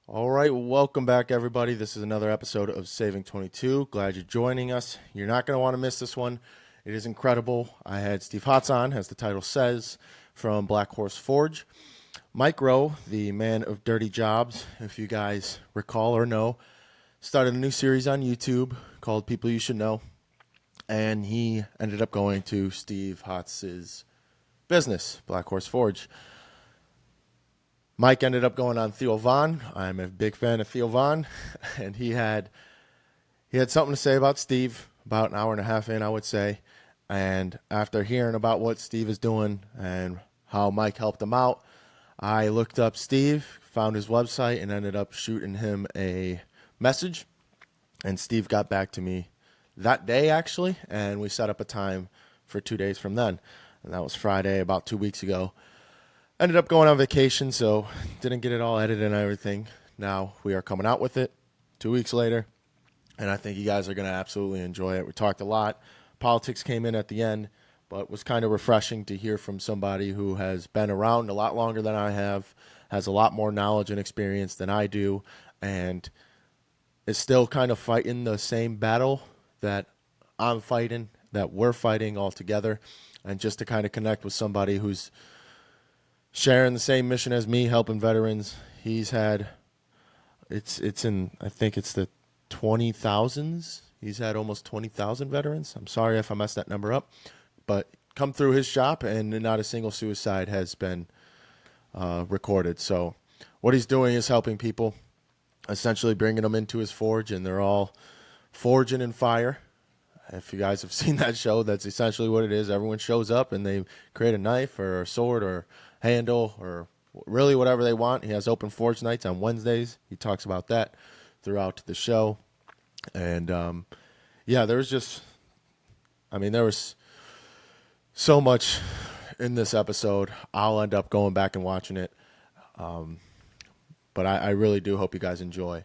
All right, welcome back, everybody. This is another episode of Saving 22. Glad you're joining us. You're not going to want to miss this one. It is incredible. I had Steve Hotz on, as the title says, from Black Horse Forge. Mike Rowe, the man of dirty jobs, if you guys recall or know, started a new series on YouTube called People You Should Know, and he ended up going to Steve Hotz's business, Black Horse Forge. Mike ended up going on Theo Von. I'm a big fan of Theo Von, and he had something to say about Steve about an hour and a half in, I would say. And after hearing about what Steve is doing and how Mike helped him out, I looked up Steve, found his website, and ended up shooting him a message. And Steve got back to me that day, actually, and we set up a time for 2 days from then. And that was Friday, about 2 weeks ago. Ended up going on vacation, so didn't get it all edited and everything. Now we are coming out with it 2 weeks later, and I think you guys are going to absolutely enjoy it. We talked a lot. Politics came in at the end, but it was kind of refreshing to hear from somebody who has been around a lot longer than I have, has a lot more knowledge and experience than I do, and is still kind of fighting the same battle that I'm fighting, that we're fighting all together, and just to kind of connect with somebody who's sharing the same mission as me, helping veterans. He's had, it's in, I think it's the 20,000s. He's had almost 20,000 veterans. I'm sorry if I messed that number up, but come through his shop and not a single suicide has been recorded. So what he's doing is helping people, essentially bringing them into his forge, and they're all forging in fire. If you guys have seen that show, that's essentially what it is. Everyone shows up and they create a knife or a sword or handle or really whatever they want. He has open forge nights on Wednesdays. He talks about that throughout the show. And there was so much in this episode. I'll end up going back and watching it. But I really do hope you guys enjoy.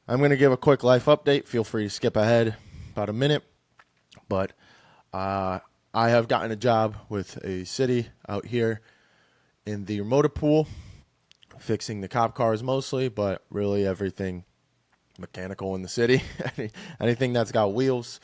I'm going to give a quick life update. Feel free to skip ahead about a minute. But I have gotten a job with a city out here in the motor pool, fixing the cop cars mostly, but really everything mechanical in the city. Anything that's got wheels,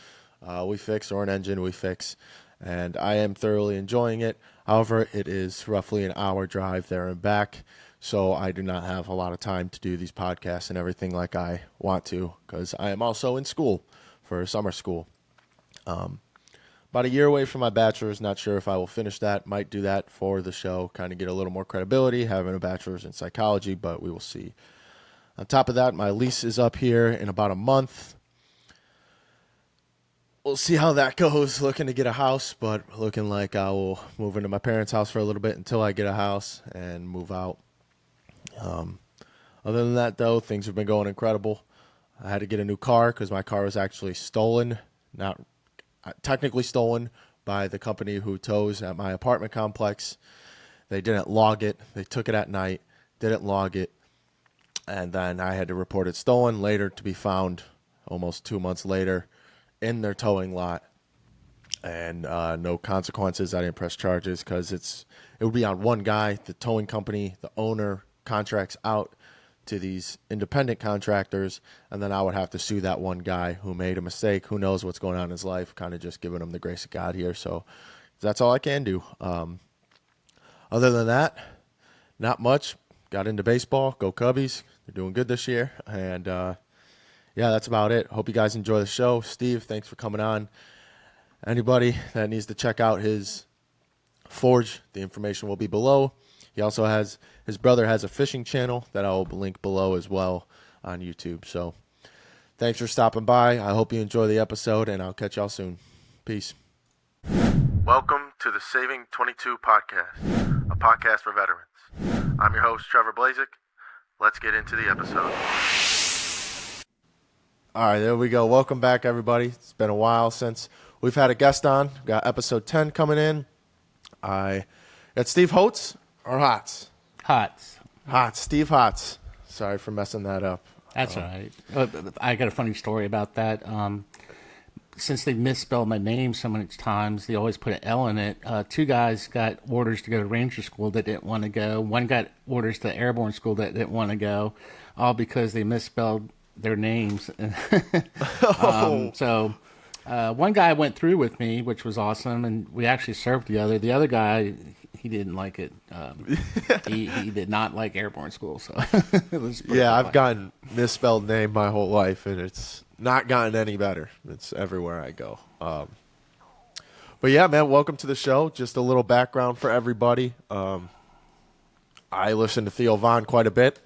we fix, or an engine, we fix. And I am thoroughly enjoying it. However, it is roughly an hour drive there and back, so I do not have a lot of time to do these podcasts and everything like I want to, because I am also in school for summer school. About a year away from my bachelor's. Not sure if I will finish that. Might do that for the show, kind of get a little more credibility, having a bachelor's in psychology, but we will see. On top of that, my lease is up here in about a month. We'll see how that goes. Looking to get a house, but looking like I will move into my parents' house for a little bit until I get a house and move out. Other than that, though, things have been going incredible. I had to get a new car because my car was actually stolen, not technically stolen, by the company who tows at my apartment complex. They didn't log it. They took it at night, didn't log it, and then I had to report it stolen, later to be found almost 2 months later in their towing lot. And no consequences. I didn't press charges because it would be on one guy. The towing company, the owner, contracts out to these independent contractors, and then I would have to sue that one guy who made a mistake. Who knows what's going on in his life? Kind of just giving him the grace of God here. So that's all I can do. Other than that, not much. Got into baseball. Go Cubbies. They're doing good this year. And that's about it. Hope you guys enjoy the show. Steve, thanks for coming on. Anybody that needs to check out his forge, the information will be below. He also his brother has a fishing channel that I will link below as well on YouTube. So thanks for stopping by. I hope you enjoy the episode, and I'll catch y'all soon. Peace. Welcome to the Saving 22 podcast, a podcast for veterans. I'm your host, Trevor Blazik. Let's get into the episode. All right, there we go. Welcome back, everybody. It's been a while since we've had a guest on. We've got episode 10 coming in. I got Steve Hotz or Hotz? Hotz. Steve Hotz. Sorry for messing that up. That's all right. I got a funny story about that. since they misspelled my name so many times, they always put an L in it. Two guys got orders to go to Ranger School that didn't want to go. One got orders to Airborne School that didn't want to go, all because they misspelled their names. Oh, So one guy went through with me, which was awesome, and we actually served together. The other guy, he didn't like it. He did not like Airborne School, so let's put it yeah, that I've way. gotten misspelled name my whole life, and it's not gotten any better. It's everywhere I go. But yeah, man, welcome to the show. Just a little background for everybody. I listen to Theo Von quite a bit.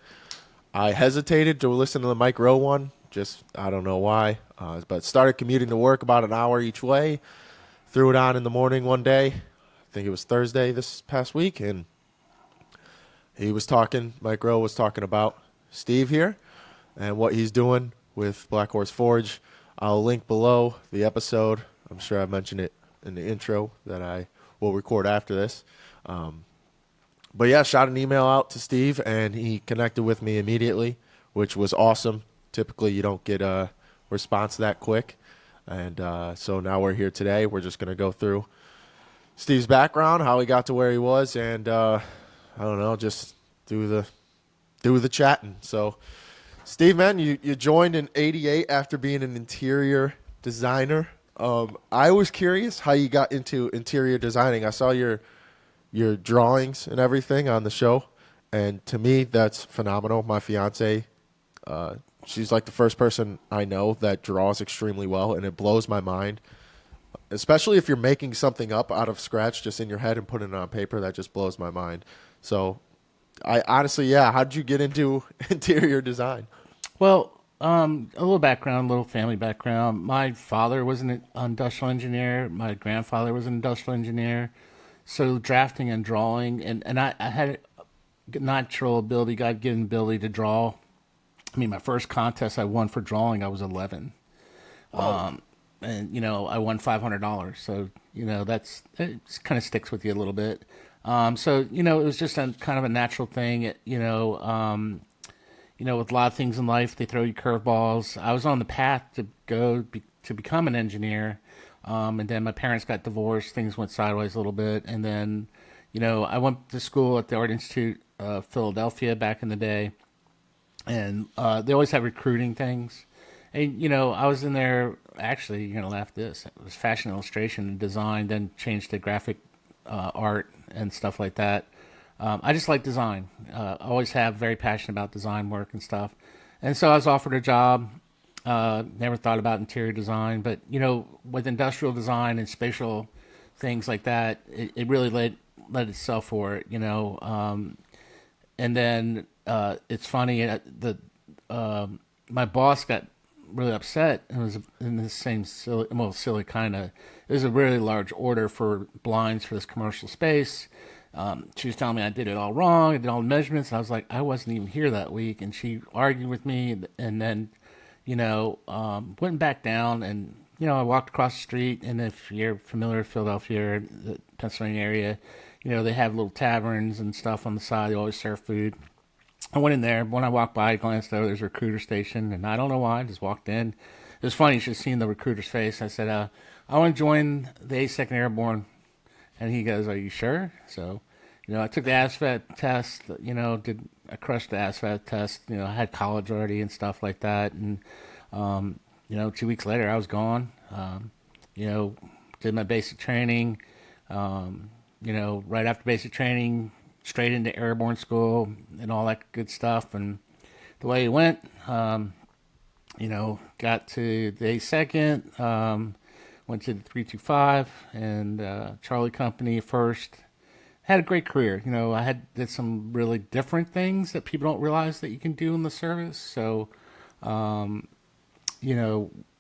I hesitated to listen to the Mike Rowe one. Just, I don't know why. But started commuting to work about an hour each way. Threw it on in the morning one day. I think it was Thursday this past week. And Mike Rowe was talking about Steve here and what he's doing with Black Horse Forge. I'll link below the episode. I'm sure I mentioned it in the intro that I will record after this. But yeah, shot an email out to Steve, and he connected with me immediately, which was awesome. Typically, you don't get a response that quick. And so now we're here today. We're just going to go through Steve's background, how he got to where he was, and I don't know, just do the chatting. So, Steve, man, you joined in '88 after being an interior designer. I was curious how you got into interior designing. I saw your drawings and everything on the show, and to me, that's phenomenal. My fiance, she's like the first person I know that draws extremely well, and it blows my mind. Especially if you're making something up out of scratch just in your head and putting it on paper, that just blows my mind. So, I honestly, yeah, how did you get into interior design? Well, a little background, a little family background. My father was an industrial engineer. My grandfather was an industrial engineer. So drafting and drawing, and I had a natural ability, God-given ability to draw. I mean, my first contest I won for drawing, I was 11. Whoa. And, I won $500. So, it kind of sticks with you a little bit. So, it was just a kind of a natural thing, with a lot of things in life, they throw you curveballs. I was on the path to become an engineer, and then my parents got divorced. Things went sideways a little bit, and then, I went to school at the Art Institute of Philadelphia back in the day, and they always have recruiting things. And I was in there. Actually, you're gonna laugh at this. It was fashion illustration and design, then changed to graphic art and stuff like that. I just like design. Always have very passionate about design work and stuff. And so I was offered a job. Never thought about interior design, but with industrial design and spatial things like that, it really led itself for it. And then it's funny. My boss got really upset and was in the same silly kind of. It was a really large order for blinds for this commercial space. She was telling me I did it all wrong. I did all the measurements. And I was like, I wasn't even here that week. And she argued with me, and then, went back down. And I walked across the street. And if you're familiar with Philadelphia, the Pennsylvania area, they have little taverns and stuff on the side. They always serve food. I went in there. When I walked by, I glanced over. There's a recruiter station, and I don't know why. I just walked in. It was funny. You should have seen the recruiter's face. I said, I want to join the 82nd Airborne. And he goes, "Are you sure?" So, I took the ASVAB test. I crushed the ASVAB test. I had college already and stuff like that. And 2 weeks later, I was gone. Did my basic training. Right after basic training, straight into airborne school and all that good stuff. And the way it went, got to the 82nd. Went to the 325 and Charlie Company first. Had a great career. I did some really different things that people don't realize that you can do in the service. So, I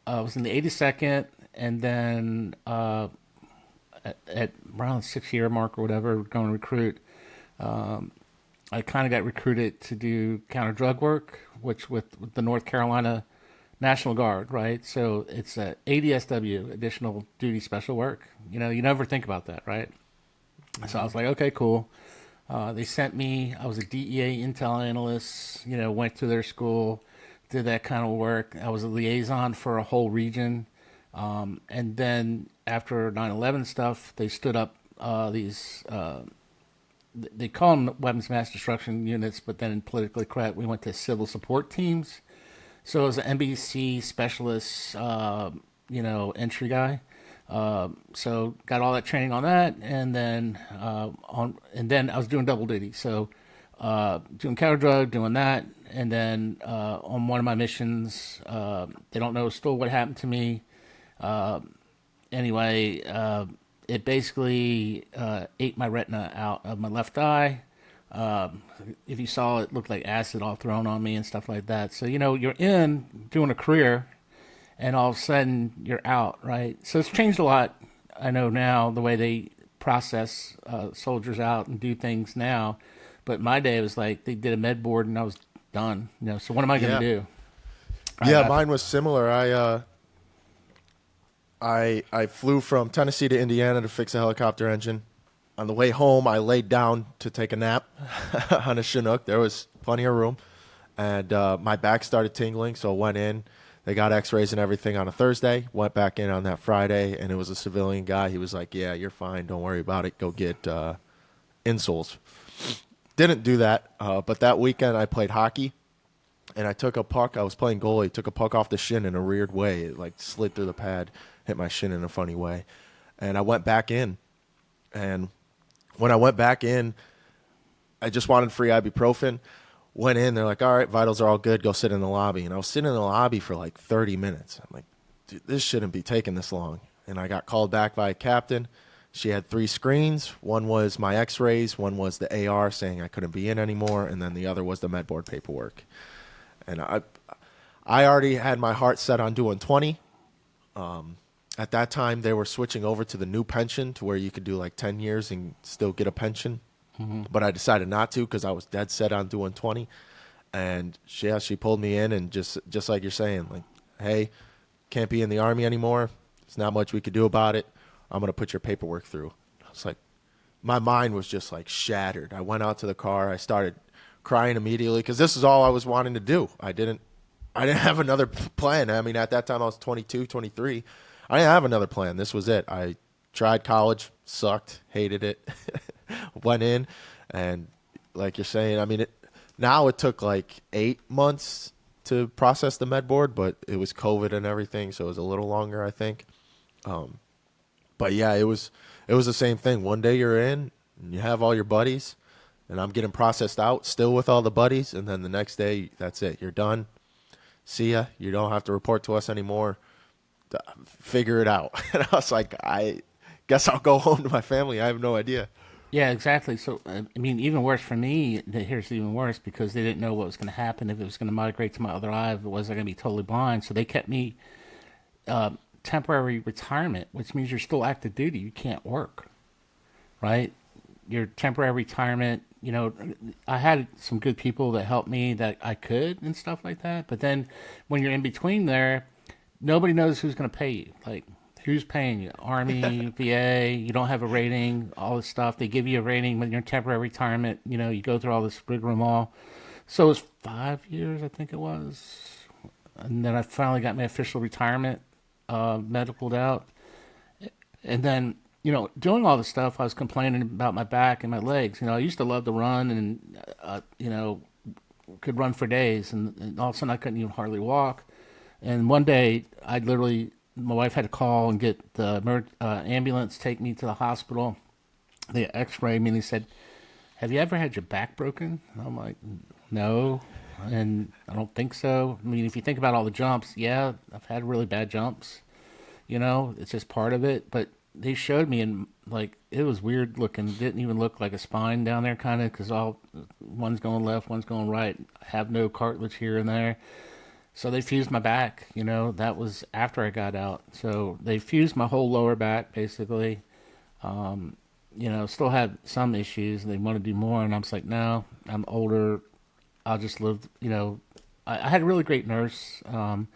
was in the 82nd, and then at around the 6-year mark or whatever, going to recruit. I kind of got recruited to do counter drug work, which with the North Carolina National Guard, right? So it's a ADSW, additional duty special work. You never think about that, right? So I was like, okay, cool. They sent me, I was a DEA intel analyst, went to their school, did that kind of work. I was a liaison for a whole region. And then after 9/11 stuff, they stood up these. They call them weapons of mass destruction units, but then in politically correct, we went to civil support teams. So as an NBC specialist, entry guy. So got all that training on that, and then I was doing double duty. So doing counter drug, doing that, and then on one of my missions, they don't know still what happened to me. Uh, anyway, it basically ate my retina out of my left eye. If you saw it, looked like acid all thrown on me and stuff like that. So you're in doing a career, and all of a sudden you're out, right? So it's changed a lot. I know now the way they process soldiers out and do things now, but my day was like they did a med board and I was done. So what am I going Yeah. to do? Right Yeah, after. mine was similar. I flew from Tennessee to Indiana to fix a helicopter engine. On the way home, I laid down to take a nap on a Chinook. There was plenty of room, and my back started tingling, so I went in. They got X-rays and everything on a Thursday. Went back in on that Friday, and it was a civilian guy. He was like, "Yeah, you're fine. Don't worry about it. Go get insoles." Didn't do that, but that weekend I played hockey, and I took a puck. I was playing goalie. Took a puck off the shin in a weird way. It like slid through the pad, hit my shin in a funny way, and I went back in. And when I went back in, I just wanted free ibuprofen. Went in, they're like, "All right, vitals are all good. Go sit in the lobby." And I was sitting in the lobby for like 30 minutes. I'm like, "Dude, this shouldn't be taking this long." And I got called back by a captain. She had 3 screens. One was my X-rays. One was the AR saying I couldn't be in anymore, and then the other was the med board paperwork. And I already had my heart set on doing 20. At that time, they were switching over to the new pension to where you could do like 10 years and still get a pension. But I decided not to because I was dead set on doing 20. And she pulled me in and just like you're saying, like, "Hey, can't be in the Army anymore. There's not much we could do about it. I'm going to put your paperwork through." I was like, my mind was just like shattered. I went out to the car. I started crying immediately because this is all I was wanting to do. I didn't have another plan. I mean, at that time I was 22, 23. I didn't have another plan. This was it. I tried college, sucked, hated it, went in, and like you're saying, I mean, now it took like 8 months to process the med board, but it was COVID and everything, so it was a little longer, I think. But yeah, it was the same thing. One day you're in, and you have all your buddies, and I'm getting processed out, still with all the buddies, and then the next day, that's it. You're done. See ya. You don't have to report to us anymore. Figure it out. And I was like, I guess I'll go home to my family. I have no idea. Yeah, exactly. So, I mean, even worse for me, here's even worse because they didn't know what was going to happen, if it was going to migrate to my other eye, if it was going to be totally blind. So they kept me temporary retirement, which means you're still active duty. You can't work, right? Your temporary retirement, I had some good people that helped me that I could and stuff like that. But then when you're in between there, nobody knows who's going to pay you. Like, who's paying you? Army, VA, you don't have a rating, all this stuff. They give you a rating when you're in temporary retirement. You go through all this rigmarole. So it was 5 years, I think it was. And then I finally got my official retirement medicaled out. And then, doing all this stuff, I was complaining about my back and my legs. I used to love to run and, could run for days. And all of a sudden I couldn't even hardly walk. And one day, my wife had to call and get the ambulance, take me to the hospital. They x-rayed me and they said, "Have you ever had your back broken?" And I'm like, "No, and I don't think so." I mean, if you think about all the jumps, yeah, I've had really bad jumps. It's just part of it. But they showed me, and like, it was weird looking. It didn't even look like a spine down there, kind of, because one's going left, one's going right. I have no cartilage here and there. So they fused my back, that was after I got out. So they fused my whole lower back, basically. Still had some issues. They want to do more, and I was like, no, I'm older. I'll just live, I had a really great nurse, pain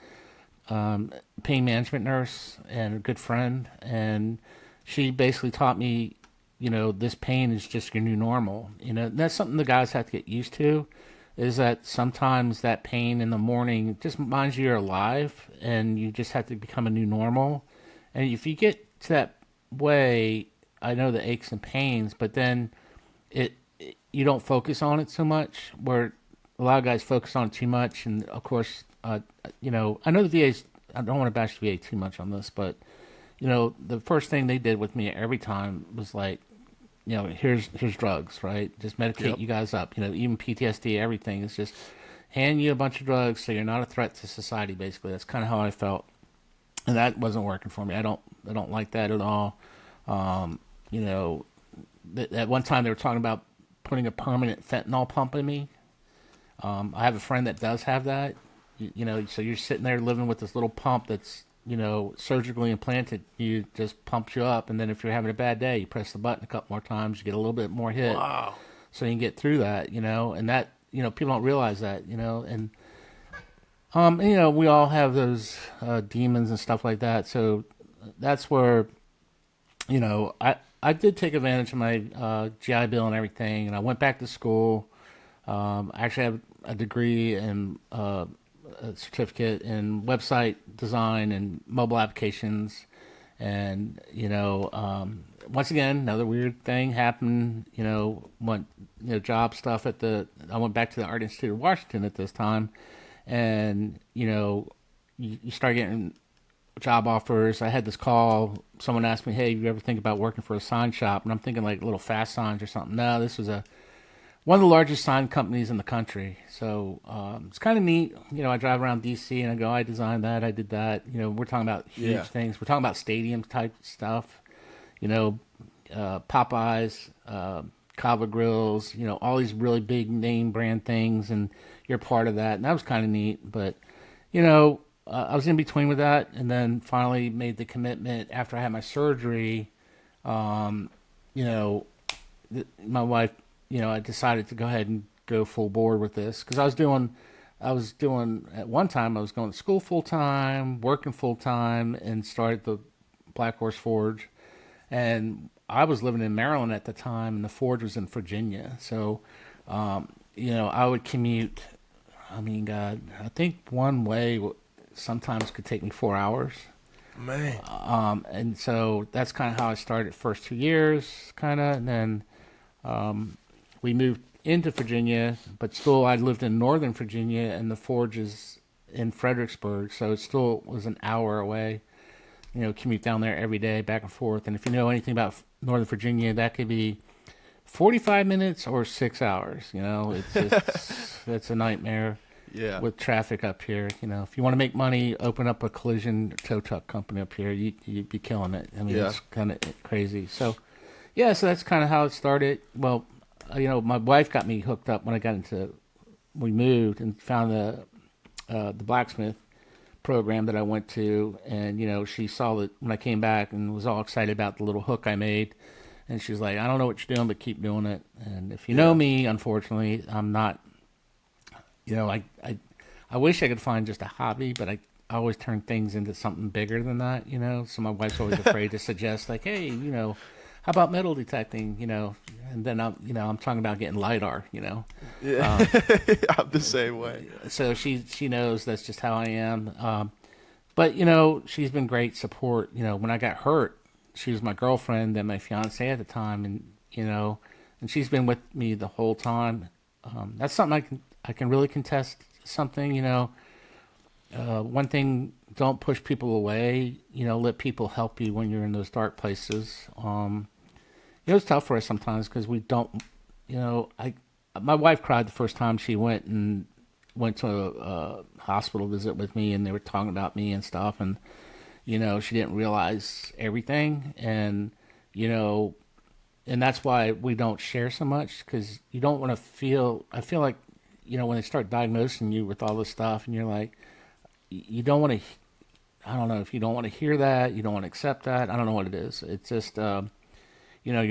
management nurse, and a good friend. And she basically taught me, this pain is just your new normal. That's something the guys have to get used to. is that sometimes that pain in the morning just reminds you you're alive, and you just have to become a new normal. And if you get to that way, I know the aches and pains, but then you don't focus on it so much. Where a lot of guys focus on it too much, and of course, I know the VA's. I don't want to bash the VA too much on this, but the first thing they did with me every time was like, here's drugs, right? Just medicate Yep. you guys up. Even PTSD, everything is just hand you a bunch of drugs so you're not a threat to society. Basically, that's kind of how I felt, and that wasn't working for me. I don't like that at all. Um, you know, at one time they were talking about putting a permanent fentanyl pump in me. I have a friend that does have that. So you're sitting there living with this little pump that's surgically implanted. You just pumps you up, and then if you're having a bad day, you press the button a couple more times, you get a little bit more hit, Wow. so you can get through that. And that people don't realize that. We all have those demons and stuff like that. So that's where I did take advantage of my GI Bill and everything, and I went back to school. I actually have a degree in a certificate in website design and mobile applications. And once again, another weird thing happened. Went job stuff I went back to the Art Institute of Washington at this time, and you start getting job offers. I had this call. Someone asked me, "Hey, you ever think about working for a sign shop?" And I'm thinking like little fast signs or something. No, this was one of the largest sign companies in the country. So it's kind of neat. I drive around D.C. and I go, I designed that, I did that. We're talking about huge Yeah. things. We're talking about stadium type stuff. Popeyes, Cava Grills. All these really big name brand things, and you're part of that. And that was kind of neat. But I was in between with that, and then finally made the commitment after I had my surgery. You know, my wife, I decided to go ahead and go full board with this because I was doing at one time I was going to school full time, working full time, and started the Black Horse Forge. And I was living in Maryland at the time, and the forge was in Virginia. So, I would commute. I mean, God, I think one way sometimes could take me 4 hours. Man. And so that's kind of how I started first 2 years, kind of. And then we moved into Virginia, but still I lived in Northern Virginia, and the forge is in Fredericksburg, so it still was an hour away. Commute down there every day, back and forth. And if you know anything about Northern Virginia, that could be 45 minutes or 6 hours. It's just, it's a nightmare Yeah. with traffic up here. If you want to make money, open up a collision tow truck company up here. You'd be killing it. I mean, Yeah. it's kind of crazy. So, yeah, so that's kind of how it started. Well, my wife got me hooked up when we moved and found the blacksmith program that I went to, and she saw it when I came back and was all excited about the little hook I made, and she's like, I don't know what you're doing, but keep doing it. And if you know me, unfortunately, I'm not. I wish I could find just a hobby, but I always turn things into something bigger than that. So my wife's always afraid to suggest like, hey, how about metal detecting? And then I'm talking about getting LiDAR. Yeah. I'm the same way. So she knows that's just how I am. But she's been great support. When I got hurt, she was my girlfriend and my fiance at the time, and she's been with me the whole time. That's something I can really contest. Something one thing: don't push people away. Let people help you when you're in those dark places. It's tough for us sometimes because we don't. My wife cried the first time she went to a hospital visit with me, and they were talking about me and stuff, and she didn't realize everything, and and that's why we don't share so much because you don't want to feel. I feel like when they start diagnosing you with all this stuff, and you're like, you don't want to. I don't know if you don't want to hear that, you don't want to accept that. I don't know what it is. It's just you're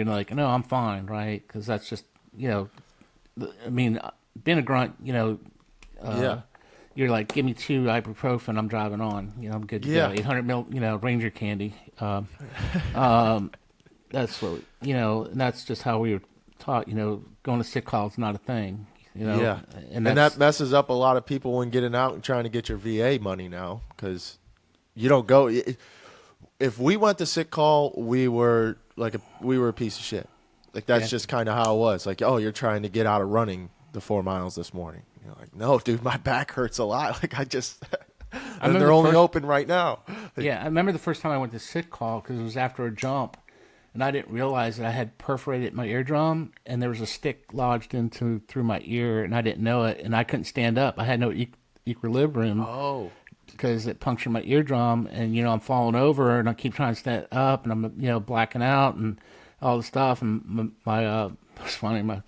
like, no, I'm fine, right? Because that's just I mean, being a grunt, Yeah. you're like, give me 2 ibuprofen, I'm driving on. I'm good to Yeah. go. 800 mil, Ranger candy. That's what, and that's just how we were taught, going to sick call is not a thing. you know, Yeah, and and that's that messes up a lot of people when getting out and trying to get your VA money now because you don't go. If we went to sick call, we were a piece of shit. Like that's yeah. just kind of how it was. Like, oh, you're trying to get out of running the 4 miles this morning. You're like, no, dude, my back hurts a lot. Like I just, I and remember they're the only first open right now. Like, Yeah, I remember the first time I went to sick call because it was after a jump, and I didn't realize that I had perforated my eardrum, and there was a stick lodged into through my ear, and I didn't know it, and I couldn't stand up. I had no equilibrium oh, because it punctured my eardrum, and I'm falling over, and I keep trying to stand up, and I'm blacking out, and all the stuff, and it's funny, my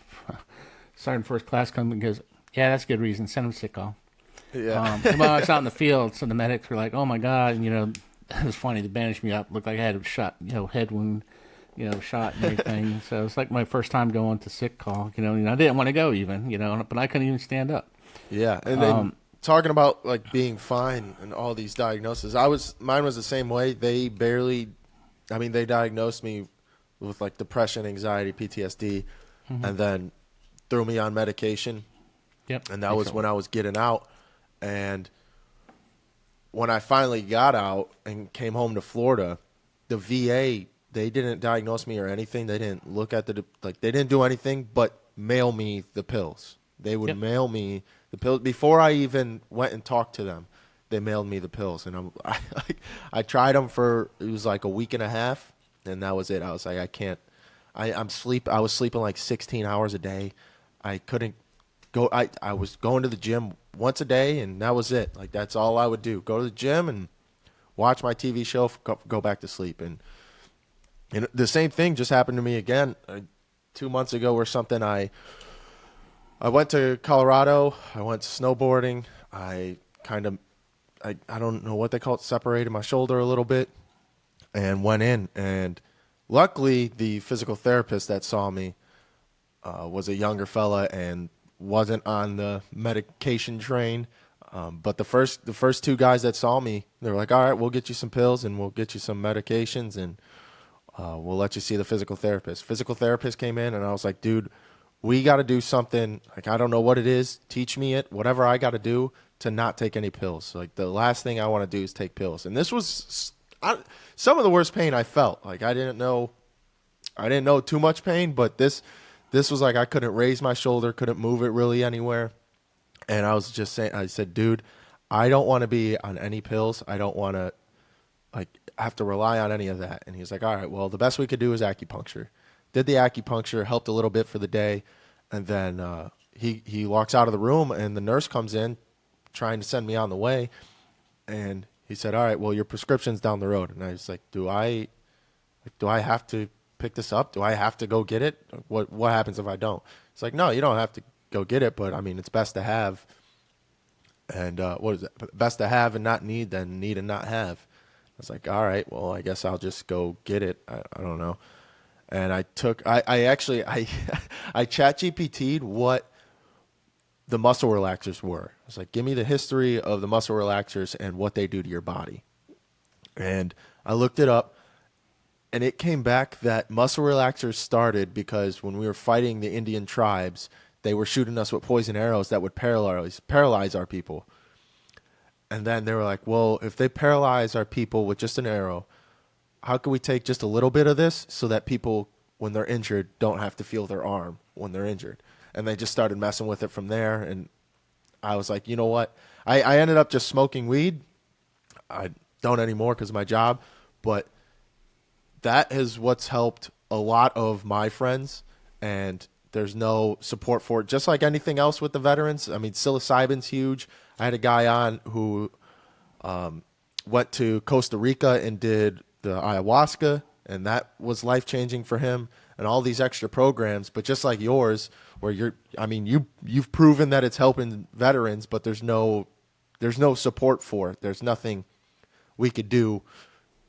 sergeant first class comes and goes, "Yeah, that's a good reason. Send him to sick call." yeah, Well, I was out in the field, so the medics were like, "Oh my god!" And, it was funny. They bandaged me up, looked like I had a shot, head wound, shot and everything. So it's like my first time going to sick call. And I didn't want to go even, but I couldn't even stand up. yeah. And then talking about like being fine and all these diagnoses, mine was the same way. They diagnosed me with like depression, anxiety, PTSD, and then threw me on medication. Yep. And that was when I was getting out. And when I finally got out and came home to Florida, the VA, they didn't diagnose me or anything. They didn't look at they didn't do anything but mail me the pills. They would Yep. mail me the pills before I even went and talked to them. They mailed me the pills, and I tried them for it was like a week and a half, and that was it. I was like, I can't. I was sleeping like 16 hours a day. I couldn't go. I was going to the gym once a day, and that was it. Like that's all I would do: go to the gym and watch my TV show, go back to sleep. And the same thing just happened to me again 2 months ago, or something. I went to Colorado. I went snowboarding. I don't know what they call it, separated my shoulder a little bit and went in. And luckily, the physical therapist that saw me was a younger fella and wasn't on the medication train. But the first two guys that saw me, they were like, all right, we'll get you some pills and we'll get you some medications and we'll let you see the physical therapist. Physical therapist came in and I was like, dude, we got to do something. Like, I don't know what it is. Teach me it, whatever I got to do to not take any pills. Like the last thing I want to do is take pills. And this was some of the worst pain I felt. Like I didn't know too much pain, but this was like I couldn't raise my shoulder, couldn't move it really anywhere. And I was just saying, I said, dude, I don't want to be on any pills. I don't want to have to rely on any of that. And he's like, all right, well, the best we could do is acupuncture. Did the acupuncture, helped a little bit for the day. And then he walks out of the room and the nurse comes in trying to send me on the way. And he said, all right, well, your prescription's down the road. And I was like, do I have to pick this up? Do I have to go get it? What happens if I don't? It's like, no, you don't have to go get it, but I mean, it's best to have. And what is it? Best to have and not need than need and not have. I was like, all right, well, I guess I'll just go get it. I don't know. And I actually I chat GPT'd what the muscle relaxers were. I was like, give me the history of the muscle relaxers and what they do to your body. And I looked it up, and it came back that muscle relaxers started because when we were fighting the Indian tribes, they were shooting us with poison arrows that would paralyze our people. And then they were like, well, if they paralyze our people with just an arrow, how can we take just a little bit of this so that people, when they're injured, don't have to feel their arm when they're injured? And they just started messing with it from there. And I was like, you know what? I ended up just smoking weed. I don't anymore because of my job. But that is what's helped a lot of my friends. And there's no support for it. Just like anything else with the veterans. I mean, psilocybin's huge. I had a guy on who went to Costa Rica and did the ayahuasca, and that was life-changing for him, and all these extra programs. But just like yours, where you've proven that it's helping veterans, but there's no support for it. There's nothing we could do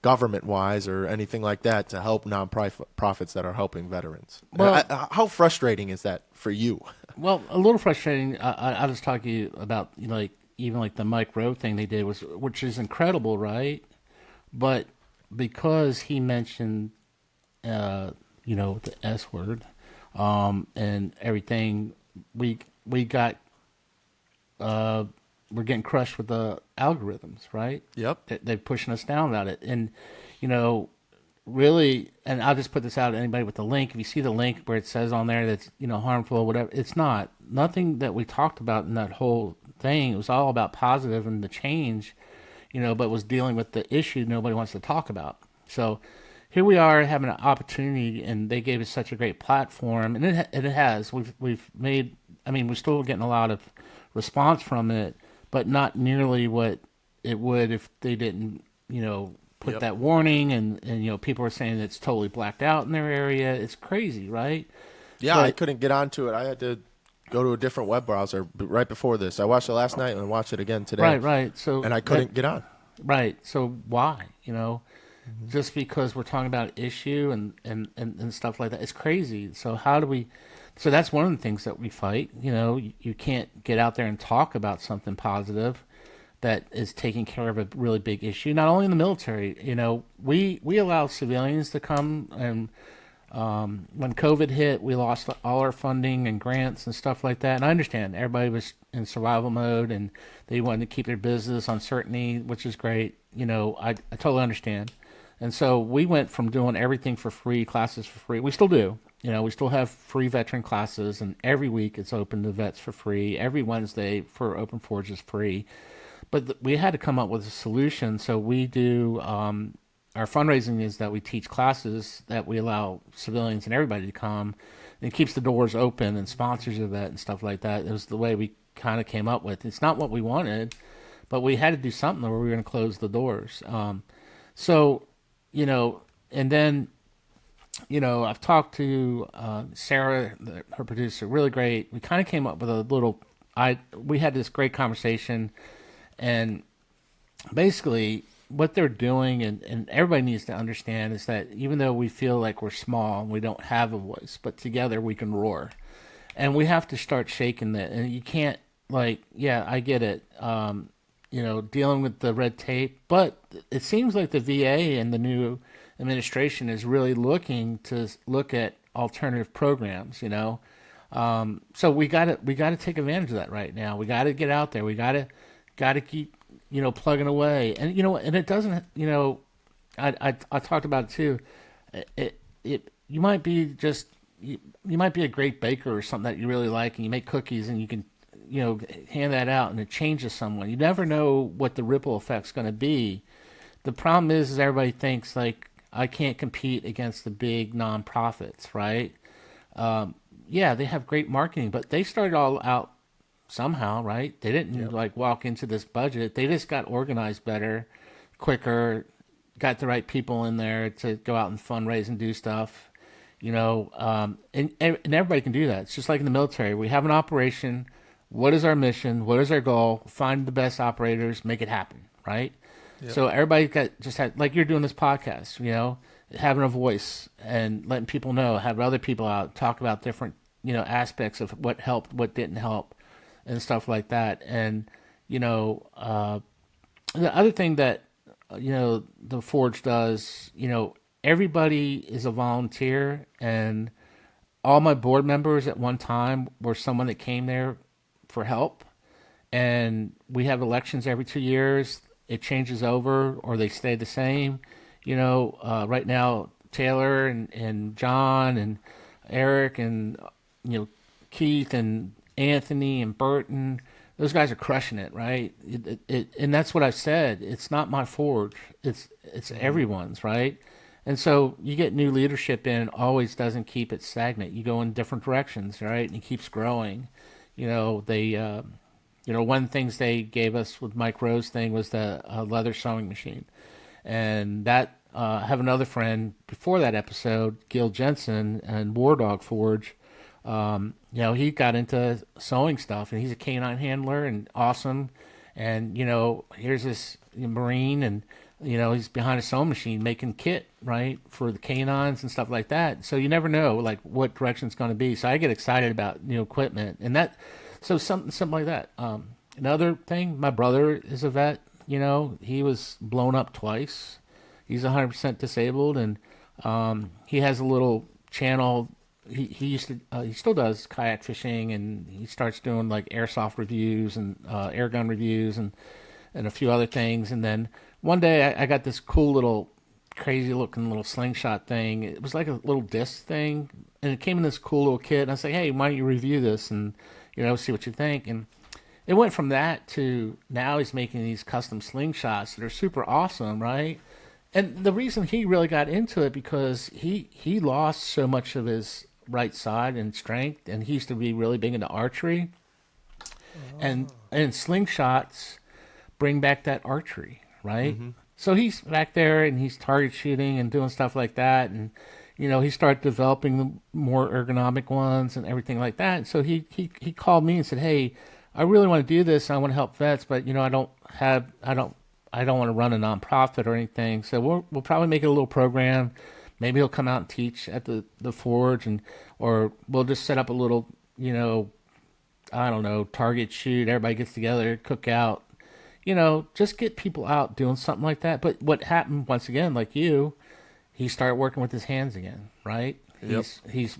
government-wise or anything like that to help nonprofits that are helping veterans. Well, How frustrating is that for you? Well, a little frustrating. I was talking to you about even like the Mike Rowe thing they did which is incredible, right? But because he mentioned the S word and everything, we we got we're getting crushed with the algorithms, right? Yep. They're pushing us down about it, and you know, really, and I'll just put this out to anybody with the link. If you see the link where it says on there that's harmful, whatever, it's not. Nothing that we talked about in that whole thing. It was all about positive and the change, but was dealing with the issue nobody wants to talk about. So here we are having an opportunity, and they gave us such a great platform, and it has. We've made. I mean, we're still getting a lot of response from it, but not nearly what it would if they didn't, put Yep. that warning, and people are saying it's totally blacked out in their area. It's crazy, right? Yeah, I But couldn't get onto it. I had to go to a different web browser right before this. I watched it last night and watched it again today. right. So And I couldn't get on. right. So why? Just because we're talking about issue and stuff like that, it's crazy. So how do we? So that's one of the things that we fight. You can't get out there and talk about something positive that is taking care of a really big issue. Not only in the military, we allow civilians to come, and when COVID hit, we lost all our funding and grants and stuff like that. And I understand everybody was in survival mode and they wanted to keep their business uncertainty, which is great. I totally understand. And so we went from doing everything for free, classes for free. We still do. We still have free veteran classes, and every week it's open to vets for free. Every Wednesday for Open Forge is free. But we had to come up with a solution. So we do our fundraising is that we teach classes that we allow civilians and everybody to come, and it keeps the doors open and sponsors of that and stuff like that. It was the way we kind of came up with. It's not what we wanted, but we had to do something where we were going to close the doors. So, and then, I've talked to Sarah, her producer, really great. We kind of came up with a little. We had this great conversation, and basically what they're doing, and everybody needs to understand, is that even though we feel like we're small and we don't have a voice, but together we can roar, and we have to start shaking that. And you can't, I get it, dealing with the red tape, but it seems like the VA and the new administration is really looking to look at alternative programs. So we got to take advantage of that right now. We got to get out there. We got to keep plugging away, and and it doesn't. I talked about it too. You might be you might be a great baker or something that you really like, and you make cookies, and you can hand that out, and it changes someone. You never know what the ripple effect's going to be. The problem is everybody thinks like, I can't compete against the big nonprofits, right? Yeah, they have great marketing, but they started all out somehow, right? They didn't walk into this budget. They just got organized better, quicker, got the right people in there to go out and fundraise and do stuff, and everybody can do that. It's just like in the military. We have an operation. What is our mission? What is our goal? Find the best operators, make it happen, right? Yep. So everybody had, like you're doing this podcast, having a voice and letting people know, have other people out, talk about different, aspects of what helped, what didn't help, and stuff like that. And, the other thing that, the Forge does, everybody is a volunteer, and all my board members at one time were someone that came there for help. And we have elections every 2 years. It changes over, or they stay the same. Right now, Taylor and John and Eric and, Keith and Anthony and Burton, those guys are crushing it, right? And that's what I've said. It's not my Forge. It's everyone's, right? And so you get new leadership in, it always doesn't keep it stagnant. You go in different directions, right? And it keeps growing. One of the things they gave us with Mike Rose thing was the leather sewing machine. And that, I have another friend before that episode, Gil Jensen and War Dog Forge. He got into sewing stuff, and he's a canine handler and awesome. And, here's this Marine, and, he's behind a sewing machine making kit, right, for the canines and stuff like that. So you never know, what direction it's going to be. So I get excited about new equipment. And that, so something like that. Another thing, my brother is a vet. He was blown up twice. He's 100% disabled, and he has a little channel he used to he still does kayak fishing, and he starts doing like airsoft reviews and air gun reviews and a few other things. And then one day I got this cool little crazy looking little slingshot thing. It was like a little disc thing, and it came in this cool little kit. And I was like, hey, why don't you review this and see what you think? And it went from that to now he's making these custom slingshots that are super awesome, right? And the reason he really got into it because he lost so much of his right side and strength, and he used to be really big into archery, and slingshots bring back that archery, right? So he's back there and he's target shooting and doing stuff like that, and he started developing the more ergonomic ones and everything like that. And so he called me and said, "Hey, I really want to do this. I want to help vets, but I don't want to run a nonprofit or anything. So we'll probably make it a little program. Maybe he'll come out and teach at the forge, or we'll just set up a little, I don't know, target shoot. Everybody gets together, cook out, just get people out doing something like that." But what happened once again, like he started working with his hands again, right? Yep. He's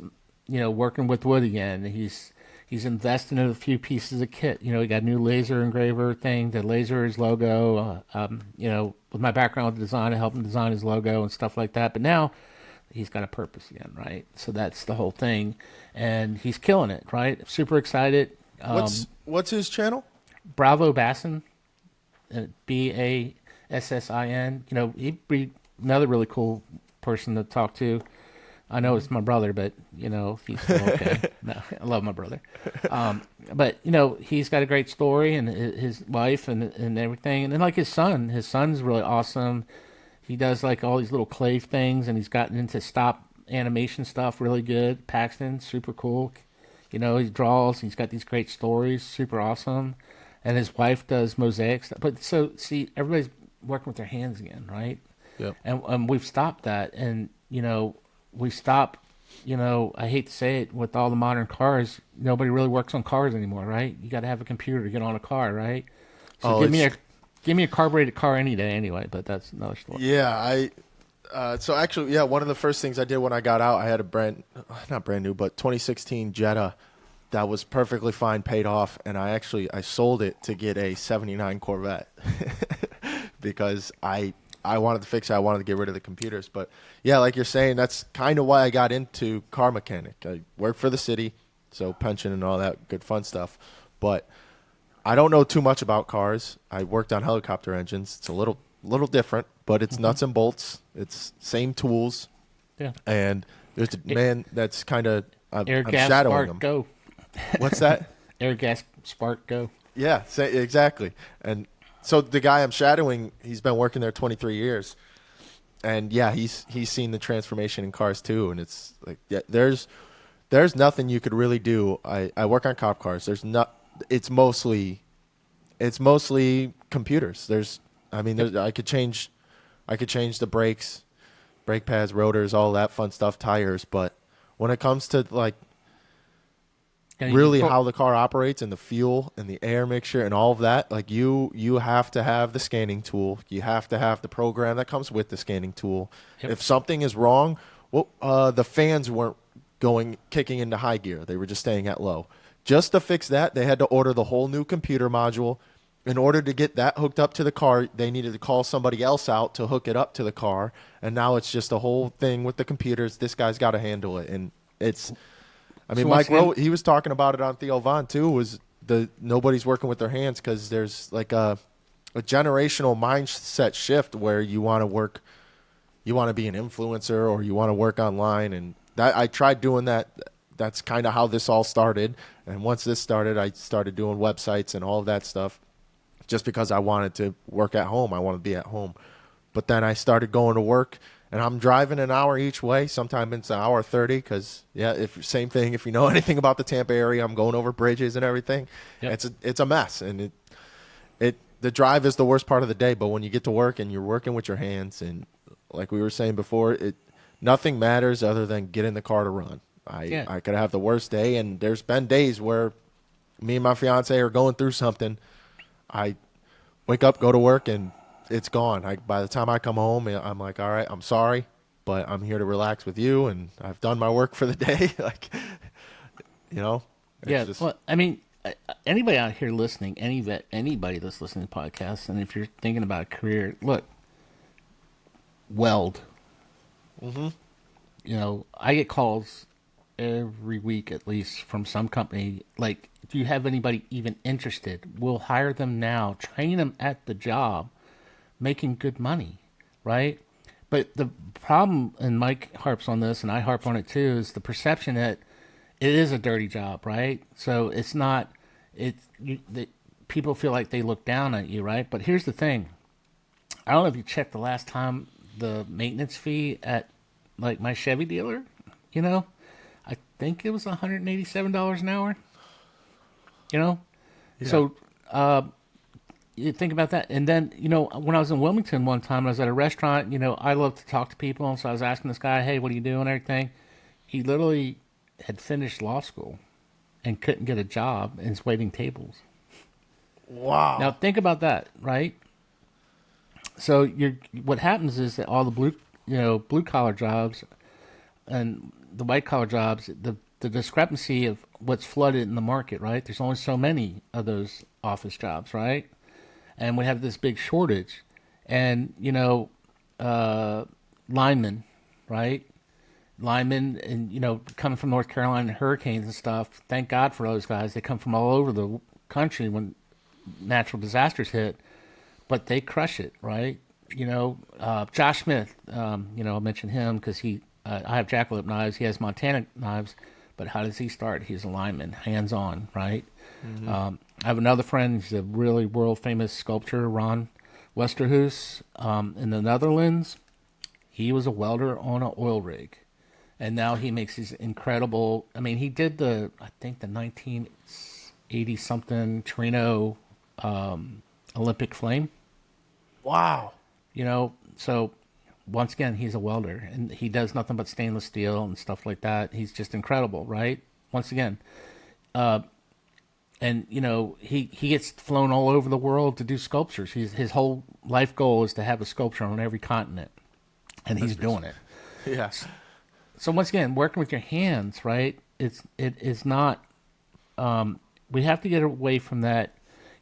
working with wood again. He's investing in a few pieces of kit. He got a new laser engraver thing to laser his logo. With my background with design, I helped him design his logo and stuff like that. But now he's got a purpose again, right? So that's the whole thing, and he's killing it, right? Super excited. What's his channel? Bravo Bassin, Bassin. He'd be another really cool person to talk to. I know it's my brother, but he's still okay. No, I love my brother. But he's got a great story, and his wife and everything, and then like his son's really awesome. He does like all these little clay things, and he's gotten into stop animation stuff really good. Paxton, super cool. He draws. He's got these great stories, super awesome. And his wife does mosaic stuff. But so see, everybody's working with their hands again, right? Yep. And we've stopped that, and we stop, I hate to say it, with all the modern cars, nobody really works on cars anymore, right? You got to have a computer to get on a car, right? So give me a carbureted car any day anyway, but that's another story. Yeah, so actually, yeah, one of the first things I did when I got out, I had not brand new, but 2016 Jetta that was perfectly fine, paid off, and I sold it to get a 79 Corvette because I wanted to fix it. I wanted to get rid of the computers. But, yeah, like you're saying, that's kind of why I got into car mechanic. I worked for the city, so pension and all that good fun stuff. But I don't know too much about cars. I worked on helicopter engines. It's a little different, but it's nuts and bolts. It's same tools. Yeah. And there's a man that's kind of I'm gas shadowing spark him. go. What's that? Air gas spark go. Yeah, exactly. And so the guy I'm shadowing, he's been working there 23 years. And yeah, he's seen the transformation in cars too, and it's like there's nothing you could really do. I work on cop cars. It's mostly computers. I could change the brakes, brake pads, rotors, all that fun stuff, tires, but when it comes to like really how the car operates and the fuel and the air mixture and all of that, like you have to have the scanning tool. You have to have the program that comes with the scanning tool. Yep. If something is wrong, the fans weren't kicking into high gear. They were just staying at low. Just to fix that, they had to order the whole new computer module. In order to get that hooked up to the car, they needed to call somebody else out to hook it up to the car. And now it's just a whole thing with the computers. This guy's got to handle it. And it's... Mike Rowe, he was talking about it on Theo Von too. Was nobody's working with their hands because there's like a generational mindset shift where you want to be an influencer or you want to work online, and that I tried doing that. That's kind of how this all started. And once this started, I started doing websites and all of that stuff, just because I wanted to work at home. I wanted to be at home, but then I started going to work. And I'm driving an hour each way. Sometimes it's an hour 30 because, same thing. If you know anything about the Tampa area, I'm going over bridges and everything. Yep. It's a mess. And the drive is the worst part of the day. But when you get to work and you're working with your hands, and like we were saying before, nothing matters other than get in the car to run. I could have the worst day. And there's been days where me and my fiance are going through something. I wake up, go to work, and it's gone. By the time I come home, I'm like, all right, I'm sorry, but I'm here to relax with you, and I've done my work for the day. Like, you know, it's Yeah. just, Well, I mean, anybody out here listening, anybody that's listening to podcasts, and if you're thinking about a career, look, weld. hmm You know, I get calls every week at least from some company like, do you have anybody even interested? We'll hire them now, train them at the job, making good money, right? But the problem, and Mike harps on this and I harp on it too, is the perception that it is a dirty job, right? So it's not, people feel like they look down at you, right? But here's the thing. I don't know if you checked the last time the maintenance fee at like my Chevy dealer, you know, I think it was $187 an hour, you know? yeah. So you think about that. And then, you know, when I was in Wilmington one time, I was at a restaurant, you know, I love to talk to people. And so I was asking this guy, hey, what are you doing and everything? He literally had finished law school and couldn't get a job and is waiting tables. Wow. Now think about that, right? So what happens is that all the blue collar jobs and the white collar jobs, the discrepancy of what's flooded in the market, right? There's only so many of those office jobs, right? And we have this big shortage, and you know, linemen, right? Linemen, and you know, coming from North Carolina and hurricanes and stuff. Thank God for those guys. They come from all over the country when natural disasters hit, but they crush it, right? You know, Josh Smith. You know, I'll mention him because I have jackalope knives. He has Montana knives, but how does he start? He's a lineman, hands-on, right? I have another friend. He's a really world-famous sculptor, Ron Westerhuis, in the Netherlands. He was a welder on an oil rig, and now he makes these incredible. I mean, he did I think the 1980 something Torino Olympic flame. Wow. You know, so once again, he's a welder, and he does nothing but stainless steel and stuff like that. He's just incredible, right? Once again, and you know, he gets flown all over the world to do sculptures. His whole life goal is to have a sculpture on every continent, and he's doing it. Yes. So once again, working with your hands, right? It is not. We have to get away from that.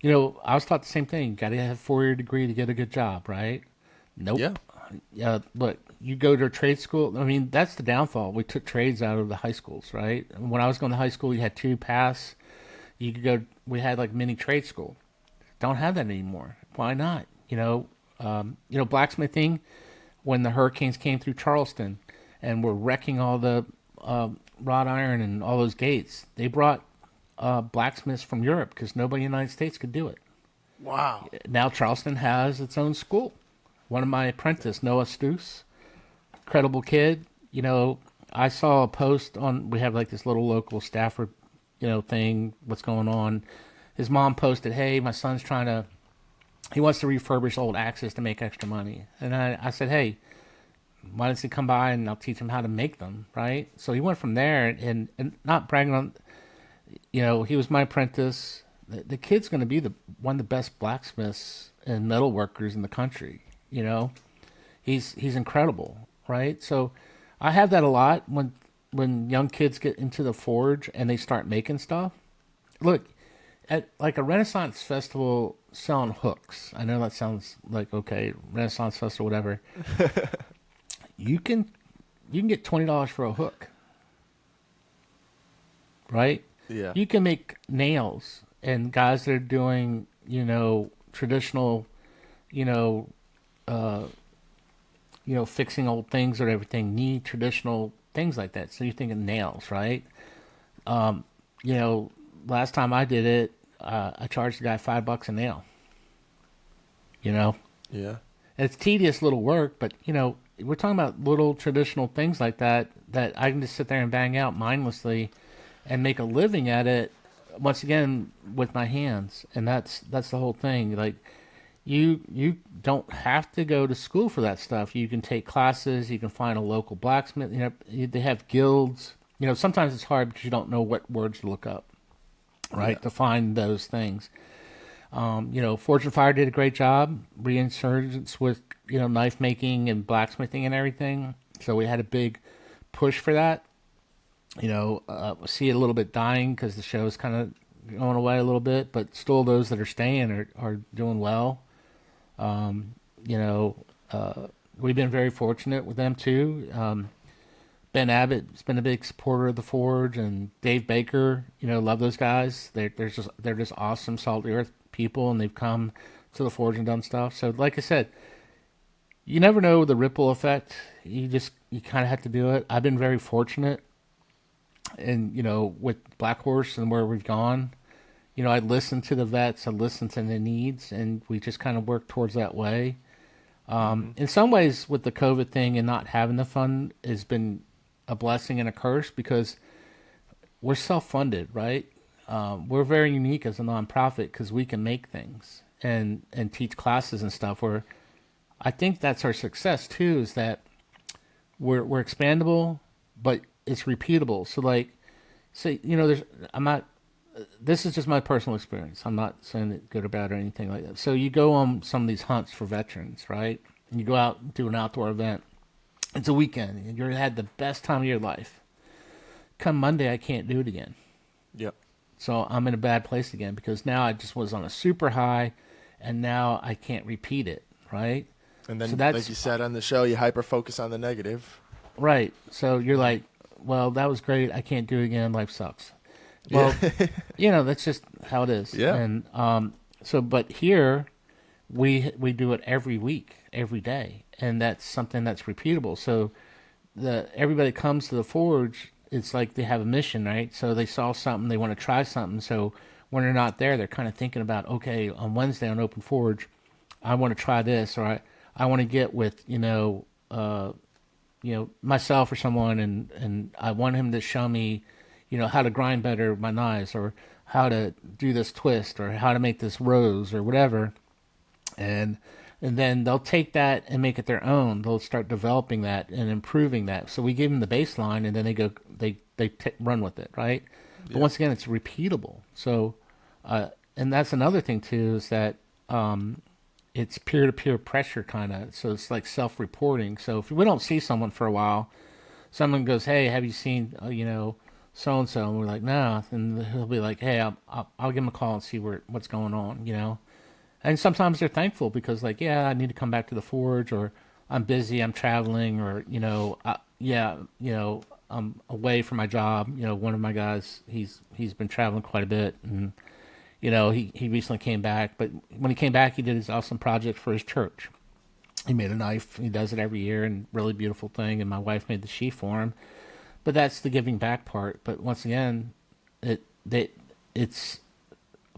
You know, I was taught the same thing. Got to have a 4-year degree to get a good job, right? Nope. Yeah. Yeah, look, you go to a trade school. I mean, that's the downfall. We took trades out of the high schools, right? When I was going to high school, you had 2 pass. You could go. We had like mini trade school. Don't have that anymore. Why not? You know, blacksmithing. When the hurricanes came through Charleston and were wrecking all the wrought iron and all those gates, they brought blacksmiths from Europe because nobody in the United States could do it. Wow. Now Charleston has its own school. One of my apprentices, Noah Stoos, incredible kid. You know, I saw a post on. We have like this little local Stafford, you know, thing. What's going on? His mom posted, "Hey, my son's he wants to refurbish old axes to make extra money." And I said, "Hey, why doesn't he come by and I'll teach him how to make them?" Right? So he went from there, and not bragging on. You know, he was my apprentice. The kid's going to be one of the best blacksmiths and metal workers in the country. You know, he's incredible, right? So I have that a lot when young kids get into the forge and they start making stuff. Look, at like a Renaissance festival selling hooks. I know that sounds like, okay, Renaissance festival, whatever. you can get $20 for a hook, right? Yeah. You can make nails, and guys that are doing, you know, traditional, you know, fixing old things or everything need traditional things like that. So you're thinking nails, right? You know, last time I did it, I charged the guy $5 a nail. You know, Yeah. and it's tedious little work, but you know, we're talking about little traditional things like that I can just sit there and bang out mindlessly, and make a living at it. Once again, with my hands, and that's the whole thing. Like, you don't have to go to school for that stuff. You can take classes. You can find a local blacksmith. You know, they have guilds. You know, sometimes it's hard because you don't know what words to look up, right, to find those things. You know, Forge and Fire did a great job. Reinsurgence with, you know, knife making and blacksmithing and everything. So we had a big push for that. See it a little bit dying because the show is kind of going away a little bit, but still those that are staying are doing well. You know, we've been very fortunate with them too. Ben Abbott's been a big supporter of the Forge, and Dave Baker. Love those guys. They're just awesome salt of the earth people, and they've come to the Forge and done stuff. So, like I said, you never know the ripple effect. You kind of have to do it. I've been very fortunate, and with Black Horse and where we've gone. I listen to the vets, I listen to the needs, and we just kind of work towards that way. In some ways, with the COVID thing and not having the fund has been a blessing and a curse because we're self-funded, right? We're very unique as a nonprofit because we can make things and teach classes and stuff. Where I think that's our success too, is that we're expandable, but it's repeatable. So like, say there's I'm not. This is just my personal experience. I'm not saying it good or bad or anything like that. So you go on some of these hunts for veterans, right? And you go out and do an outdoor event. It's a weekend, and you had the best time of your life. Come Monday, I can't do it again. Yep. So I'm in a bad place again because now I just was on a super high, and now I can't repeat it, right? And then, so that's, like you said on the show, you hyper focus on the negative. Right. So you're like, well, that was great. I can't do it again. Life sucks. Well, that's just how it is. Yeah. And but here we do it every week, every day, and that's something that's repeatable. So everybody comes to the Forge. It's like they have a mission, right? So they saw something, they want to try something. So when they're not there, they're kind of thinking about, okay, on Wednesday on Open Forge, I want to try this, or I want to get with myself or someone, and I want him to show me, how to grind better my knives, or how to do this twist, or how to make this rose, or whatever. And then they'll take that and make it their own. They'll start developing that and improving that. So we give them the baseline, and then they run with it, right? Yeah. But once again, it's repeatable. So, and that's another thing too, is that it's peer-to-peer pressure kind of. So it's like self-reporting. So if we don't see someone for a while, someone goes, "Hey, have you seen so and so?" And we're like, "No," and he'll be like, "Hey, I'll give him a call and see what's going on," And sometimes they're thankful because, like, yeah, I need to come back to the Forge, or I'm busy, I'm traveling, or I'm away from my job. One of my guys, he's been traveling quite a bit, and he recently came back. But when he came back, he did his awesome project for his church. He made a knife. He does it every year, and really beautiful thing. And my wife made the sheath for him. But that's the giving back part. But once again, it's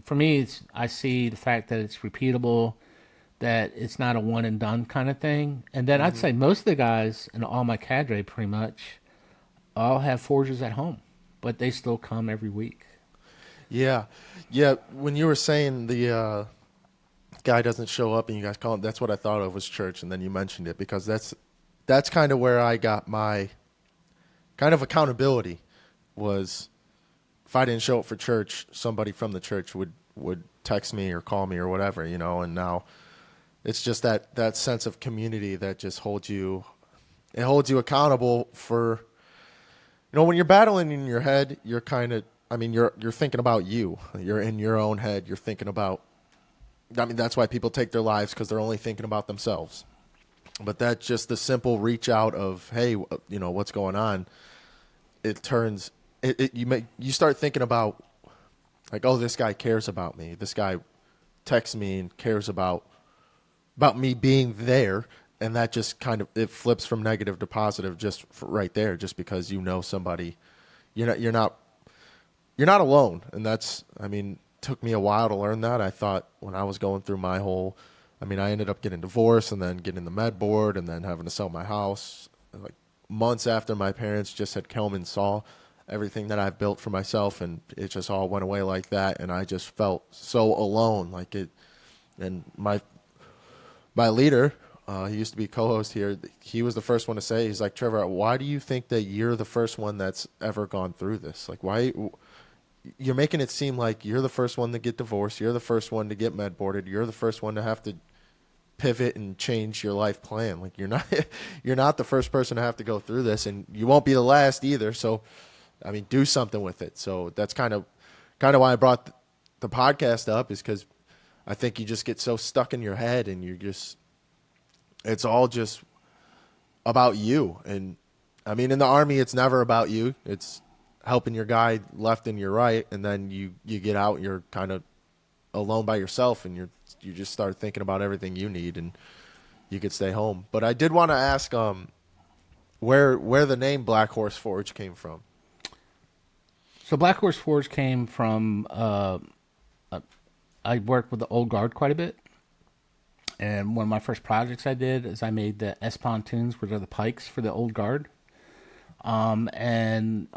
for me. I see the fact that it's repeatable, that it's not a one and done kind of thing. And then I'd say most of the guys and all my cadre pretty much all have forges at home, but they still come every week. Yeah. When you were saying the guy doesn't show up and you guys call him, that's what I thought of was church, and then you mentioned it because that's kind of where I got my kind of accountability. Was if I didn't show up for church, somebody from the church would text me or call me or whatever, and now it's just that sense of community that just holds you accountable for, when you're battling in your head, you're kind of, you're thinking about you. You're in your own head. You're thinking about, that's why people take their lives, because they're only thinking about themselves. But that's just the simple reach out of, hey, what's going on? It turns, you start thinking about, like, oh, this guy cares about me. This guy texts me and cares about me being there. And that just kind of, it flips from negative to positive just right there, just because somebody, you're not alone. And that's, took me a while to learn that. I thought when I was going through my whole, I ended up getting divorced and then getting the med board and then having to sell my house. Like months after my parents just had come and saw everything that I've built for myself, and it just all went away like that. And I just felt so alone, like it. And my leader, he used to be co-host here. He was the first one to say, he's like, "Trevor, why do you think that you're the first one that's ever gone through this? Like, why you're making it seem like you're the first one to get divorced. You're the first one to get med boarded. You're the first one to have to pivot and change your life plan. Like you're not you're not the first person to have to go through this, and you won't be the last either. So, I mean, do something with it. So that's kind of why I brought the podcast up, is because I think you just get so stuck in your head, and it's all just about you. And I mean, in the Army, it's never about you. It's helping your guy left and your right, and then you get out, and you're kind of alone by yourself, and you just start thinking about everything you need, and you could stay home. But I did want to ask where the name Black Horse Forge came from. So Black Horse Forge came from I worked with the old guard quite a bit, and one of my first projects I did is I made the S pontoons, which are the pikes for the old guard. And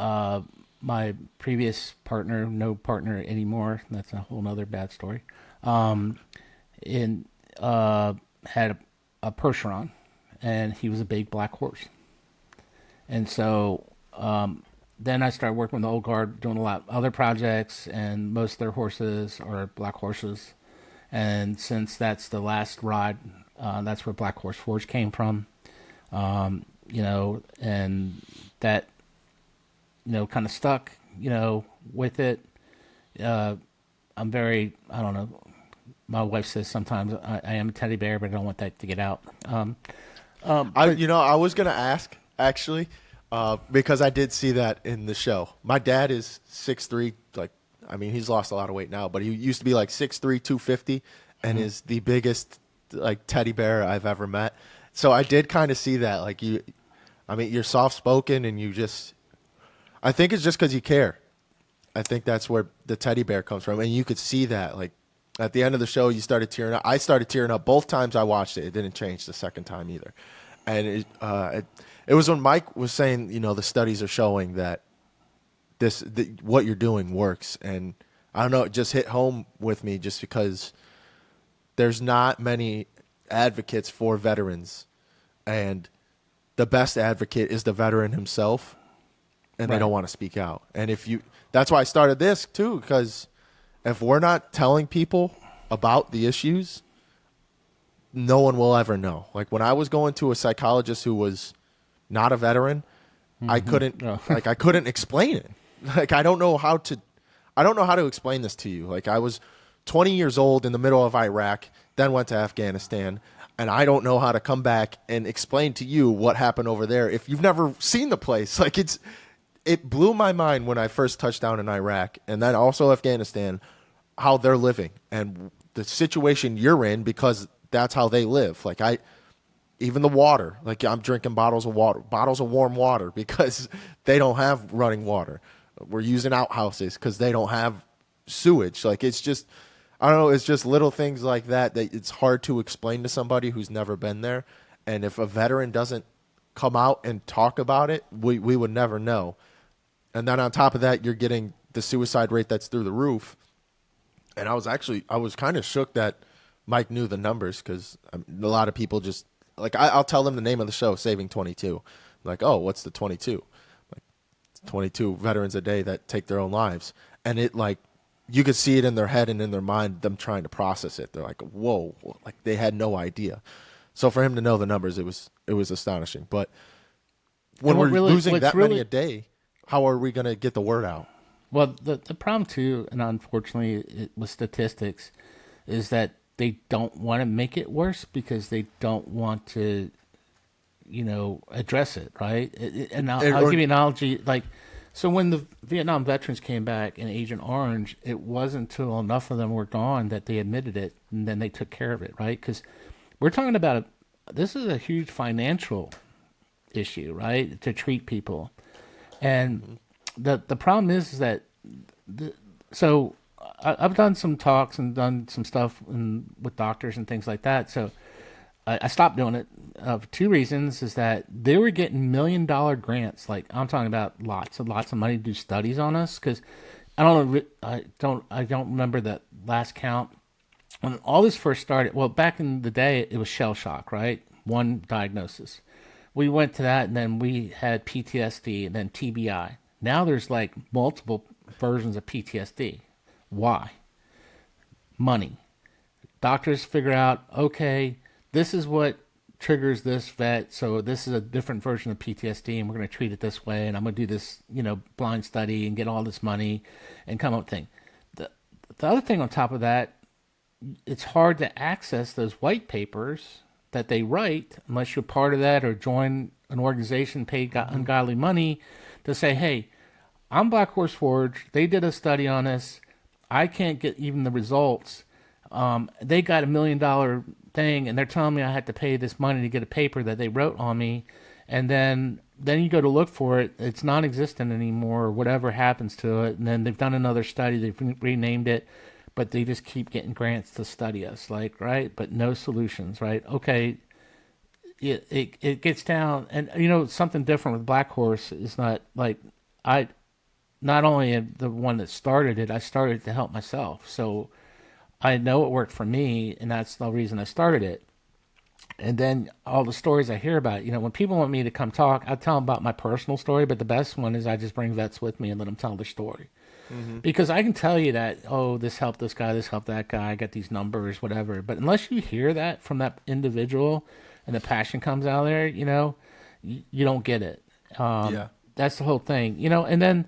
my previous partner, no partner anymore, that's a whole other bad story, had a Percheron, and he was a big black horse. And so then I started working with the old guard, doing a lot of other projects, and most of their horses are black horses. And since that's the last ride, that's where Black Horse Forge came from. And that, kind of stuck, with it. I'm very, I don't know, my wife says sometimes I am a teddy bear, but I don't want that to get out. I was going to ask, actually, because I did see that in the show. My dad is 6'3", he's lost a lot of weight now, but he used to be like 6'3", 250, and is the biggest teddy bear I've ever met. So I did kind of see that. You're soft spoken, and I think it's just because you care. I think that's where the teddy bear comes from, and you could see that. Like at the end of the show, you started tearing up. I started tearing up both times I watched it. It didn't change the second time either, and it was when Mike was saying, the studies are showing that what you're doing works, and I don't know, it just hit home with me just because there's not many advocates for veterans, and the best advocate is the veteran himself, and Right. they don't want to speak out. And that's why I started this too, because if we're not telling people about the issues, no one will ever know. Like when I was going to a psychologist who was not a veteran, I couldn't I couldn't explain it. Like I don't know how to explain this to you. Like I was 20 years old in the middle of Iraq, then went to Afghanistan, and I don't know how to come back and explain to you what happened over there if you've never seen the place. Like it blew my mind when I first touched down in Iraq, and then also Afghanistan, how they're living and the situation you're in, because that's how they live. Even the water, I'm drinking bottles of warm water because they don't have running water. We're using outhouses because they don't have sewage. It's just, I don't know, it's just little things like that it's hard to explain to somebody who's never been there. And if a veteran doesn't come out and talk about it, we would never know. And then on top of that, you're getting the suicide rate that's through the roof. And I was kind of shook that Mike knew the numbers, because a lot of people just, I'll tell them the name of the show, Saving 22. Like, oh, what's the 22? 22 veterans a day that take their own lives. And you could see it in their head and in their mind, them trying to process it. They're like, whoa, they had no idea. So for him to know the numbers, it was astonishing. But when we're losing that many a day, how are we going to get the word out? Well, the problem too, and unfortunately with statistics, is that they don't want to make it worse because they don't want to, address it, right? And I'll give you an analogy. So when the Vietnam veterans came back in Agent Orange, it wasn't until enough of them were gone that they admitted it, and then they took care of it, right? Because we're talking about this is a huge financial issue, right? To treat people, and the problem is that so I've done some talks and done some stuff with doctors and things like that. So I stopped doing it for two reasons: is that they were getting $1 million grants. I'm talking about lots of money to do studies on us. Because I don't remember the last count when all this first started. Well, back in the day, it was shell shock, right? One diagnosis. We went to that, and then we had PTSD, and then TBI. Now there's multiple versions of PTSD. Why? Money. Doctors figure out, okay, this is what triggers this vet. So this is a different version of PTSD, and we're going to treat it this way. And I'm going to do this, blind study and get all this money, and come up with thing. The the other thing on top of that, it's hard to access those white papers that they write unless you're part of that or join an organization paid ungodly money to say, hey, I'm Black Horse Forge. They did a study on this. I can't get even the results. They got $1 million thing, and they're telling me I had to pay this money to get a paper that they wrote on me, and then you go to look for it, it's non-existent anymore, or whatever happens to it, and then they've done another study, they've renamed it, but they just keep getting grants to study us, like, right? But no solutions, right? Okay, it gets down, and something different with Black Horse is not like I not only am the one that started it, I started to help myself, so I know it worked for me, and that's the reason I started it. And then all the stories I hear about, when people want me to come talk, I tell them about my personal story, but the best one is I just bring vets with me and let them tell their story. Because I can tell you that, oh, this helped this guy, this helped that guy, I got these numbers, whatever. But unless you hear that from that individual and the passion comes out of there, you don't get it. Yeah. That's the whole thing, and then,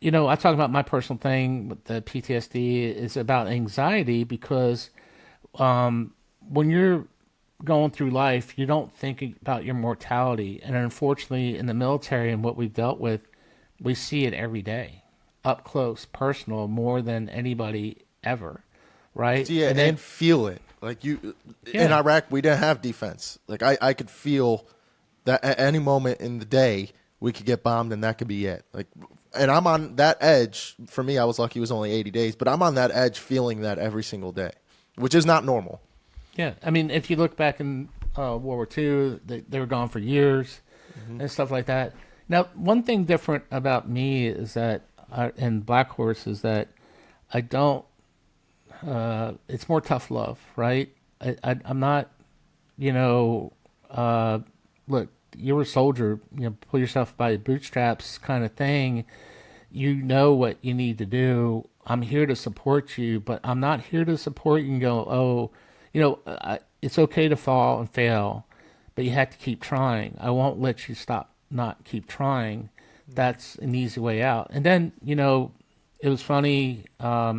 I talk about my personal thing with the PTSD is about anxiety because when you're going through life, you don't think about your mortality. And unfortunately, in the military and what we've dealt with, we see it every day, up close, personal, more than anybody ever, right? See it and feel it. Like in Iraq, we didn't have defense. Like I could feel that at any moment in the day, we could get bombed and that could be it. Like, and I'm on that edge. For me, I was lucky it was only 80 days, but I'm on that edge feeling that every single day, which is not normal. Yeah, I mean, if you look back in World War II, they were gone for years and stuff like that. Now, one thing different about me is that, in Black Horse, is that I don't, it's more tough love, right? I'm not, look, you're a soldier, pull yourself by the bootstraps kind of thing. You know what you need to do. I'm here to support you, but I'm not here to support you and go, oh, it's okay to fall and fail, but you have to keep trying. I won't let you not keep trying. That's an easy way out. And then, it was funny. I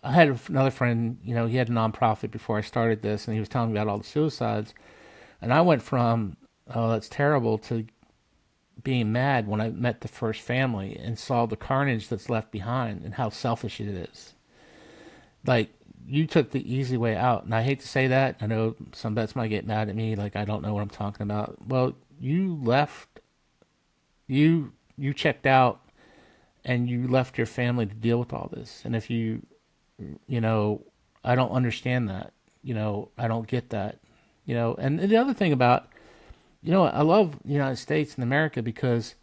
had another friend, he had a nonprofit before I started this, and he was telling me about all the suicides. And I went from, oh, that's terrible, to being mad when I met the first family and saw the carnage that's left behind and how selfish it is. Like, you took the easy way out. And I hate to say that. I know some vets might get mad at me, like I don't know what I'm talking about. Well, you left, you checked out, and you left your family to deal with all this. And if I don't understand that. I don't get that. And the other thing about, I love the United States and America because,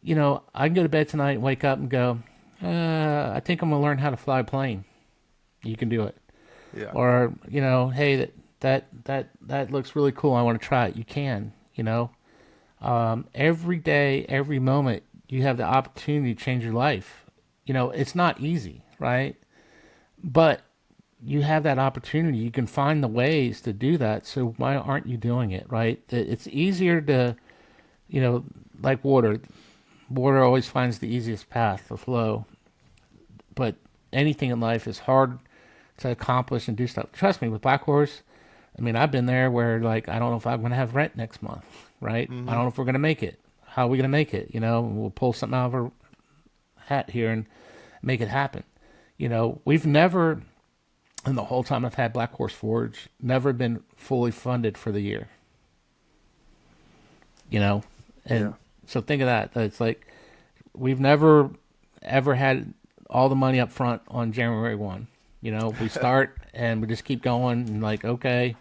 I can go to bed tonight and wake up and go, I think I'm going to learn how to fly a plane. You can do it. Yeah. Or, hey, that looks really cool. I want to try it. You can, every day, every moment, you have the opportunity to change your life. It's not easy, right? But you have that opportunity. You can find the ways to do that. So why aren't you doing it, right? It's easier to, like water. Water always finds the easiest path to flow. But anything in life is hard to accomplish and do stuff. Trust me, with Black Horse, I mean, I've been there where, like, I don't know if I'm going to have rent next month, right? I don't know if we're going to make it. How are we going to make it? We'll pull something out of our hat here and make it happen. We've never, in the whole time I've had Black Horse Forge, never been fully funded for the year. And so think of that. It's like we've never, ever had all the money up front on January 1. We start and we just keep going and like, okay,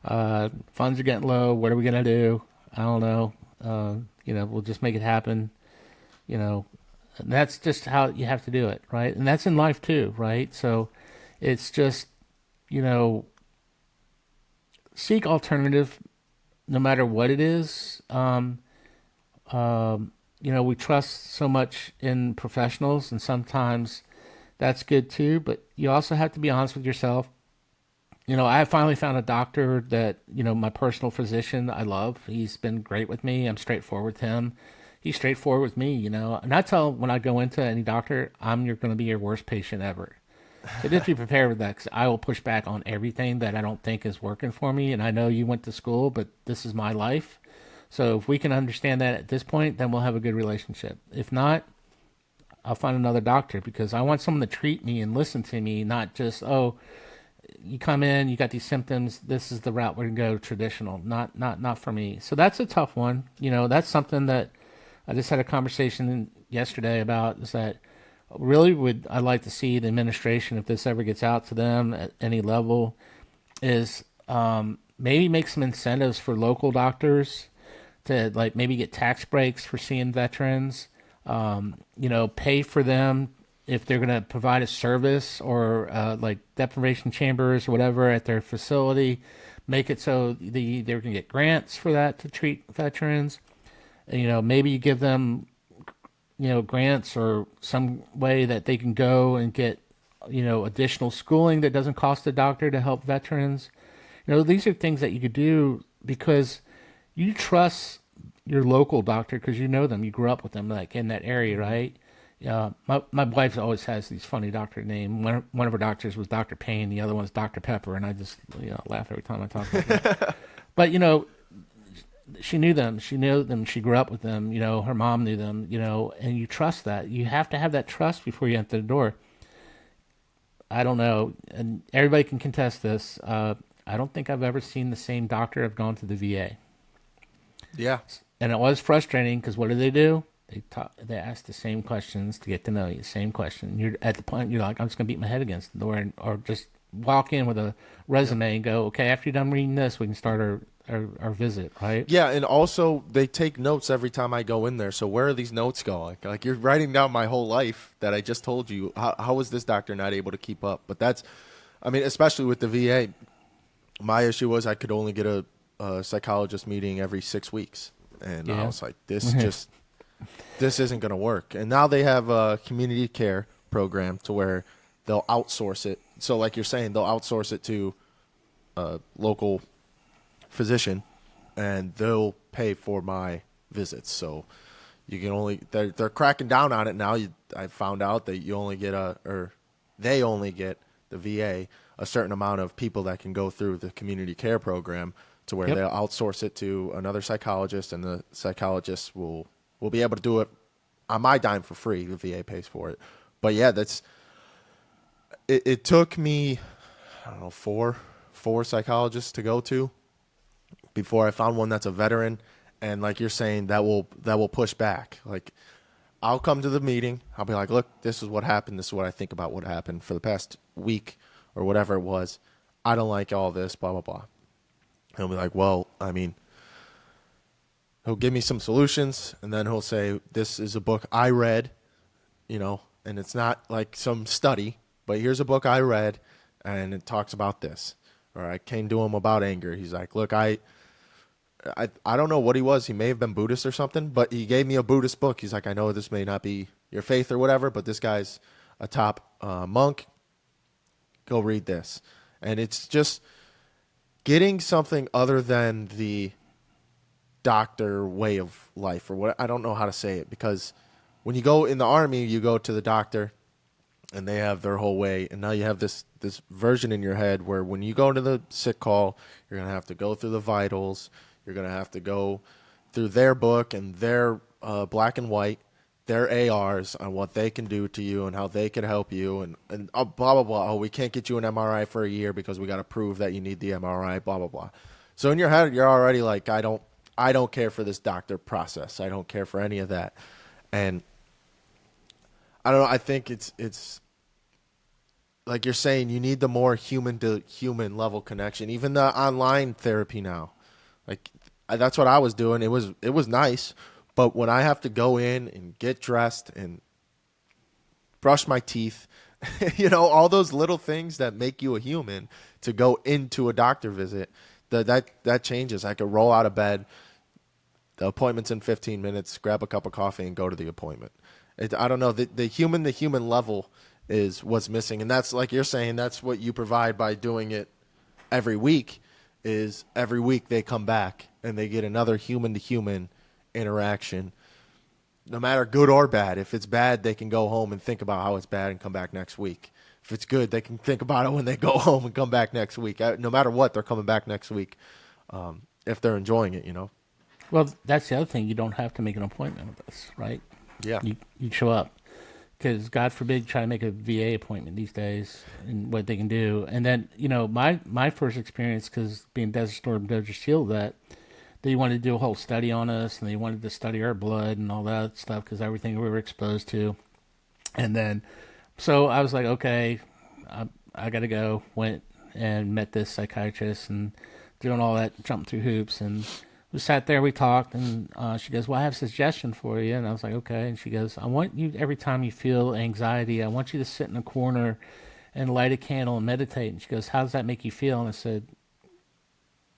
funds are getting low. What are we going to do? I don't know. We'll just make it happen. And that's just how you have to do it, right? And that's in life too, right? So it's just, seek alternative no matter what it is. We trust so much in professionals, and sometimes that's good too, but you also have to be honest with yourself I finally found a doctor that, my personal physician I love. He's been great with me. I'm straightforward with him. He's straightforward with me, And I tell when I go into any doctor, you're going to be your worst patient ever. So just be prepared with that because I will push back on everything that I don't think is working for me. And I know you went to school, but this is my life. So if we can understand that at this point, then we'll have a good relationship. If not, I'll find another doctor because I want someone to treat me and listen to me, not just, oh, you come in, you got these symptoms, this is the route we're gonna go traditional. Not for me. So that's a tough one. That's something that I just had a conversation yesterday about is that really would I like to see the administration, if this ever gets out to them at any level, is maybe make some incentives for local doctors to like maybe get tax breaks for seeing veterans. Pay for them if they're going to provide a service or like deprivation chambers or whatever at their facility. Make it so they're going to get grants for that to treat veterans. And, maybe you give them, grants or some way that they can go and get, additional schooling that doesn't cost the doctor to help veterans. These are things that you could do because you trust your local doctor because you know them, you grew up with them, like in that area, right? My wife always has these funny doctor names. One of her doctors was Dr. Payne, the other one's Dr. Pepper, and I just laugh every time I talk about them. But she knew them. She knew them. She grew up with them. Her mom knew them. And you trust that. You have to have that trust before you enter the door. I don't know, and everybody can contest this. I don't think I've ever seen the same doctor have gone to the VA. Yeah. And it was frustrating because what do? They ask the same questions to get to know you. Same question. You're at the point you're like, I'm just gonna beat my head against the door, or just walk in with a resume and go, okay, after you're done reading this, we can start our visit, right? Yeah, and also they take notes every time I go in there. So where are these notes going? Like you're writing down my whole life that I just told you. How is this doctor not able to keep up? But especially with the VA, my issue was I could only get a psychologist meeting every 6 weeks, and I was like, this isn't going to work. And now they have a community care program to where they'll outsource it. So like you're saying, they'll outsource it to a local physician, and they'll pay for my visits. So you can only they're cracking down on it now. I found out that they only get the VA a certain amount of people that can go through the community care program to where they'll outsource it to another psychologist, and the psychologist will be able to do it on my dime for free. The VA pays for it. But yeah, it took me, I don't know, four psychologists to go to before I found one that's a veteran. And like you're saying, that will push back. Like I'll come to the meeting. I'll be like, look, this is what happened. This is what I think about what happened for the past week or whatever it was. I don't like all this, blah, blah, blah. And he'll be like, well, he'll give me some solutions, and then he'll say, this is a book I read, and it's not like some study, but here's a book I read, and it talks about this. Or I came to him about anger. He's like, look, I don't know what he was. He may have been Buddhist or something, but he gave me a Buddhist book. He's like, I know this may not be your faith or whatever, but this guy's a top monk. Go read this. And it's just getting something other than the doctor way of life, or what, I don't know how to say it, because when you go in the army, you go to the doctor and they have their whole way, and now you have this version in your head where when you go to the sick call, you're going to have to go through the vitals, you're going to have to go through their book and their black and white, their ARs on what they can do to you and how they can help you, and blah, blah, blah. Oh, we can't get you an MRI for a year because we got to prove that you need the MRI, blah, blah, blah. So in your head, you're already like, I don't care for this doctor process. I don't care for any of that. And I don't know. I think it's like you're saying, you need the more human to human level connection. Even the online therapy now, like that's what I was doing. It was nice, but when I have to go in and get dressed and brush my teeth, all those little things that make you a human, to go into a doctor visit, that changes. I could roll out of bed. The appointment's in 15 minutes, grab a cup of coffee and go to the appointment. I don't know. The human to human level is what's missing. And that's like you're saying, that's what you provide by doing it every week is every week they come back and they get another human to human interaction, no matter good or bad. If it's bad, they can go home and think about how it's bad and come back next week. If it's good, they can think about it when they go home and come back next week. No matter what, they're coming back next week, if they're enjoying it, you know. Well, that's the other thing. You don't have to make an appointment with us, right? Yeah. You show up. Because God forbid, try to make a VA appointment these days and what they can do. And then, my first experience, because being Desert Storm Doja Shield, that they wanted to do a whole study on us, and they wanted to study our blood and all that stuff, because everything we were exposed to. And then, so I was like, okay, I got to go. Went and met this psychiatrist and doing all that, jumping through hoops. And we sat there, we talked, and she goes, well, I have a suggestion for you. And I was like, okay. And she goes, I want you, every time you feel anxiety, I want you to sit in a corner and light a candle and meditate. And she goes, how does that make you feel? And I said,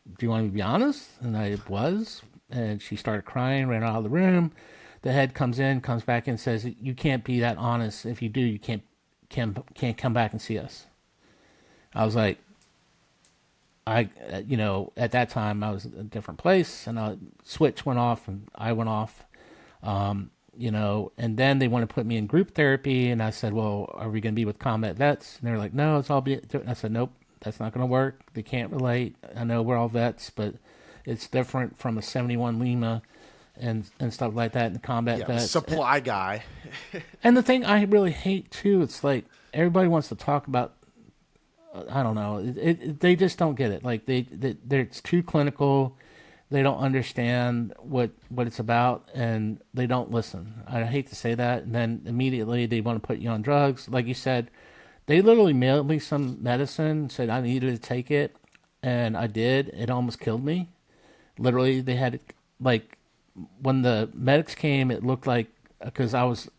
do you want me to be honest? And I was. And she started crying, ran out of the room. The head comes back in, says, you can't be that honest. If you do, you can't come back and see us. I was like, at that time I was in a different place, and a switch went off and I went off, and then they want to put me in group therapy, and I said, well, are we going to be with combat vets? And they're like, no, it's all be. I said, nope, that's not going to work. They can't relate. I know we're all vets, but it's different from a 71 Lima and stuff like that, and combat vets. Supply guy. And the thing I really hate too, it's like everybody wants to talk about, I don't know. They just don't get it. Like it's too clinical. They don't understand what it's about, and they don't listen. I hate to say that. And then immediately they want to put you on drugs. Like you said, they literally mailed me some medicine, said I needed to take it, and I did. It almost killed me. Literally, they had, like, when the medics came, it looked like, because I was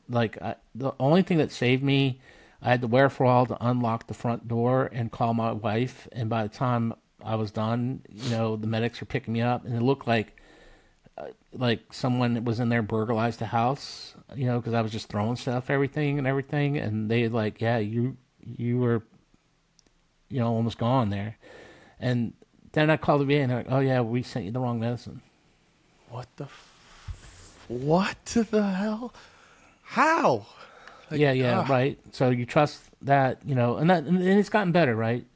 like, the only thing that saved me, I had the wherewithal to unlock the front door and call my wife. And by the time I was done, the medics were picking me up, and it looked like someone was in there burglarized the house, because I was just throwing stuff, everything. And they like, yeah, you were, almost gone there. And then I called the VA, and they're like, oh yeah, we sent you the wrong medicine. What the hell? How? Like, yeah, right. So you trust that, and it's gotten better, right?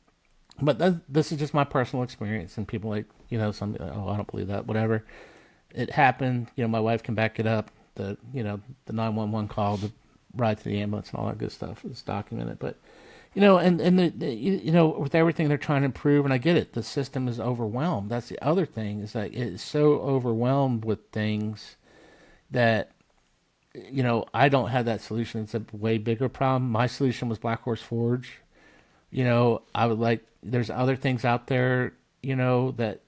But this is just my personal experience, and people like, some, oh, I don't believe that, whatever. It happened. My wife can back it up. The 911 call, the ride to the ambulance, and all that good stuff is documented. But, with everything they're trying to improve, and I get it, the system is overwhelmed. That's the other thing, is that it's so overwhelmed with things that, I don't have that solution. It's a way bigger problem. My solution was Black Horse Forge. I would like, there's other things out there, that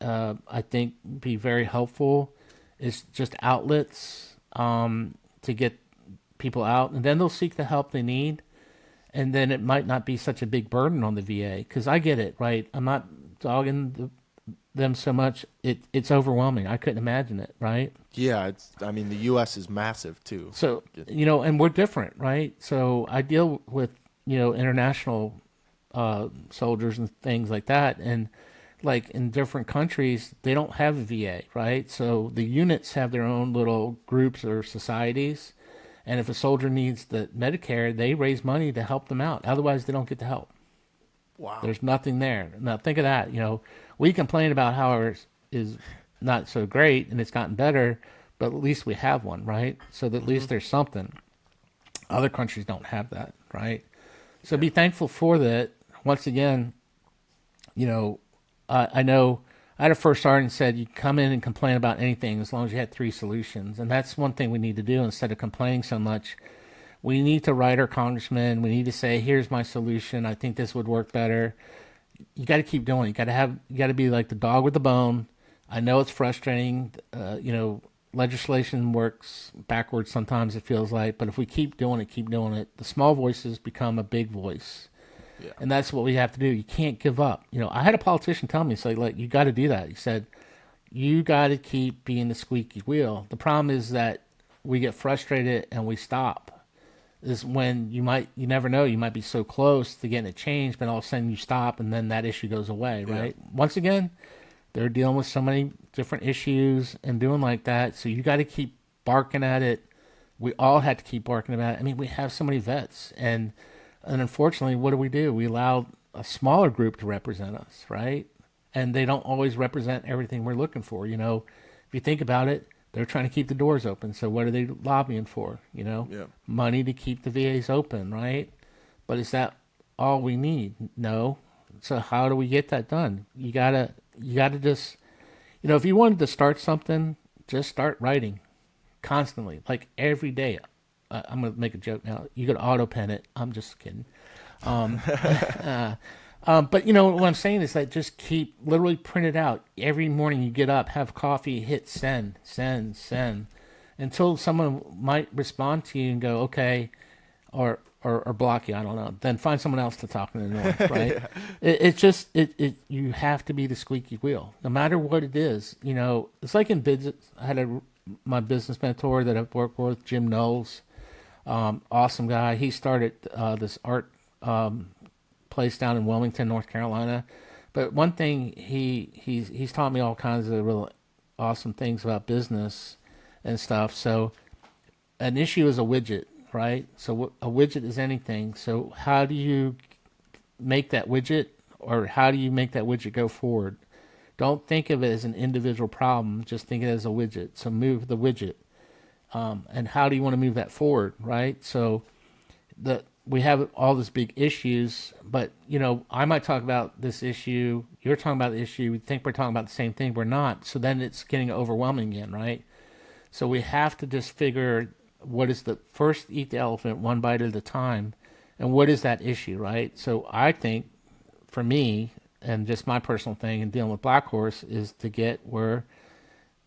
I think be very helpful. It's just outlets to get people out, and then they'll seek the help they need. And then it might not be such a big burden on the VA, because I get it, right? I'm not dogging them so much. It's overwhelming. I couldn't imagine it, right? Yeah, the U.S. is massive too. So, and we're different, right? So I deal with, international soldiers and things like that. And like in different countries, they don't have a VA, right? So the units have their own little groups or societies. And if a soldier needs the Medicare, they raise money to help them out. Otherwise, they don't get the help. Wow. There's nothing there. Now, think of that. We complain about how ours is not so great and it's gotten better, but at least we have one, right? So that at least there's something. Other countries don't have that, right? So be thankful for that. Once again, I know I had a first sergeant said you come in and complain about anything as long as you had 3 solutions. And that's one thing we need to do instead of complaining so much. We need to write our congressman. We need to say, here's my solution. I think this would work better. You got to keep doing it. You got to be like the dog with the bone. I know it's frustrating. Legislation works backwards sometimes, it feels like. But if we keep doing it, the small voices become a big voice. Yeah. And that's what we have to do. You can't give up. I had a politician tell me, you got to do that. He said, you got to keep being the squeaky wheel. The problem is that we get frustrated and we stop. is when you never know, you might be so close to getting it changed, but all of a sudden you stop and then that issue goes away, Yeah. right? Once again, they're dealing with so many different issues and doing like that. So you got to keep barking at it. We all had to keep barking about it. I mean, we have so many vets, and unfortunately, what do? We allow a smaller group to represent us, right? And they don't always represent everything we're looking for. You know, if you think about it, they're trying to keep the doors open. So what are they lobbying for? You know, Yeah. money to keep the VAs open, right? But is that all we need? No. So how do we get that done? You gotta just, if you wanted to start something, just start writing constantly, like every day. I'm gonna make a joke now. You could auto pen it. I'm just kidding. Um, but what I'm saying is that just keep literally print it out every morning. You get up, have coffee, hit send, send, send, until someone might respond to you and go, okay, or block you. I don't know. Then find someone else to talk in the north, right? Yeah. It's just you have to be the squeaky wheel, no matter what it is. It's like in business. I had my business mentor that I've worked with, Jim Knowles, awesome guy. He started this art place down in Wilmington, North Carolina. But one thing he's taught me all kinds of really awesome things about business and stuff. So an issue is a widget, right? So a widget is anything. So how do you make that widget, or how do you make that widget go forward? Don't think of it as an individual problem. Just think of it as a widget. So move the widget. And how do you want to move that forward, right? So we have all these big issues, but I might talk about this issue, you're talking about the issue, we think we're talking about the same thing, we're not. So then it's getting overwhelming again, right? So we have to just figure what is first eat the elephant one bite at a time, and what is that issue, right? So I think for me, and just my personal thing in dealing with Black Horse, is to get where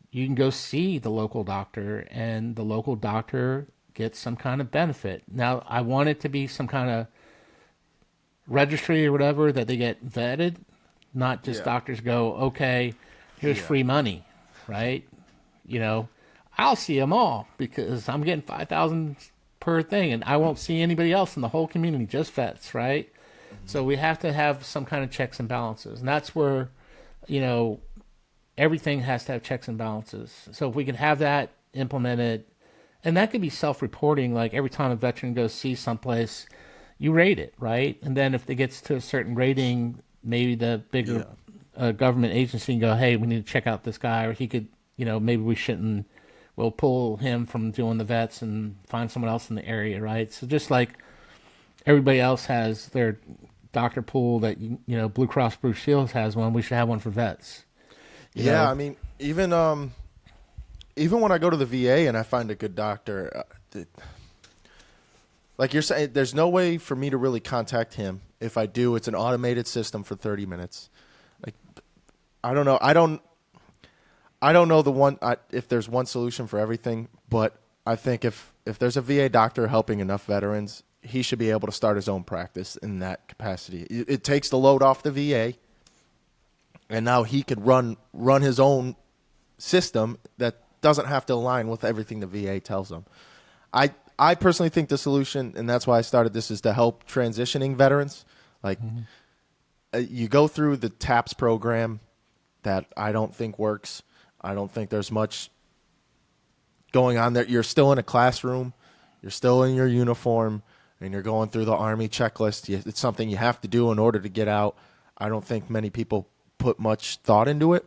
you can go see the local doctor, and the local doctor gets some kind of benefit. Now, I want it to be some kind of registry or whatever that they get vetted, not just doctors go, okay, here's free money, right? I'll see them all because I'm getting 5,000 per thing, and I won't see anybody else in the whole community, just vets, right? Mm-hmm. So we have to have some kind of checks and balances, and that's where, everything has to have checks and balances. So if we can have that implemented, and that could be self-reporting, like every time a veteran goes see someplace, you rate it, right? And then if it gets to a certain rating, maybe the bigger government agency can go, hey, we need to check out this guy, or he could, maybe we shouldn't, we'll pull him from doing the vets and find someone else in the area, right? So just like everybody else has their doctor pool that, Blue Cross Blue Shield has one, we should have one for vets. I mean, even when I go to the VA and I find a good doctor, like you're saying, there's no way for me to really contact him. If I do, it's an automated system for 30 minutes. Like, I don't know. I don't know if there's one solution for everything, but I think if there's a VA doctor helping enough veterans, he should be able to start his own practice in that capacity. It takes the load off the VA, and now he could run his own system that doesn't have to align with everything the VA tells him. I personally think the solution, and that's why I started this, is to help transitioning veterans. Like, you go through the TAPS program that I don't think works. I don't think there's much going on there. You're still in a classroom. You're still in your uniform, and you're going through the Army checklist. It's something you have to do in order to get out. I don't think many people put much thought into it.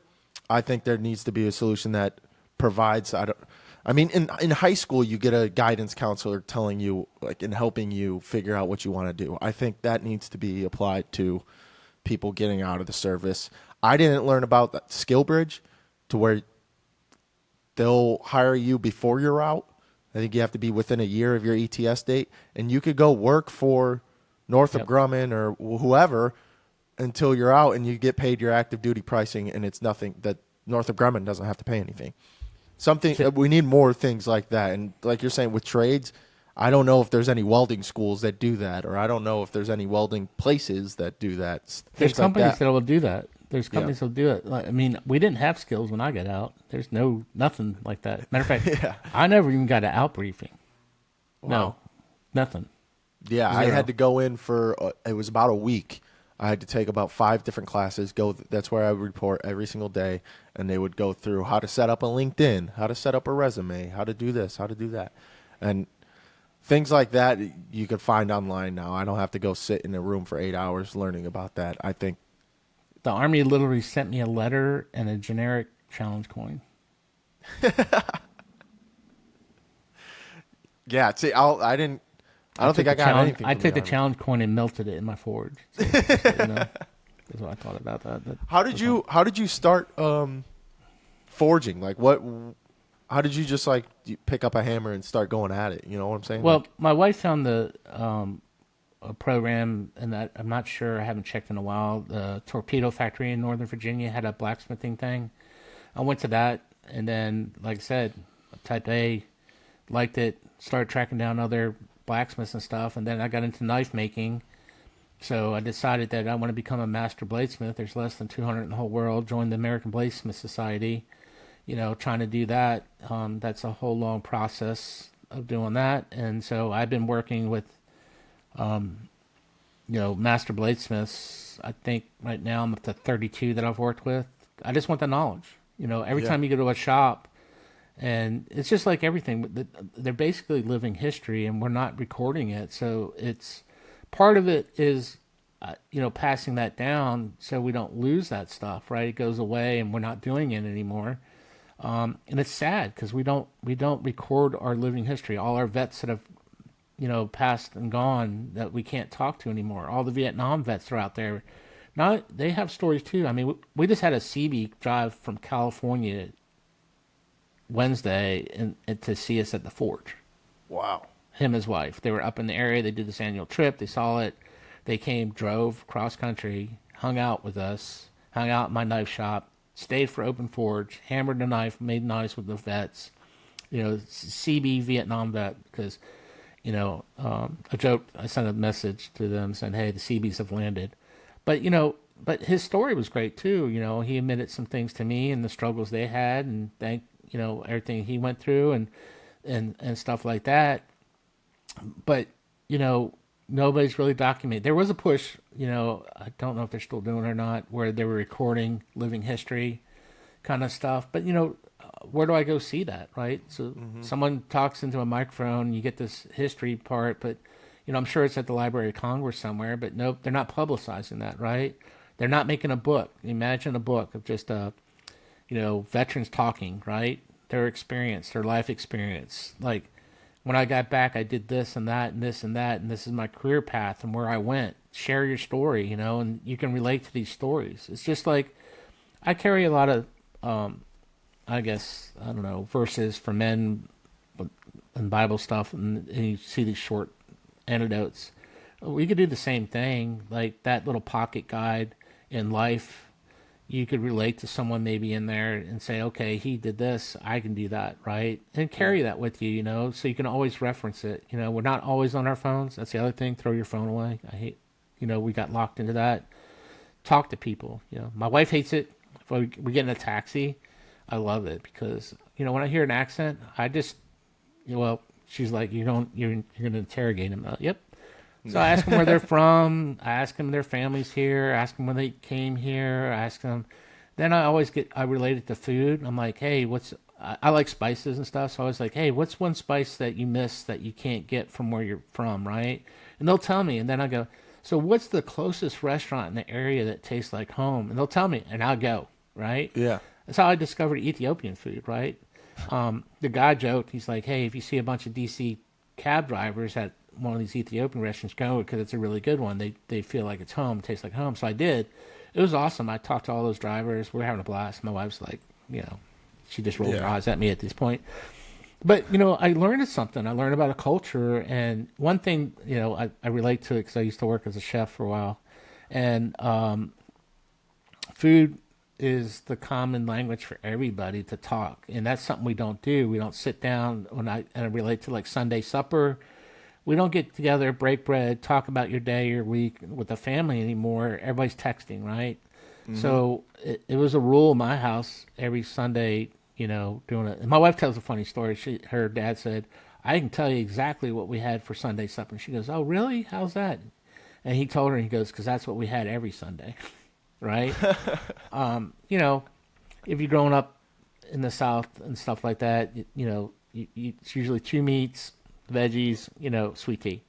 I think there needs to be a solution that provides, in high school, you get a guidance counselor telling you, like, and helping you figure out what you want to do. I think that needs to be applied to people getting out of the service. I didn't learn about that skill bridge to where they'll hire you before you're out. I think you have to be within a year of your ETS date, and you could go work for Northrop Grumman or whoever until you're out, and you get paid your active duty pricing, and it's nothing that Northrop Grumman doesn't have to pay anything. We need more things like that. And like you're saying with trades, I don't know if there's any welding schools that do that, or I don't know if there's any welding places that do that. There's companies that will do that. There's companies that will do it. I mean, we didn't have skills when I got out. There's nothing like that. Matter of fact, I never even got an out briefing. Wow. Nothing. Yeah, I Zero. had to go in for it was about a week. I had to take about 5 different classes. That's where I would report every single day, and they would go through how to set up a LinkedIn, how to set up a resume, how to do this, how to do that, and things like that. You could find online now. I don't have to go sit in a room for 8 hours learning about that. I think, The Army literally sent me a letter and a generic challenge coin. yeah. See, I didn't. I don't think I got anything I from the took the army. challenge coin and melted it in my forge. So, just so you know, that's what I thought about that. How did you How did you start forging? Like what? How did you just like pick up a hammer and start going at it? You know what I'm saying? Well, Like, my wife found the a program, and that I'm not sure. I haven't checked in a while. The torpedo factory in Northern Virginia had a blacksmithing thing. I went to that, and then, like I said, Type A, liked it. Started tracking down other blacksmiths and stuff, and then I got into knife making. So I decided that I want to become a master bladesmith. There's less than 200 in the whole world. Joined the American Bladesmith Society. Trying to do that. That's a whole long process of doing that, and so I've been working with master bladesmiths. I think right now I'm up to 32 that I've worked with. I just want the knowledge. Every yeah, time you go to a shop, and it's just like everything. They're basically living history, and we're not recording it. So it's part of it is, passing that down so we don't lose that stuff. Right? It goes away, and we're not doing it anymore. And it's sad because we don't record our living history. All our vets that have passed and gone that we can't talk to anymore. All the Vietnam vets are out there. Now they have stories too. I mean, we just had a CB drive from California Wednesday and to see us at the forge. wow. Him and his wife. They were up in the area. They did this annual trip. They saw it. They came, drove cross country, hung out with us, hung out in my knife shop, stayed for open forge, hammered the knife, made knives with the vets. CB Vietnam vet because I joked. I sent a message to them saying, "Hey, the CBs have landed," but but his story was great too. He admitted some things to me and the struggles they had, and thank everything he went through and stuff like that. But nobody's really documented. There was a push. I don't know if they're still doing it or not, where they were recording living history kind of stuff. But where do I go see that, right? So someone talks into a microphone, you get this history part, but I'm sure it's at the Library of Congress somewhere. But nope, they're not publicizing that, right? They're not making a book. Imagine a book of just veterans talking, right? Their experience, their life experience. Like when I got back, I did this and that and this and that, and this is my career path and where I went. Share your story, and you can relate to these stories. It's just like I carry a lot of I guess, I don't know, verses for men and Bible stuff, and you see these short anecdotes. We could do the same thing, like that little pocket guide in life. You could relate to someone maybe in there and say, okay, he did this, I can do that, right? And carry that with you, so you can always reference it. We're not always on our phones. That's the other thing. Throw your phone away. I hate, we got locked into that. Talk to people. My wife hates it. If we get in a taxi, I love it because when I hear an accent, I just she's like, you're gonna interrogate them. Yep. So I ask them where they're from. I ask them their families here. I ask them when they came here. I ask them. Then I relate it to food. I'm like, hey, I like spices and stuff. So I was like, hey, what's one spice that you miss that you can't get from where you're from, right? And they'll tell me, and then I go, so what's the closest restaurant in the area that tastes like home? And they'll tell me, and I'll go, right? Yeah. That's how I discovered Ethiopian food, right? The guy joked, he's like, hey, if you see a bunch of DC cab drivers at one of these Ethiopian restaurants, go because it's a really good one. They feel like it's home, tastes like home. So I did. It was awesome. I talked to all those drivers. We're having a blast. My wife's like, she just rolled her eyes at me at this point. But, I learned something. I learned about a culture. And one thing, I relate to it because I used to work as a chef for a while. And food is the common language for everybody to talk. And that's something we don't do. We don't sit down and I relate to like Sunday supper. We don't get together, break bread, talk about your day, your week with the family anymore. Everybody's texting, right? So it was a rule in my house every Sunday, doing it. And my wife tells a funny story. Her dad said, I can tell you exactly what we had for Sunday supper. And she goes, "Oh, really? How's that?" And he told her, and he goes, "Because that's what we had every Sunday." Right? You know, if you're growing up in the South and stuff like that, it's usually two meats, veggies, sweet tea.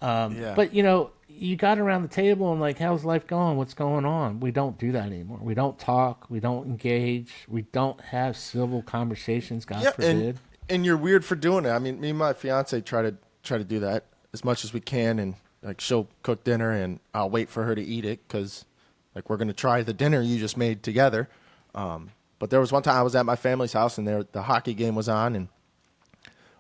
Yeah. But you got around the table and like, how's life going? What's going on? We don't do that anymore. We don't talk. We don't engage. We don't have civil conversations. God Yeah, forbid. and you're weird for doing it. I mean, me and my fiance try to do that as much as we can, and like she'll cook dinner, and I'll wait for her to eat it because like we're gonna try the dinner you just made together. But there was one time I was at my family's house, and the hockey game was on, and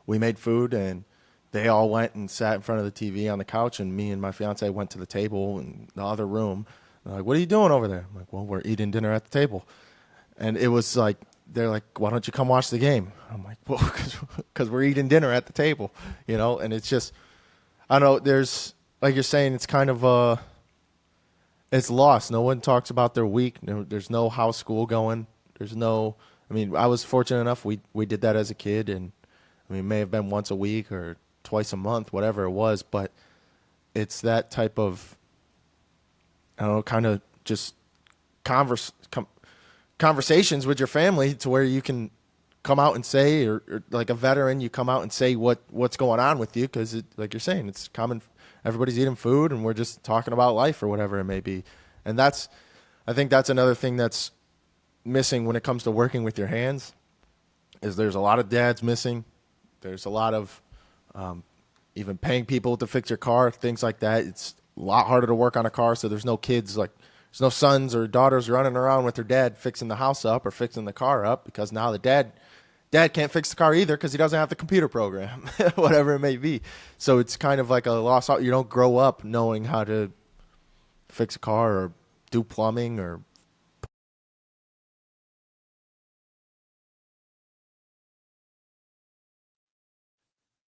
we made food, and they all went and sat in front of the TV on the couch, and me and my fiance went to the table in the other room. They're like, "What are you doing over there?" I'm like, "Well, we're eating dinner at the table." And it was like, they're like, "Why don't you come watch the game?" I'm like, "Well, because we're eating dinner at the table, you know." And it's just, I don't know. There's like you're saying, it's kind of it's lost. No one talks about their week. No, there's no how's school going. There's no. I mean, I was fortunate enough. We did that as a kid, and I mean, it may have been once a week or twice a month, whatever it was. But it's that type of, I don't know, kind of just converse. Conversations with your family to where you can come out and say, or like a veteran, you come out and say what's going on with you, because like you're saying, it's common. Everybody's eating food, and we're just talking about life or whatever it may be. And I think that's another thing that's missing when it comes to working with your hands. Is there's a lot of dads missing. There's a lot of even paying people to fix your car, things like that. It's a lot harder to work on a car, so there's no kids, like there's no sons or daughters running around with their dad fixing the house up or fixing the car up, because now the dad can't fix the car either because he doesn't have the computer program, whatever it may be. So it's kind of like a lost art. You don't grow up knowing how to fix a car or do plumbing or.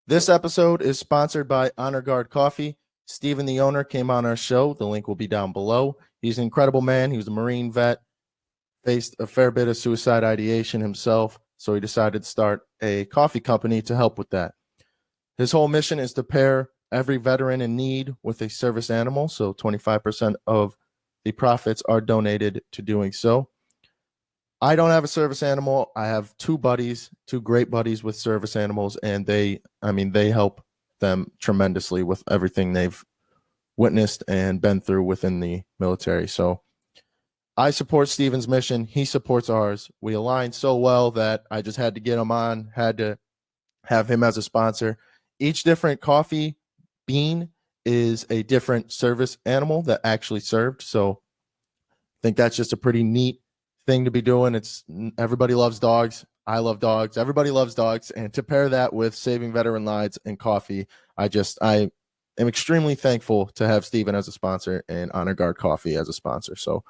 This episode is sponsored by Honor Guard Coffee. Steven, the owner, came on our show. The link will be down below. He's an incredible man. He was a Marine vet, faced a fair bit of suicide ideation himself, so he decided to start a coffee company to help with that. His whole mission is to pair every veteran in need with a service animal, so 25% of the profits are donated to doing so. I don't have a service animal. I have two buddies, two great buddies with service animals, and they help them tremendously with everything they've witnessed and been through within the military. So I support Steven's mission. He supports ours. We align so well that I just had to get him on, had to have him as a sponsor. Each different coffee bean is a different service animal that actually served. So I think that's just a pretty neat thing to be doing. It's everybody loves dogs. I love dogs. Everybody loves dogs. And to pair that with saving veteran lives and coffee, I am extremely thankful to have Steven as a sponsor and Honor Guard Coffee as a sponsor. So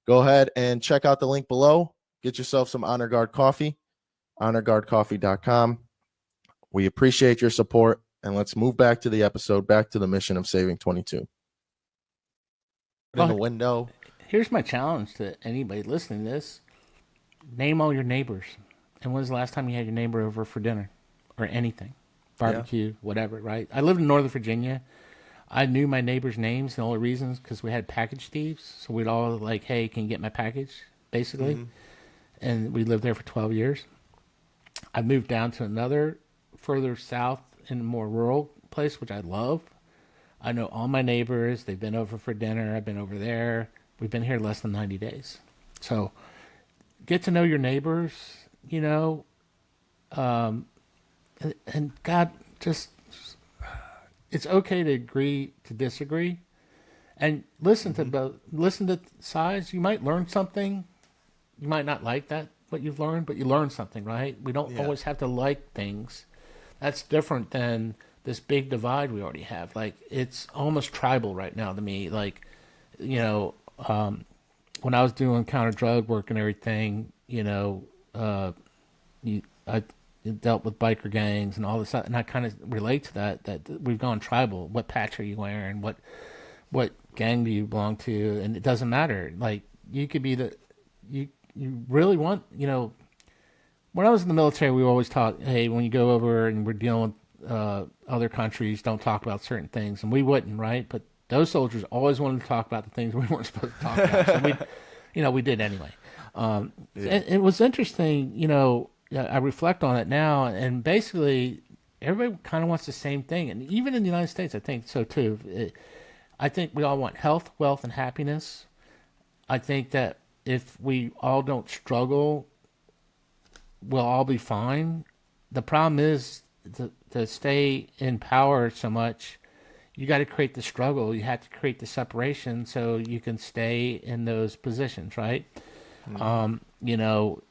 go ahead and check out the link below. Get yourself some Honor Guard Coffee, honorguardcoffee.com. We appreciate your support, and let's move back to the episode, back to the mission of saving 22. In the Well, window. here's my challenge to anybody listening to this: name all your neighbors. And when's the last time you had your neighbor over for dinner or anything? Barbecue, whatever, right? I lived in Northern Virginia. I knew my neighbors' names. The only reasons because we had package thieves, so we'd all like, "Hey, can you get my package?" Basically, and we lived there for 12 years. I moved down to another further south in a more rural place, which I love. I know all my neighbors. They've been over for dinner. I've been over there. We've been here less than 90 days. So get to know your neighbors, and God, just, it's okay to agree to disagree, and listen to sides. You might learn something. You might not like that what you've learned, but you learn something, right? We don't always have to like things. That's different than this big divide we already have. Like, it's almost tribal right now to me. Like, when I was doing counter drug work and everything, I dealt with biker gangs and all this, and I kind of relate to that we've gone tribal. What patch are you wearing? What gang do you belong to? And it doesn't matter. Like, you could be you really want, when I was in the military, we were always taught, hey, when you go over and we're dealing with other countries, don't talk about certain things, and we wouldn't, right? But those soldiers always wanted to talk about the things we weren't supposed to talk about, so we did anyway. Yeah. It was interesting, I reflect on it now, and basically everybody kind of wants the same thing, and even in the United States, I think so too. I think we all want health, wealth, and happiness. I think that if we all don't struggle, we'll all be fine. The problem is to stay in power so much, you got to create the struggle. You have to create the separation so you can stay in those positions, right? Mm-hmm. You know,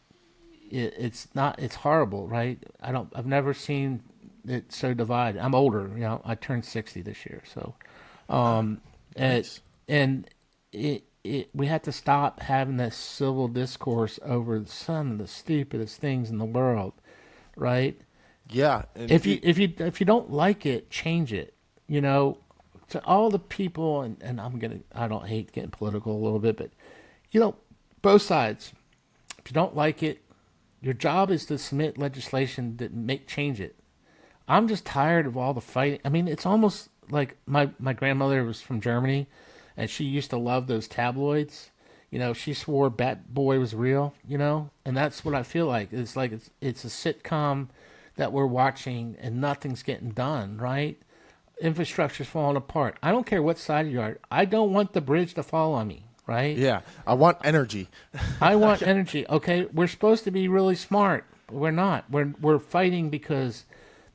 it's not. It's horrible, right? I've never seen it so divided. I'm older. I turned 60 this year, so Ah, it nice. and we had to stop having this civil discourse over some of the stupidest things in the world, right? Yeah, and If you don't like it, change it. You know, to all the people, and I don't hate getting political a little bit, but you know, both sides. If you don't like it, your job is to submit legislation that make change it. I'm just tired of all the fighting. I mean, it's almost like my grandmother was from Germany, and she used to love those tabloids. She swore Bat Boy was real. And that's what I feel like. It's like it's a sitcom that we're watching, and nothing's getting done. Right? Infrastructure's falling apart. I don't care what side you are. I don't want the bridge to fall on me. Right? yeah, I want energy. I want energy. Okay, we're supposed to be really smart, but we're not. We're fighting because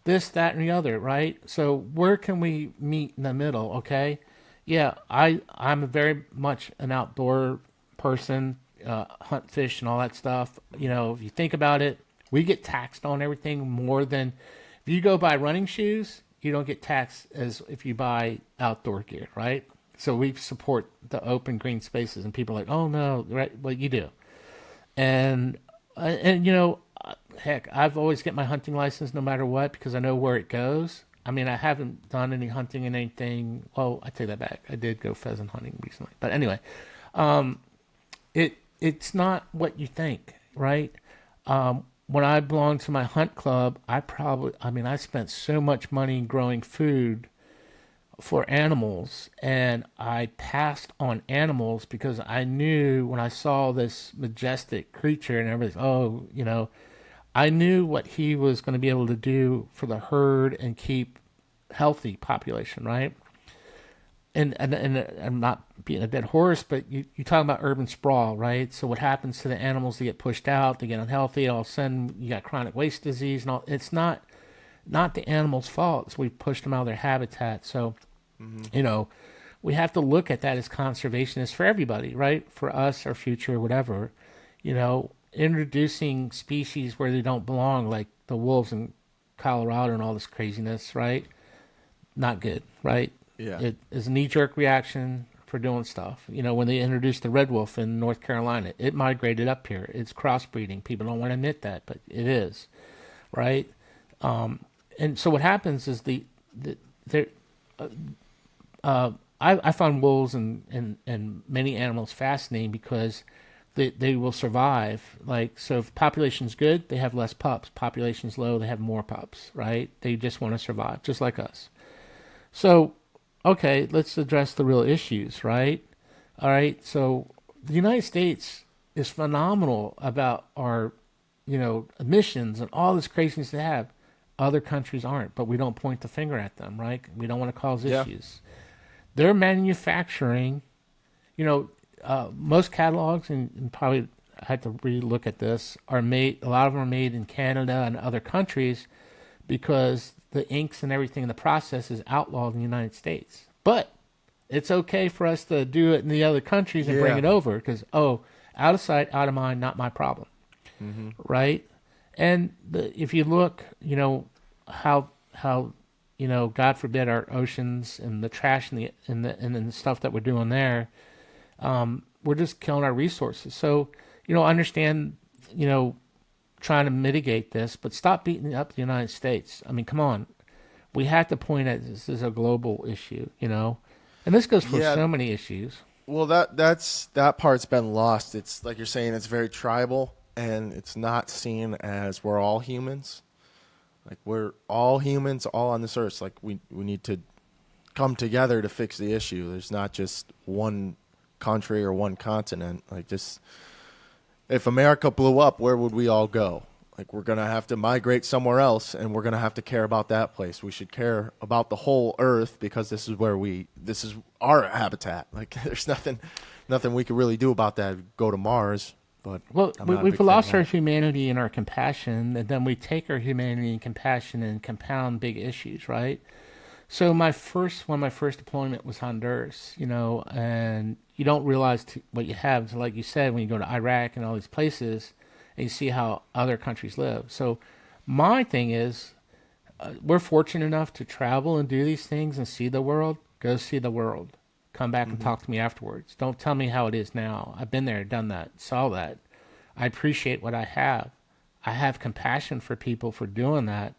this, that, and the other, right? So where can we meet in the middle? Okay, yeah, I'm very much an outdoor person, hunt, fish, and all that stuff. If you think about it, we get taxed on everything more than if you go buy running shoes. You don't get taxed as if you buy outdoor gear, right? So we support the open green spaces, and people are like, "Oh no, right? Well, you do." And heck, I've always get my hunting license no matter what because I know where it goes. I mean, I haven't done any hunting in anything. Well, I take that back. I did go pheasant hunting recently, but anyway, it's not what you think, right? When I belonged to my hunt club, I spent so much money growing food for animals, and I passed on animals because I knew when I saw this majestic creature and everything, I knew what he was going to be able to do for the herd and keep healthy population, right? And I'm not being a dead horse, but you talk about urban sprawl, right? So what happens to the animals? They get pushed out, they get unhealthy. All of a sudden, you got chronic waste disease, and all. It's not the animals' fault. It's we've pushed them out of their habitat. So, Hmm. you know, we have to look at that as conservationists for everybody, right? For us, our future, whatever. Introducing species where they don't belong, like the wolves in Colorado and all this craziness, right? Not good, right? Yeah. It is a knee jerk reaction for doing stuff. When they introduced the red wolf in North Carolina, it migrated up here. It's crossbreeding. People don't want to admit that, but it is, right? And so what happens is there. I find wolves and many animals fascinating because they will survive. Like, so if population's good, they have less pups. Population's low, they have more pups, right? They just want to survive, just like us. So, okay, let's address the real issues, right? All right, so the United States is phenomenal about our, emissions and all this craziness they have. Other countries aren't, but we don't point the finger at them, right? We don't want to cause Yeah. issues. They're manufacturing, most catalogs, and probably I had to re-look at this, are made, a lot of them are made in Canada and other countries because the inks and everything in the process is outlawed in the United States. But it's okay for us to do it in the other countries and bring Yeah. it over because, out of sight, out of mind, not my problem, Hmm. right? And if you look, how God forbid our oceans and the trash and the stuff that we're doing there, we're just killing our resources. So, understand, you know, trying to mitigate this, but stop beating up the United States. I mean, come on. We have to point at this as a global issue. And this goes for Yeah. so many issues. Well, that part's been lost. It's like you're saying, it's very tribal. and it's not seen as we're all humans. Like we're all humans, all on this earth. Like we need to come together to fix the issue. There's not just one country or one continent. Like just if America blew up, where would we all go? Like we're gonna have to migrate somewhere else, and we're gonna have to care about that place. We should care about the whole Earth because this is our habitat. Like there's nothing we can really do about that. Go to Mars, but Well, I'm not a we've big fan of lost our that. humanity and our compassion, and then we take our humanity and compassion and compound big issues, right? So one of my first deployment was Honduras, and you don't realize what you have, so like you said, when you go to Iraq and all these places, and you see how other countries live. So my thing is, we're fortunate enough to travel and do these things and see the world. Go see the world. Come back and talk to me afterwards. Don't tell me how it is now. I've been there, done that, saw that. I appreciate what I have. I have compassion for people for doing that.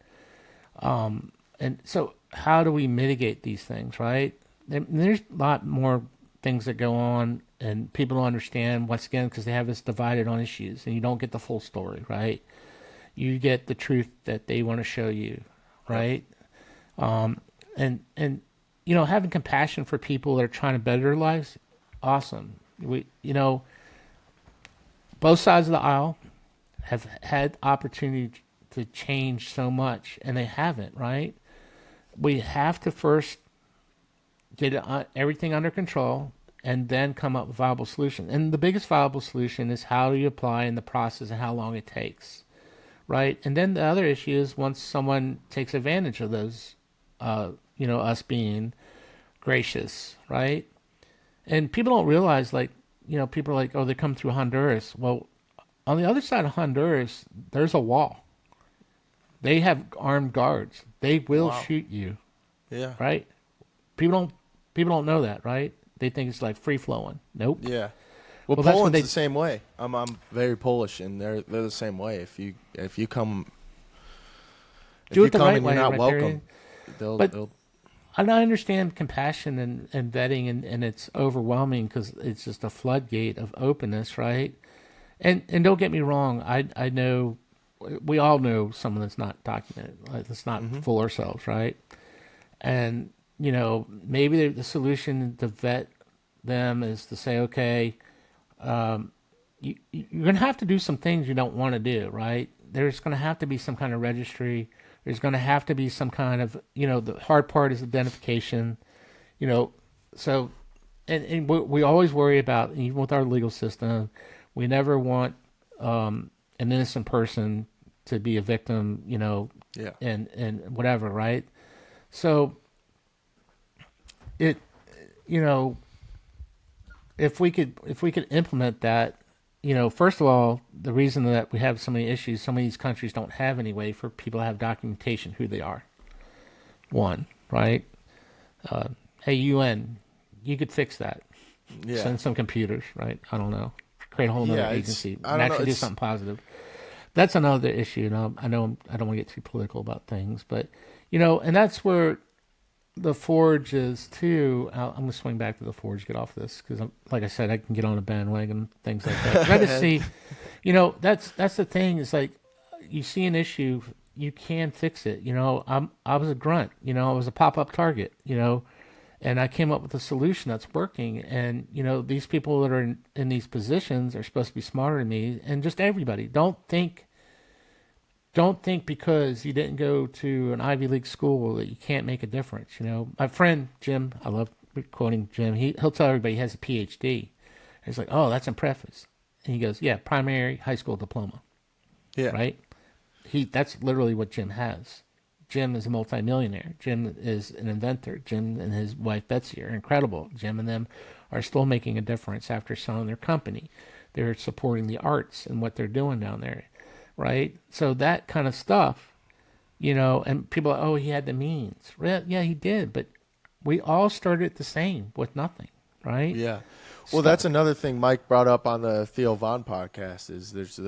And so, how do we mitigate these things, right? There's a lot more things that go on, and people don't understand, once again, because they have us divided on issues, and you don't get the full story, right? You get the truth that they want to show you, Right. right? And having compassion for people that are trying to better their lives, awesome. Both sides of the aisle have had opportunity to change so much, and they haven't, right? We have to first get everything under control and then come up with a viable solution. And the biggest viable solution is how do you apply in the process and how long it takes, right? And then the other issue is once someone takes advantage of those, us being gracious, right? And people don't realize, like, people are like, oh, they come through Honduras. Well, on the other side of Honduras, there's a wall. They have armed guards. They will Wow. shoot you, Yeah. right? People don't know that, right? They think it's like free flowing. Nope. Yeah. Well, Well, that's what Poland's they the same way. I'm very Polish, and they're the same way. If you come if do you it the come right and you're way, not right there. welcome, But they'll and I understand compassion and vetting, and it's overwhelming because it's just a floodgate of openness, right? And don't get me wrong, I know we all know someone that's not documented. Like, let's not fool ourselves, right? And maybe the solution to vet them is to say, okay, you're going to have to do some things you don't want to do, right? There's going to have to be some kind of registry. There's going to have to be some kind of, the hard part is identification, you know. So, and we always worry about, even with our legal system, we never want an innocent person to be a victim, yeah. and whatever, right? So, it, you know, if we could implement that, first of all, the reason that we have so many issues, some of these countries don't have any way for people to have documentation who they are. One, right? Hey, UN, you could fix that. Yeah. Send some computers, right? I don't know. Create a whole other Yeah, agency I and don't know, actually do it's- something positive. That's another issue. And I know I don't want to get too political about things, but and that's where the Forge is too. I'm going to swing back to the Forge, get off this because, like I said, I can get on a bandwagon, things like that. 'Cause I just see, that's the thing. Is like you see an issue, you can fix it. I was a grunt. I was a pop up target. And I came up with a solution that's working. And these people that are in these positions are supposed to be smarter than me. And just everybody, don't think because you didn't go to an Ivy League school that you can't make a difference. My friend Jim, I love quoting Jim. He'll tell everybody he has a PhD. And he's like, "Oh, that's impressive." And he goes, "Yeah, primary high school diploma, Yeah. right?" That's literally what Jim has. Jim is a multimillionaire. Jim is an inventor. Jim and his wife Betsy are incredible. Jim and them are still making a difference after selling their company. They're supporting the arts and what they're doing down there, right? So that kind of stuff, and people are, oh, he had the means. Well, yeah, he did, but we all started the same with nothing, right? Yeah. Well, that's another thing Mike brought up on the Theo Vaughn podcast is there's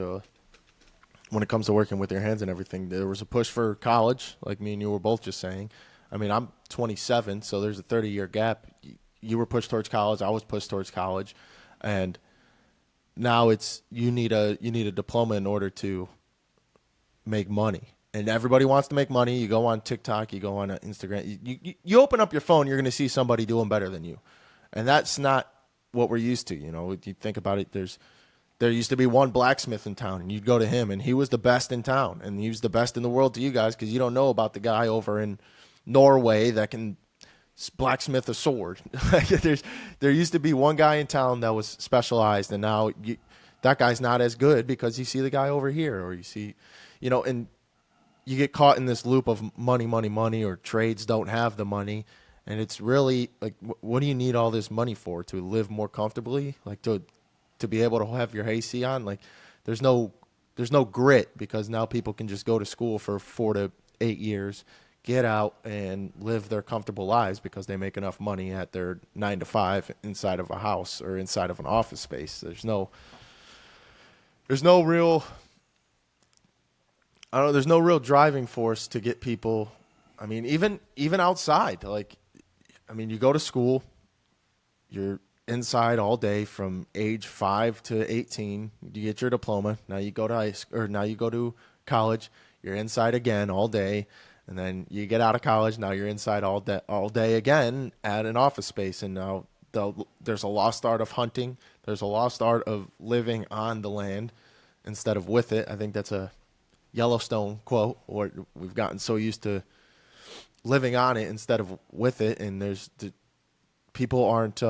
when it comes to working with your hands and everything, there was a push for college, like me and you were both just saying. I mean, I'm 27, so there's a 30-year gap. You were pushed towards college. I was pushed towards college. And now it's you need a diploma in order to make money. And everybody wants to make money. You go on TikTok, you go on Instagram, you open up your phone, you're going to see somebody doing better than you. And that's not what we're used to. You know, you think about it, there used to be one blacksmith in town, and you'd go to him, and he was the best in town, and he was the best in the world to you guys because you don't know about the guy over in Norway that can blacksmith a sword. There used to be one guy in town that was specialized, and now that guy's not as good because you see the guy over here, or you see, and you get caught in this loop of money, money, money, or trades don't have the money. And it's really like, what do you need all this money for? To live more comfortably? Like to be able to have your AC on? Like there's no grit because now people can just go to school for 4 to 8 years, get out and live their comfortable lives because they make enough money at their 9 to 5 inside of a house or inside of an office space. There's no real, I don't know, there's no real driving force to get people. I mean, even outside, like, I mean, you go to school, you're inside all day from age 5 to 18. You get your diploma. Now you go to now you go to college. You're inside again all day, and then you get out of college. Now you're inside all day again at an office space. And now there's a lost art of hunting. There's a lost art of living on the land instead of with it. I think that's a Yellowstone quote, or we've gotten so used to living on it instead of with it, and people aren't.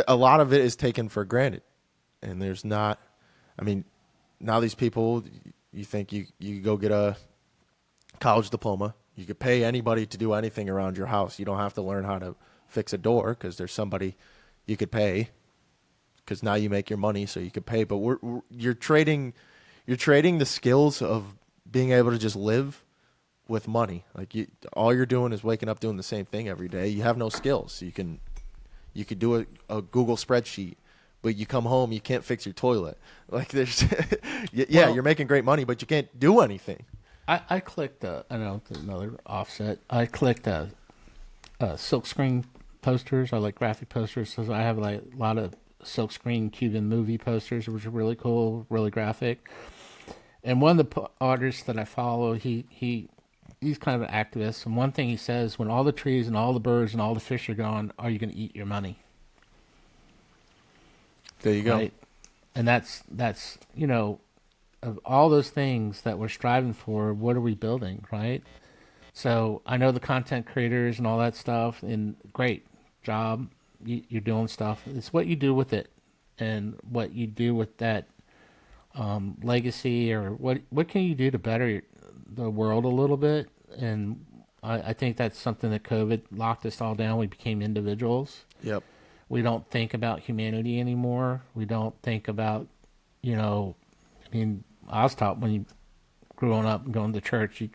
A lot of it is taken for granted, and there's not. I mean, now these people, you think you go get a college diploma, you could pay anybody to do anything around your house. You don't have to learn how to fix a door because there's somebody you could pay. Because now you make your money, so you could pay. But you're trading the skills of being able to just live with money. Like all you're doing is waking up doing the same thing every day. You have no skills. You could do a Google spreadsheet, but you come home, you can't fix your toilet. Like there's, you're making great money, but you can't do anything. I clicked I don't know, another offset. I clicked silk screen posters. I like graphic posters, so I have like a lot of silk screen Cuban movie posters, which are really cool, really graphic. And one of the artists that I follow, he's kind of an activist. And one thing he says, when all the trees and all the birds and all the fish are gone, are you going to eat your money? There you go. Right? And that's of all those things that we're striving for, what are we building, right? So I know the content creators and all that stuff, and great job. You're doing stuff. It's what you do with it, and what you do with that legacy, or what can you do to better the world a little bit. And I think that's something that COVID locked us all down. We became individuals. Yep. We don't think about humanity anymore. We don't think about, I mean, I was taught when you growing up and going to church, you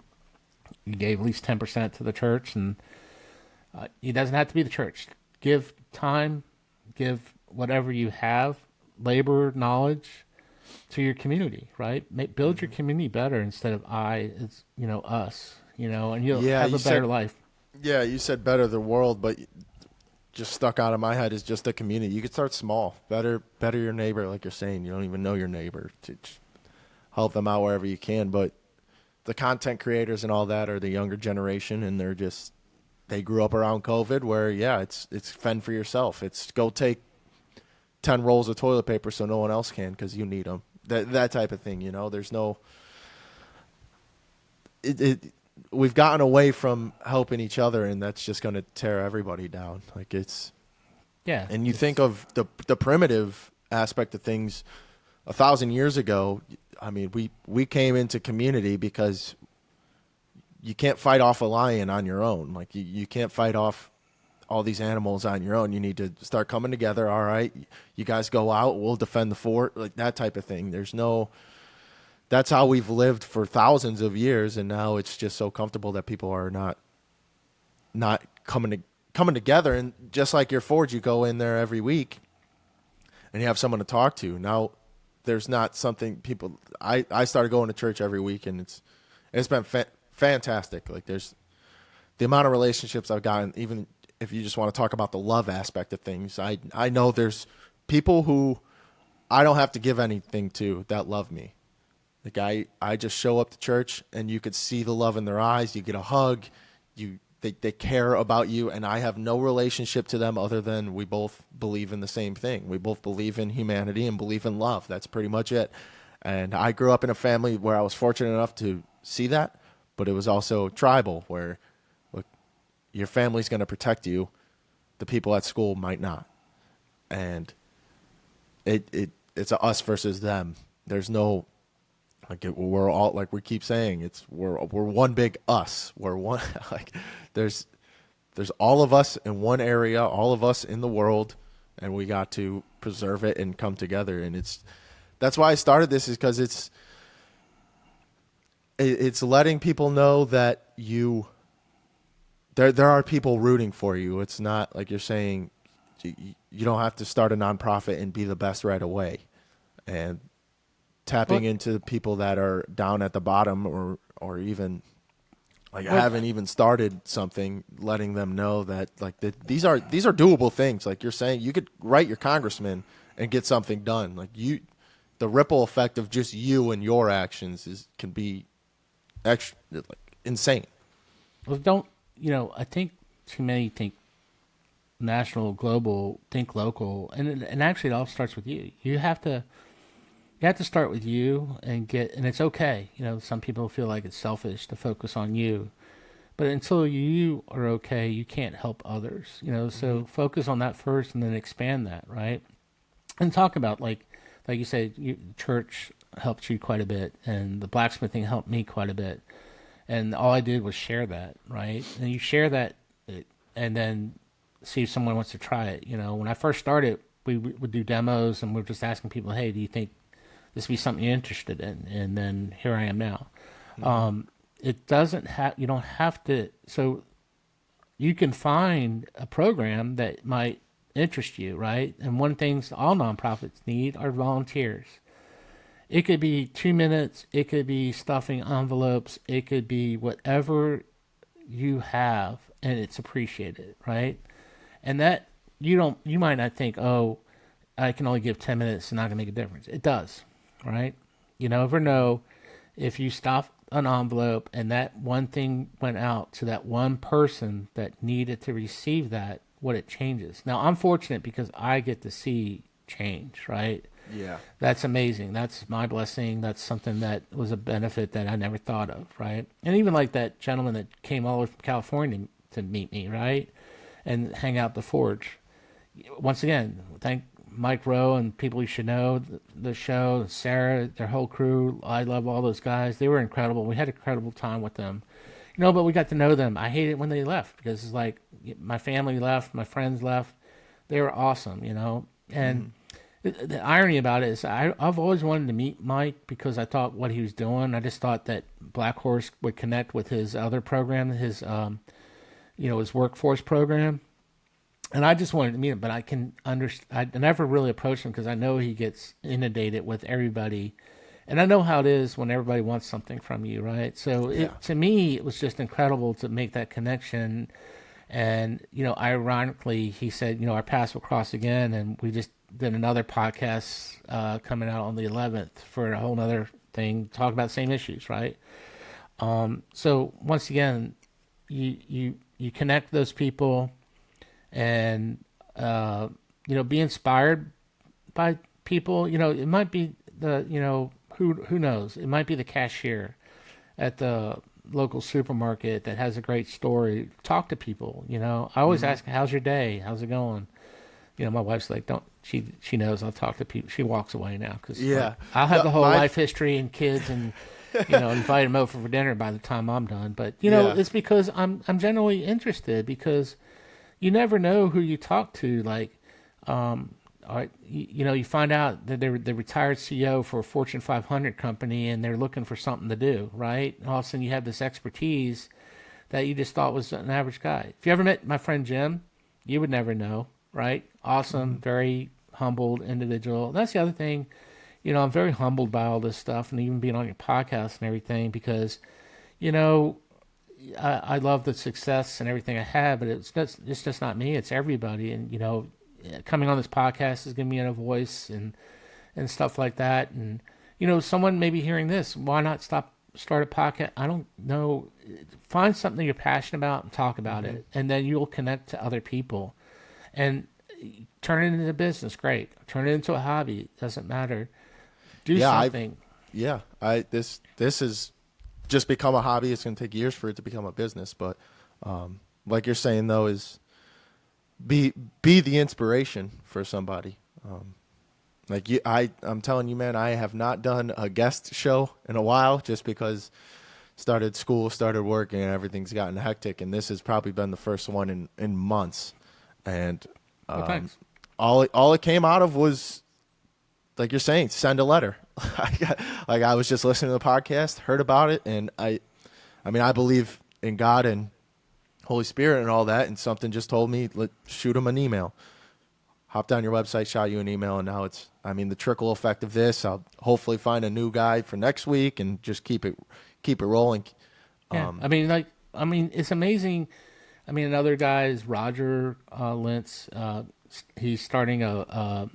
gave at least 10% to the church, and it doesn't have to be the church. Give time, give whatever you have, labor, knowledge, to your community, right? Build your community better instead of it's us, and you'll have a better life. Yeah, you said better the world, but just stuck out of my head is just the community. You could start small, better your neighbor, like you're saying. You don't even know your neighbor, to help them out wherever you can. But the content creators and all that are the younger generation, and they grew up around COVID, where it's fend for yourself. It's go take 10 rolls of toilet paper so no one else can because you need them. That type of thing, There's no. We've gotten away from helping each other, and that's just going to tear everybody down. Like it's. Yeah. And you think of the primitive aspect of things 1,000 years ago. I mean, we came into community because you can't fight off a lion on your own. Like you can't fight off all these animals on your own. You need to start coming together. All right, you guys go out, we'll defend the fort, like that type of thing. That's how we've lived for thousands of years, and now it's just so comfortable that people are not coming together. And just like your forge, you go in there every week and you have someone to talk to. Now there's not something people. I started going to church every week, and it's been fantastic. Like there's the amount of relationships I've gotten, even if you just want to talk about the love aspect of things. I know there's people who I don't have to give anything to that love me. Like I just show up to church and you could see the love in their eyes. You get a hug. They care about you, and I have no relationship to them other than we both believe in the same thing. We both believe in humanity and believe in love. That's pretty much it. And I grew up in a family where I was fortunate enough to see that, but it was also tribal, where look, your family's going to protect you. The people at school might not. And it's a us versus them. There's no, like we're all, like we keep saying, we're one big us. We're one like there's all of us in one area, all of us in the world, and we got to preserve it and come together. And that's why I started this, is because it's letting people know that there are people rooting for you. It's not like you're saying you don't have to start a nonprofit and be the best right away. And tapping into people that are down at the bottom or even like haven't even started something, letting them know that like these are doable things. Like you're saying, you could write your congressman and get something done. Like the ripple effect of just you and your actions can be extra, like, insane. Well, I think too many think national, global, think local, and actually it all starts with you. You have to start with you and it's okay. Some people feel like it's selfish to focus on you, but until you are okay, you can't help others. So focus on that first and then expand that, right? And talk about like you said, church helped you quite a bit, and the blacksmithing helped me quite a bit. And all I did was share that, right? And you share that, and then see if someone wants to try it. When I first started, we would do demos, and we're just asking people, hey, do you think this would be something you're interested in? And then here I am now. It doesn't have, you don't have to, so you can find a program that might interest you, right? And one thing all nonprofits need are volunteers. It could be 2 minutes, it could be stuffing envelopes, it could be whatever you have, and it's appreciated, right? And that you might not think, oh, I can only give 10 minutes, it's not gonna make a difference. It does, right? You never know if you stuff an envelope and that one thing went out to that one person that needed to receive that, what it changes. Now, I'm fortunate because I get to see change, right? Yeah. That's amazing. That's my blessing. That's something that was a benefit that I never thought of, right? And even like that gentleman that came all the way from California to meet me, right? And hang out at the forge. Once again, thank Mike Rowe and people you should know, the show, Sarah, their whole crew. I love all those guys. They were incredible. We had an incredible time with them. But we got to know them. I hate it when they left because it's like my family left, my friends left. They were awesome, And the irony about it is I've always wanted to meet Mike because I thought what he was doing. I just thought that Black Horse would connect with his other program, his workforce program. And I just wanted to meet him, but I never really approached him because I know he gets inundated with everybody. And I know how it is when everybody wants something from you, right? So to me, it was just incredible to make that connection. And, ironically, he said, our paths will cross again. And we just did another podcast coming out on the 11th for a whole nother thing, talk about the same issues, right? So once again, you connect those people and, be inspired by people. It might be who knows? It might be the cashier at the local supermarket that has a great story. Talk to people. I always ask, "How's your day? How's it going?" My wife's like, "Don't." She knows I'll talk to people. She walks away now because I'll have the whole life history and kids and invite them over for dinner by the time I'm done. But it's because I'm generally interested because you never know who you talk to. Like, you find out that they're the retired CEO for a Fortune 500 company and they're looking for something to do, right? And all of a sudden you have this expertise that you just thought was an average guy. If you ever met my friend Jim, you would never know, right? Awesome, very humbled individual. And that's the other thing, I'm very humbled by all this stuff and even being on your podcast and everything because, I love the success and everything I have, but it's just not me. It's everybody. And, coming on this podcast is giving me a voice and and stuff like that. And someone may be hearing this. Why not start a podcast? I don't know. Find something you're passionate about and talk about it, and then you'll connect to other people, and turn it into a business. Great. Turn it into a hobby. Doesn't matter. Do something. This has just become a hobby. It's going to take years for it to become a business, but like you're saying though, is be the inspiration for somebody. I'm telling you, man, I have not done a guest show in a while just because started school, started working, and everything's gotten hectic. And this has probably been the first one in months. And Thanks. all it came out of was, like you're saying, send a letter. Like I was just listening to the podcast, heard about it, and I believe in God and Holy Spirit and all that, and something just told me, shoot them an email. Hopped on your website, shot you an email, and now the trickle effect of this, I'll hopefully find a new guy for next week and just keep it rolling. Yeah. It's amazing. Another guy is Roger Lentz. He's starting a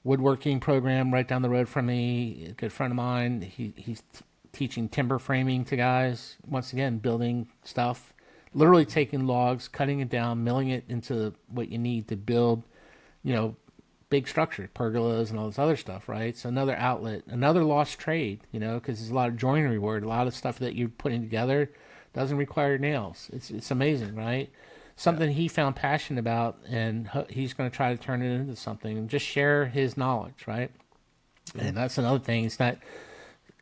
woodworking program right down the road from me. A good friend of mine. He's teaching timber framing to guys. Once again, building stuff. Literally taking logs, cutting it down, milling it into what you need to build, big structures, pergolas and all this other stuff, right? So another outlet, another lost trade, because there's a lot of joinery work, a lot of stuff that you're putting together doesn't require nails. It's amazing, right? Something he found passion about, and he's going to try to turn it into something and just share his knowledge, right? And that's another thing.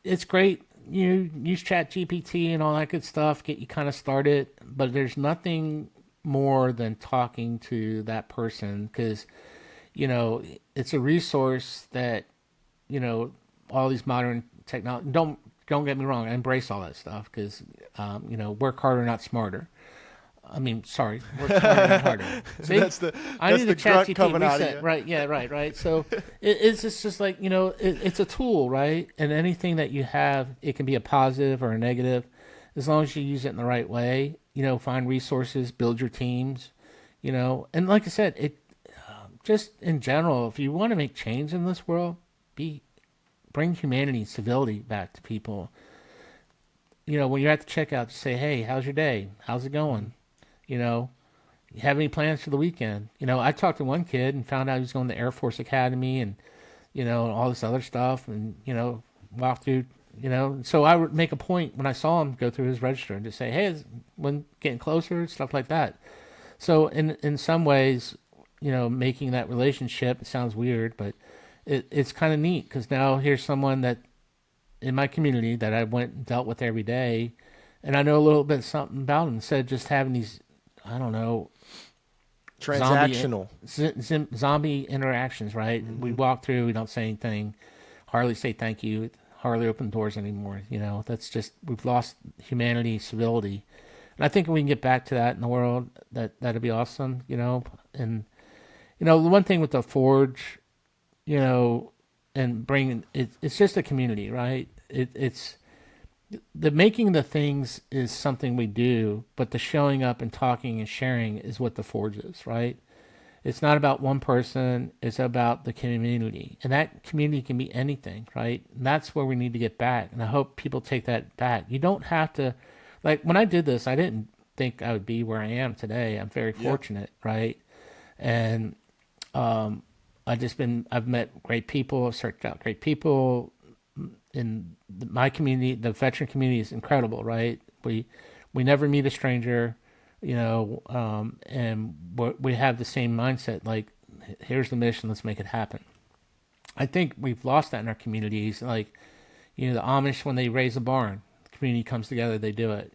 It's great. You use ChatGPT and all that good stuff, get you kind of started, but there's nothing more than talking to that person, because it's a resource that all these modern technology. Don't get me wrong, I embrace all that stuff, because work harder, not smarter. Work smarter, not harder. See, that's the ChatGPT coming out of you. Right? Yeah, right. So it's just like it's a tool, right? And anything that you have, it can be a positive or a negative, as long as you use it in the right way. Find resources, build your teams, and like I said, it just in general, if you want to make change in this world, bring humanity and civility back to people. When you're at the checkout, just say, "Hey, how's your day? How's it going? You have any plans for the weekend?" I talked to one kid and found out he was going to Air Force Academy and, all this other stuff, and, walk through, So I would make a point when I saw him go through his register and just say, "Hey, is when getting closer," stuff like that. So in some ways, making that relationship, it sounds weird, but it's kind of neat, because now here's someone that in my community that I went and dealt with every day, and I know a little bit something about him. Instead of just having these, I don't know, transactional zombie interactions, right? Mm-hmm. We walk through, we don't say anything, hardly say thank you, hardly open doors anymore. That's just, we've lost humanity, civility, and I think if we can get back to that in the world, that'd be awesome. And the one thing with the Forge, and bringing it's just a community, right? It's the making the things is something we do, but the showing up and talking and sharing is what the Forge is, right? It's not about one person, it's about the community. And that community can be anything, right? And that's where we need to get back. And I hope people take that back. You don't have to, like when I did this, I didn't think I would be where I am today. I'm very fortunate, right? And I've met great people, I've searched out great people. In my community, the veteran community is incredible, right? We never meet a stranger, and we have the same mindset. Like, here's the mission, let's make it happen. I think we've lost that in our communities. Like, the Amish, when they raise a barn, the community comes together, they do it.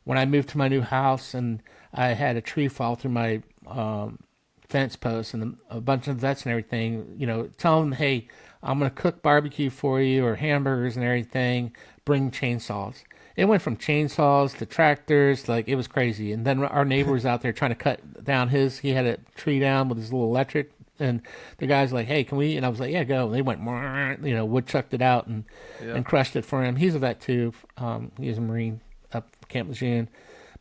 When I moved to my new house and I had a tree fall through my fence posts, and a bunch of vets and everything, tell them, "Hey, I'm going to cook barbecue for you, or hamburgers and everything. Bring chainsaws." It went from chainsaws to tractors, like it was crazy. And then our neighbor was out there trying to cut down he had a tree down with his little electric, and the guy's like, "Hey, can we?" And I was like, "Yeah, go." And they went, woodchucked it out and crushed it for him. He's a vet too. He's a Marine up Camp Lejeune.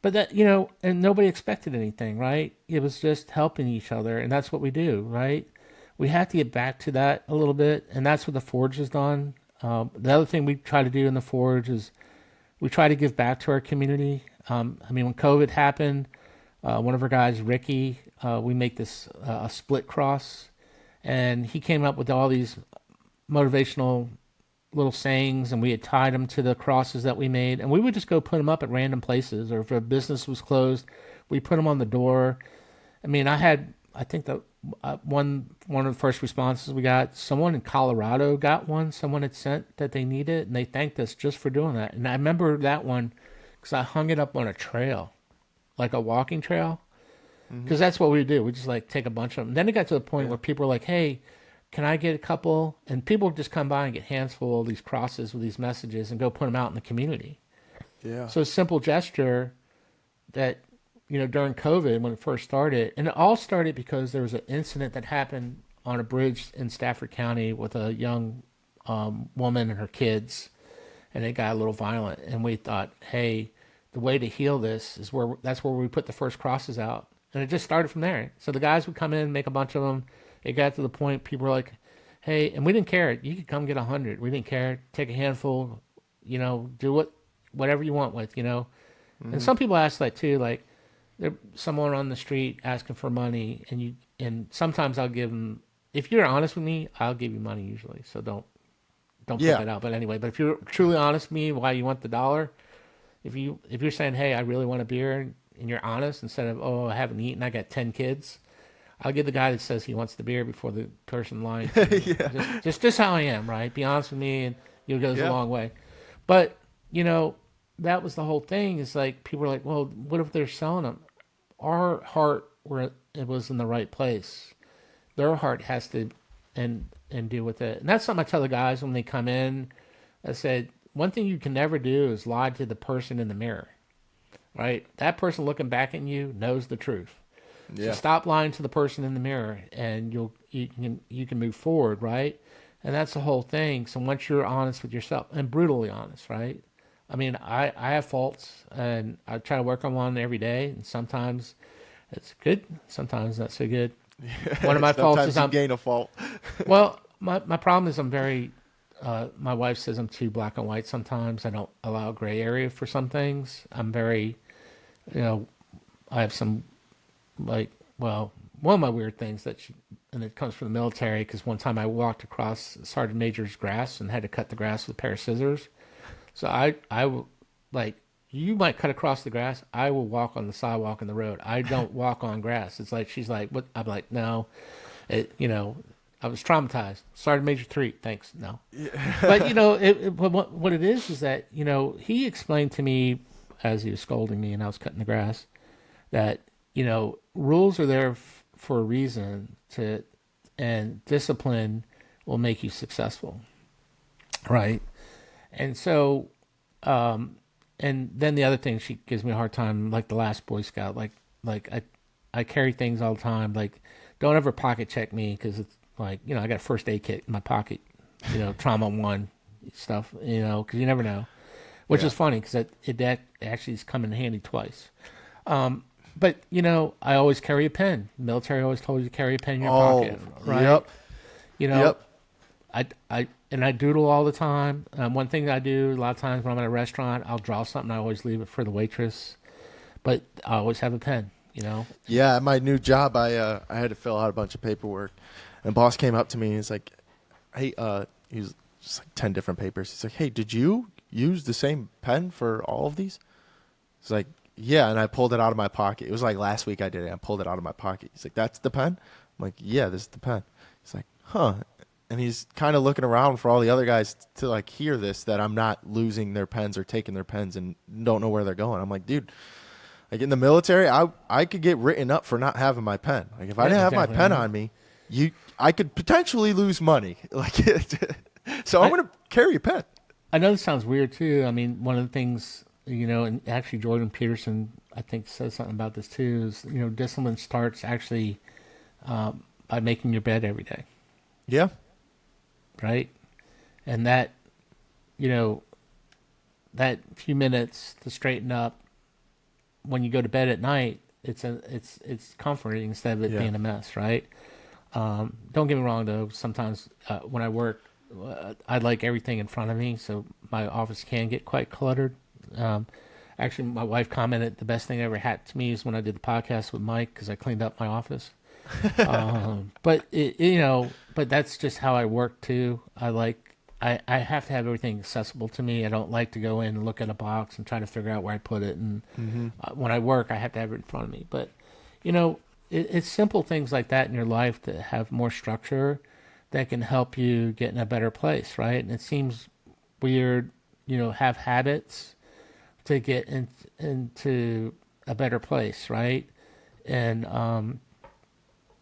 But that, and nobody expected anything, right? It was just helping each other, and that's what we do, right? we have to get back to that a little bit, and that's what the Forge has done. The other thing we try to do in the Forge is we try to give back to our community. I mean, when COVID happened, one of our guys, Ricky, we make this a split cross, and he came up with all these motivational little sayings, and we had tied them to the crosses that we made, and we would just go put them up at random places, or if a business was closed, we put them on the door. I mean, I think that one of the first responses we got, someone in Colorado got one. Someone had sent that they needed, and they thanked us just for doing that. And I remember that one because I hung it up on a trail, like a walking trail, because that's what we do. We just like take a bunch of them. Then it got to the point where people were like, "Hey, can I get a couple?" And people would just come by and get hands full of these crosses with these messages and go put them out in the community. Yeah. So a simple gesture that, during COVID when it first started, and it all started because there was an incident that happened on a bridge in Stafford County with a young woman and her kids, and it got a little violent. And we thought, hey, the way to heal this is that's where we put the first crosses out, and it just started from there. So the guys would come in, make a bunch of them. It got to the point people were like, hey, and we didn't care. You could come get 100. We didn't care. Take a handful, do whatever you want with, And some people ask that too, like, there's someone on the street asking for money, and sometimes I'll give them. If you're honest with me, I'll give you money usually. So don't put that out. But anyway, but if you're truly honest with me, why you want the dollar? If you're saying, hey, I really want a beer, and you're honest, instead of, oh, I haven't eaten, I got 10 kids, I'll give the guy that says he wants the beer before the person lying. Yeah. Just how I am, right? Be honest with me, and it goes a long way. But that was the whole thing. Is like people are like, well, what if they're selling them? Our heart, where it was in the right place, their heart has to and deal with it. And that's something I tell the guys when they come in. I said, one thing you can never do is lie to the person in the mirror, right? That person looking back at you knows the truth. Yeah. So stop lying to the person in the mirror, and you can move forward, right? And that's the whole thing. So once you're honest with yourself, and brutally honest, right? I mean, I have faults, and I try to work on one every day, and sometimes it's good, sometimes not so good. One of my faults is I'm gain a fault. well, my problem is I'm very. My wife says I'm too black and white sometimes. I don't allow gray area for some things. I'm very, I have some, one of my weird things and it comes from the military, because one time I walked across Sergeant Major's grass and had to cut the grass with a pair of scissors. So I will, like, you might cut across the grass. I will walk on the sidewalk in the road. I don't walk on grass. It's like, she's like, what? I'm like, no, I was traumatized. Sergeant Major 3, thanks. No. Yeah. But, what it is that, he explained to me as he was scolding me and I was cutting the grass that, rules are there for a reason and discipline will make you successful. Right. And so, and then the other thing, she gives me a hard time, like the last Boy Scout, like I carry things all the time. Like, don't ever pocket check me, because it's like, I got a first aid kit in my pocket, trauma 1 stuff, because you never know, which is funny because that actually has come in handy twice. But, I always carry a pen. The military always told you to carry a pen in your pocket, right? Yep. I doodle all the time. One thing I do a lot of times when I'm at a restaurant, I'll draw something. I always leave it for the waitress, but I always have a pen, Yeah, at my new job, I had to fill out a bunch of paperwork, and boss came up to me and he's like, hey, he's just like 10 different papers. He's like, hey, did you use the same pen for all of these? It's like, yeah, and I pulled it out of my pocket. It was like last week I did it. I pulled it out of my pocket. He's like, that's the pen? I'm like, yeah, this is the pen. He's like, huh. And he's kind of looking around for all the other guys to like hear this, that I'm not losing their pens or taking their pens and don't know where they're going. I'm like, dude, like in the military, I could get written up for not having my pen. Like if I didn't have my pen on me, I could potentially lose money. Like, so I'm going to carry a pen. I know this sounds weird too. I mean, one of the things, and actually Jordan Peterson, I think, says something about this too, is, discipline starts actually by making your bed every day. Yeah. Right. And that, that few minutes to straighten up when you go to bed at night, it's comforting instead of it being a mess. Right. Don't get me wrong though. Sometimes when I work, I like everything in front of me, so my office can get quite cluttered. Um, Actually, my wife commented the best thing that ever happened to me is when I did the podcast with Mike because I cleaned up my office. But but that's just how I work too. I have to have everything accessible to me. I don't like to go in and look at a box and try to figure out where I put it. And Mm-hmm. when I work, I have to have it in front of me. But you know, it's simple things like that in your life that have more structure that can help you get in a better place, right? And it seems weird, have habits to get into a better place, right? And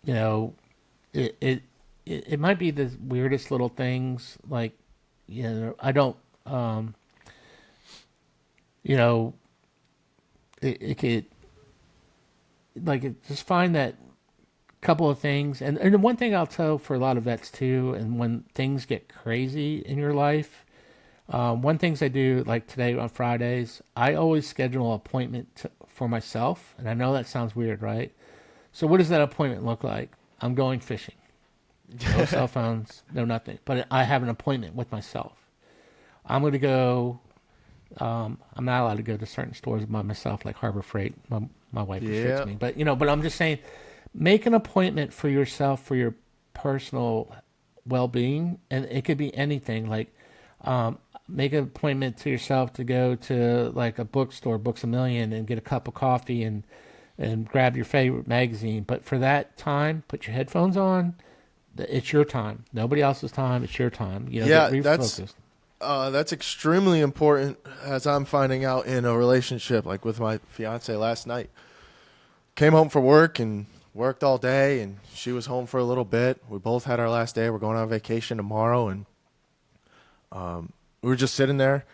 you know, it, it it might be the weirdest little things, like I don't, you know, it could just find that couple of things, and the one thing I'll tell for a lot of vets too, and when things get crazy in your life, one things I do, like today on Fridays, I always schedule an appointment for myself, and I know that sounds weird, right? So what does that appointment look like? I'm going fishing. No cell phones, no nothing. But I have an appointment with myself. I'm going to go. I'm not allowed to go to certain stores by myself, like Harbor Freight. My wife restricts Yeah. me. But but I'm just saying, make an appointment for yourself for your personal well-being, and it could be anything. Like, make an appointment to yourself to go to like a bookstore, Books a Million, and get a cup of coffee and grab your favorite magazine. But for that time, put your headphones on. It's your time. Nobody else's time. It's your time. Get Yeah, refocused. that's extremely important, as I'm finding out in a relationship, like with my fiance last night. Came home from work and worked all day, and she was home for a little bit. We both had our last day. We're going on vacation tomorrow, and we were just sitting there,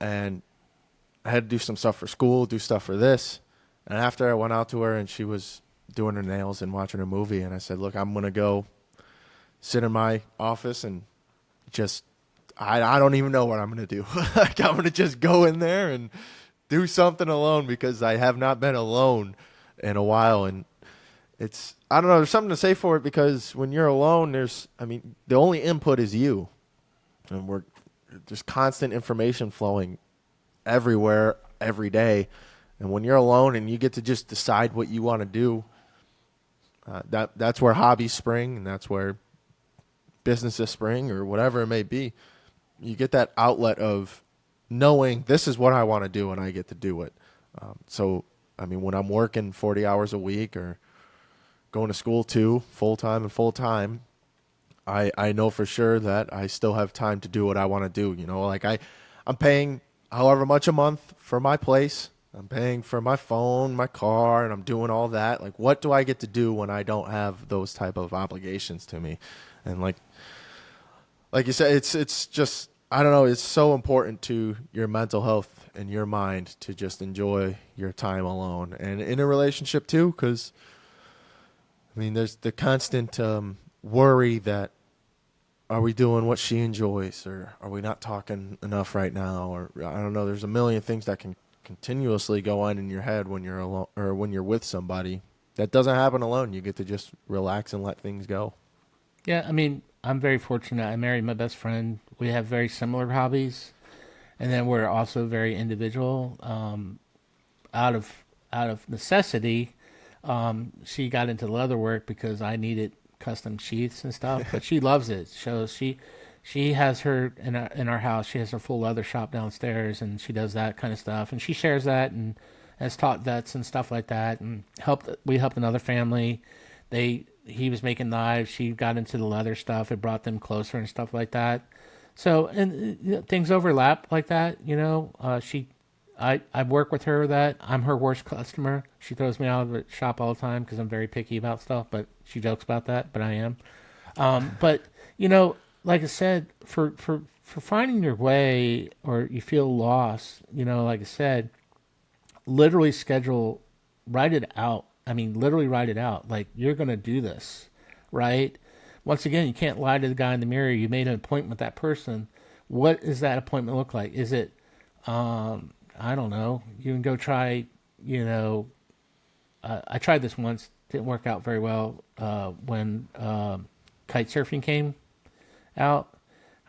and I had to do some stuff for school, do stuff for this. And after I went out to her, and she was doing her nails and watching a movie, and I said, look, I'm going to go sit in my office and just I don't even know what I'm going to do. Like, I'm going to just go in there and do something alone, because I have not been alone in a while. And I don't know, there's something to say for it, because when you're alone, the only input is you. And there's constant information flowing everywhere, every day. And when you're alone and you get to just decide what you want to do, that's where hobbies spring, and that's where businesses spring, or whatever it may be. You get that outlet of knowing this is what I want to do, and I get to do it. When I'm working 40 hours a week, or going to school too, full-time, I know for sure that I still have time to do what I want to do. I'm paying however much a month for my place. I'm paying for my phone, my car, and I'm doing all that. Like, what do I get to do when I don't have those type of obligations to me? And like you said, it's just, I don't know, it's so important to your mental health and your mind to just enjoy your time alone, and in a relationship too, because there's the constant worry that, are we doing what she enjoys, or are we not talking enough right now, or I don't know. There's a million things that can continuously go on in your head when you're alone, or when you're with somebody. That doesn't happen alone. You get to just relax and let things go. Yeah, I'm very fortunate. I married my best friend. We have very similar hobbies, and then we're also very individual. Out of necessity, she got into leather work because I needed custom sheaths and stuff. But she loves it. So she has her in our house. She has her full leather shop downstairs, and she does that kind of stuff. And she shares that and has taught vets and stuff like that. And we helped another family. He was making knives. She got into the leather stuff. It brought them closer and stuff like that. So, and things overlap like that. I work with her that I'm her worst customer. She throws me out of the shop all the time because I'm very picky about stuff. But she jokes about that. But I am. But like I said, for finding your way, or you feel lost, like I said, literally write it out. Literally write it out. Like, you're going to do this, right? Once again, you can't lie to the guy in the mirror. You made an appointment with that person. What does that appointment look like? Is it, I don't know. You can go try, I tried this once. didn't work out very well when kite surfing came out.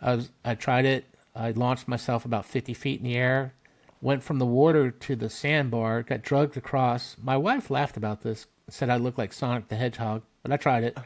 I tried it. I launched myself about 50 feet in the air, went from the water to the sandbar, got drugged across. My wife laughed about this, said I looked like Sonic the Hedgehog, but I tried it.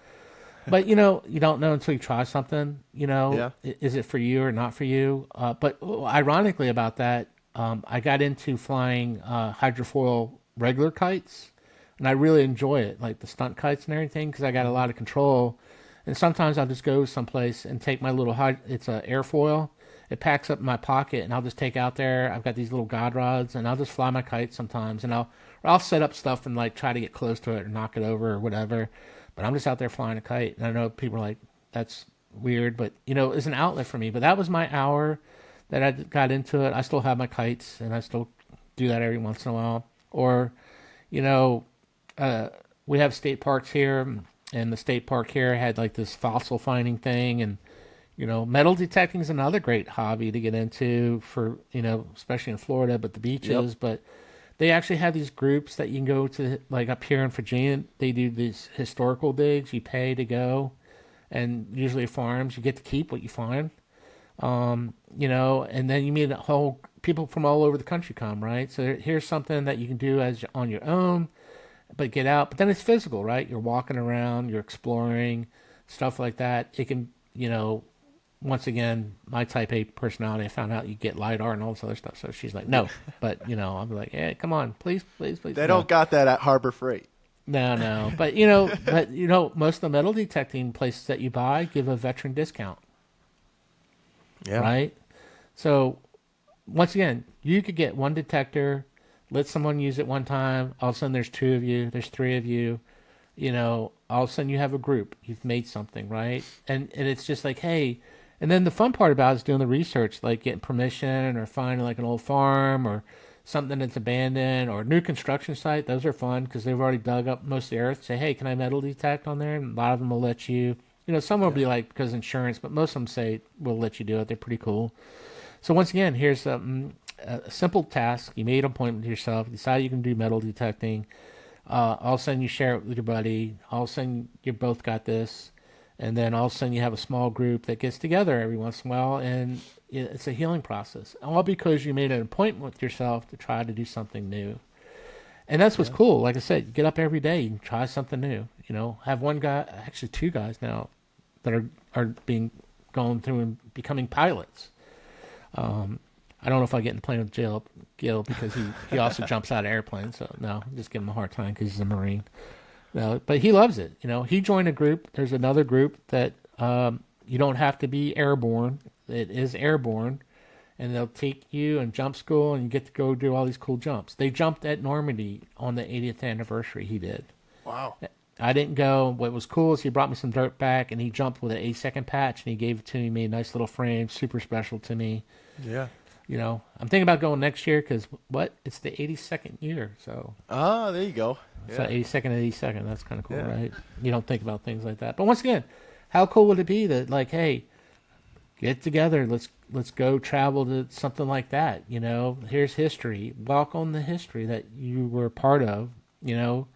But you know, you don't know until you try something. You know, Yeah. is it for you or not for you? But ironically about that, I got into flying hydrofoil regular kites, and I really enjoy it, like the stunt kites and everything, because I got a lot of control. And sometimes I'll just go someplace and take my little it's a airfoil. It packs up in my pocket, and I'll just take out there. I've got these little god rods, and I'll just fly my kite sometimes, and I'll set up stuff and like try to get close to it or knock it over or whatever. But I'm just out there flying a kite, and I know people are like, "That's weird," but you know, it's an outlet for me. But that was my hour that I got into it. I still have my kites, and I still do that every once in a while. Or, you know, we have state parks here, and the state park here had like this fossil finding thing, and you know, metal detecting is another great hobby to get into for, you know, especially in Florida, but the beaches. Yep. But they actually have these groups that you can go to, like up here in Virginia. They do these historical digs. You pay to go, and usually farms. You get to keep what you find. You know, and then you meet a whole people from all over the country come, right? So here's something that you can do as on your own, but get out. But then it's physical, right? You're walking around, you're exploring, stuff like that. It can, you know, once again, my type A personality, I found out you get LiDAR and all this other stuff. So she's like, no. But, you know, I'll be like, hey, come on, please, please, please. They No. don't got that at Harbor Freight. No. But, you know, most of the metal detecting places that you buy give a veteran discount. Yeah. Right? So, once again, you could get one detector, let someone use it one time. All of a sudden, there's two of you, there's three of you. You know, all of a sudden, you have a group. You've made something, right? And it's just like, hey. And then the fun part about it is doing the research, like getting permission or finding like an old farm or something that's abandoned or a new construction site. Those are fun because they've already dug up most of the earth. Say, hey, can I metal detect on there? And a lot of them will let you. You know, some will be like because insurance, but most of them say we'll let you do it. They're pretty cool. So once again, here's a simple task. You made an appointment with yourself. You decide you can do metal detecting. All of a sudden, you share it with your buddy. All of a sudden, you both got this. And then all of a sudden, you have a small group that gets together every once in a while, and it's a healing process. All because you made an appointment with yourself to try to do something new. And that's what's cool. Like I said, you get up every day and try something new. You know, have one guy, actually two guys now, that are going through and becoming pilots. I don't know if I get in the plane with Gil because he also jumps out of airplanes. So no, I'm just giving him a hard time because he's a Marine. No, but he loves it. You know, he joined a group. There's another group that you don't have to be airborne. It is airborne, and they'll take you in jump school, and you get to go do all these cool jumps. They jumped at Normandy on the 80th anniversary. He did. Wow. I didn't go. What was cool is he brought me some dirt back, and he jumped with an 8-second patch, and he gave it to me. Made a nice little frame, super special to me. Yeah. You know, I'm thinking about going next year because it's the 82nd year, so. Ah, there you go. So 82nd, 82nd. That's kind of cool, Yeah. right? You don't think about things like that. But once again, how cool would it be that, like, hey, get together. Let's go travel to something like that. You know, here's history. Walk on the history that you were a part of. You know,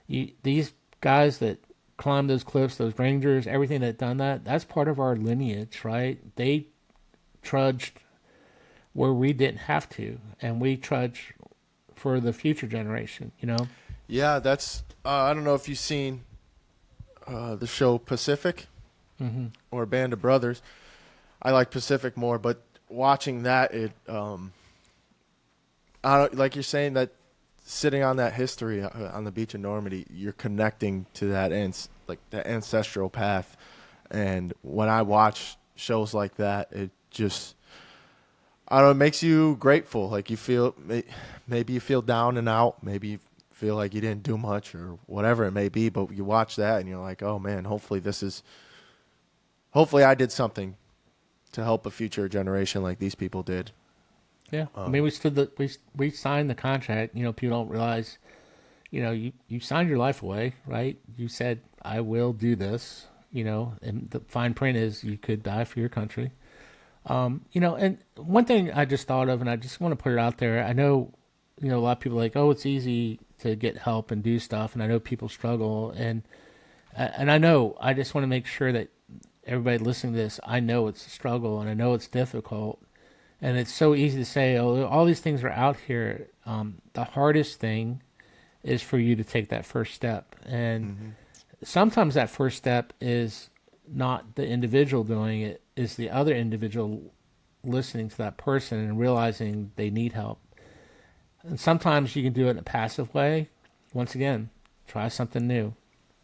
these guys that climbed those cliffs, those rangers, everything that done that, that's part of our lineage, right? They trudged where we didn't have to, and we trudge for the future generation, you know? Yeah, that's. I don't know if you've seen the show Pacific or Band of Brothers. I like Pacific more, but watching that, like you're saying that sitting on that history on the beach in Normandy, you're connecting to that the ancestral path. And when I watch shows like that, it just, I don't know, it makes you grateful. Like you feel, maybe you feel down and out, maybe you feel like you didn't do much or whatever it may be, but you watch that and you're like, oh man, hopefully I did something to help a future generation like these people did. Yeah, I mean, we signed the contract. You know, people don't realize, you know, you signed your life away, right? You said, I will do this, you know, and the fine print is you could die for your country. You know, and one thing I just thought of, and I just want to put it out there. I know, you know, a lot of people are like, oh, it's easy to get help and do stuff, and I know people struggle, and I know I just want to make sure that everybody listening to this, I know it's a struggle and I know it's difficult, and it's so easy to say, oh, all these things are out here. The hardest thing is for you to take that first step, and sometimes that first step is not the individual doing it, is the other individual listening to that person and realizing they need help. And sometimes you can do it in a passive way. Once again, try something new.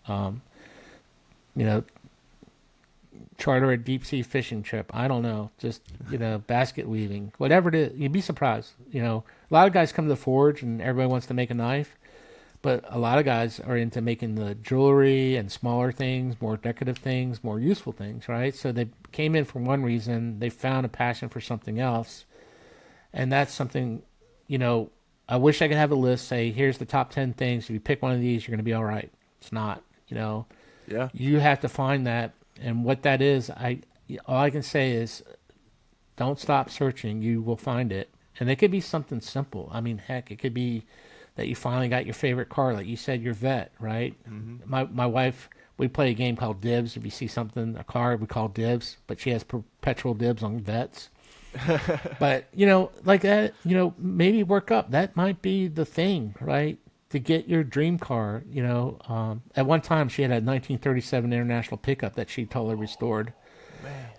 You know, charter a deep sea fishing trip. I don't know, just basket weaving, whatever it is. You'd be surprised. A lot of guys come to the forge and everybody wants to make a knife, but a lot of guys are into making the jewelry and smaller things, more decorative things, more useful things, right? So they came in for one reason, they found a passion for something else, and that's something. I wish I could have a list. Say, here's the top 10 things. If you pick one of these, you're going to be all right. It's not. Yeah. You have to find that. And what that is, all I can say is don't stop searching. You will find it. And it could be something simple. I mean, heck, it could be that you finally got your favorite car. Like you said, your vet, right? Mm-hmm. My wife, we play a game called Dibs. If you see something, a car, we call Dibs. But she has perpetual dibs on vets. But, like that, maybe work up. That might be the thing, right? To get your dream car, at one time she had a 1937 International pickup that she totally restored.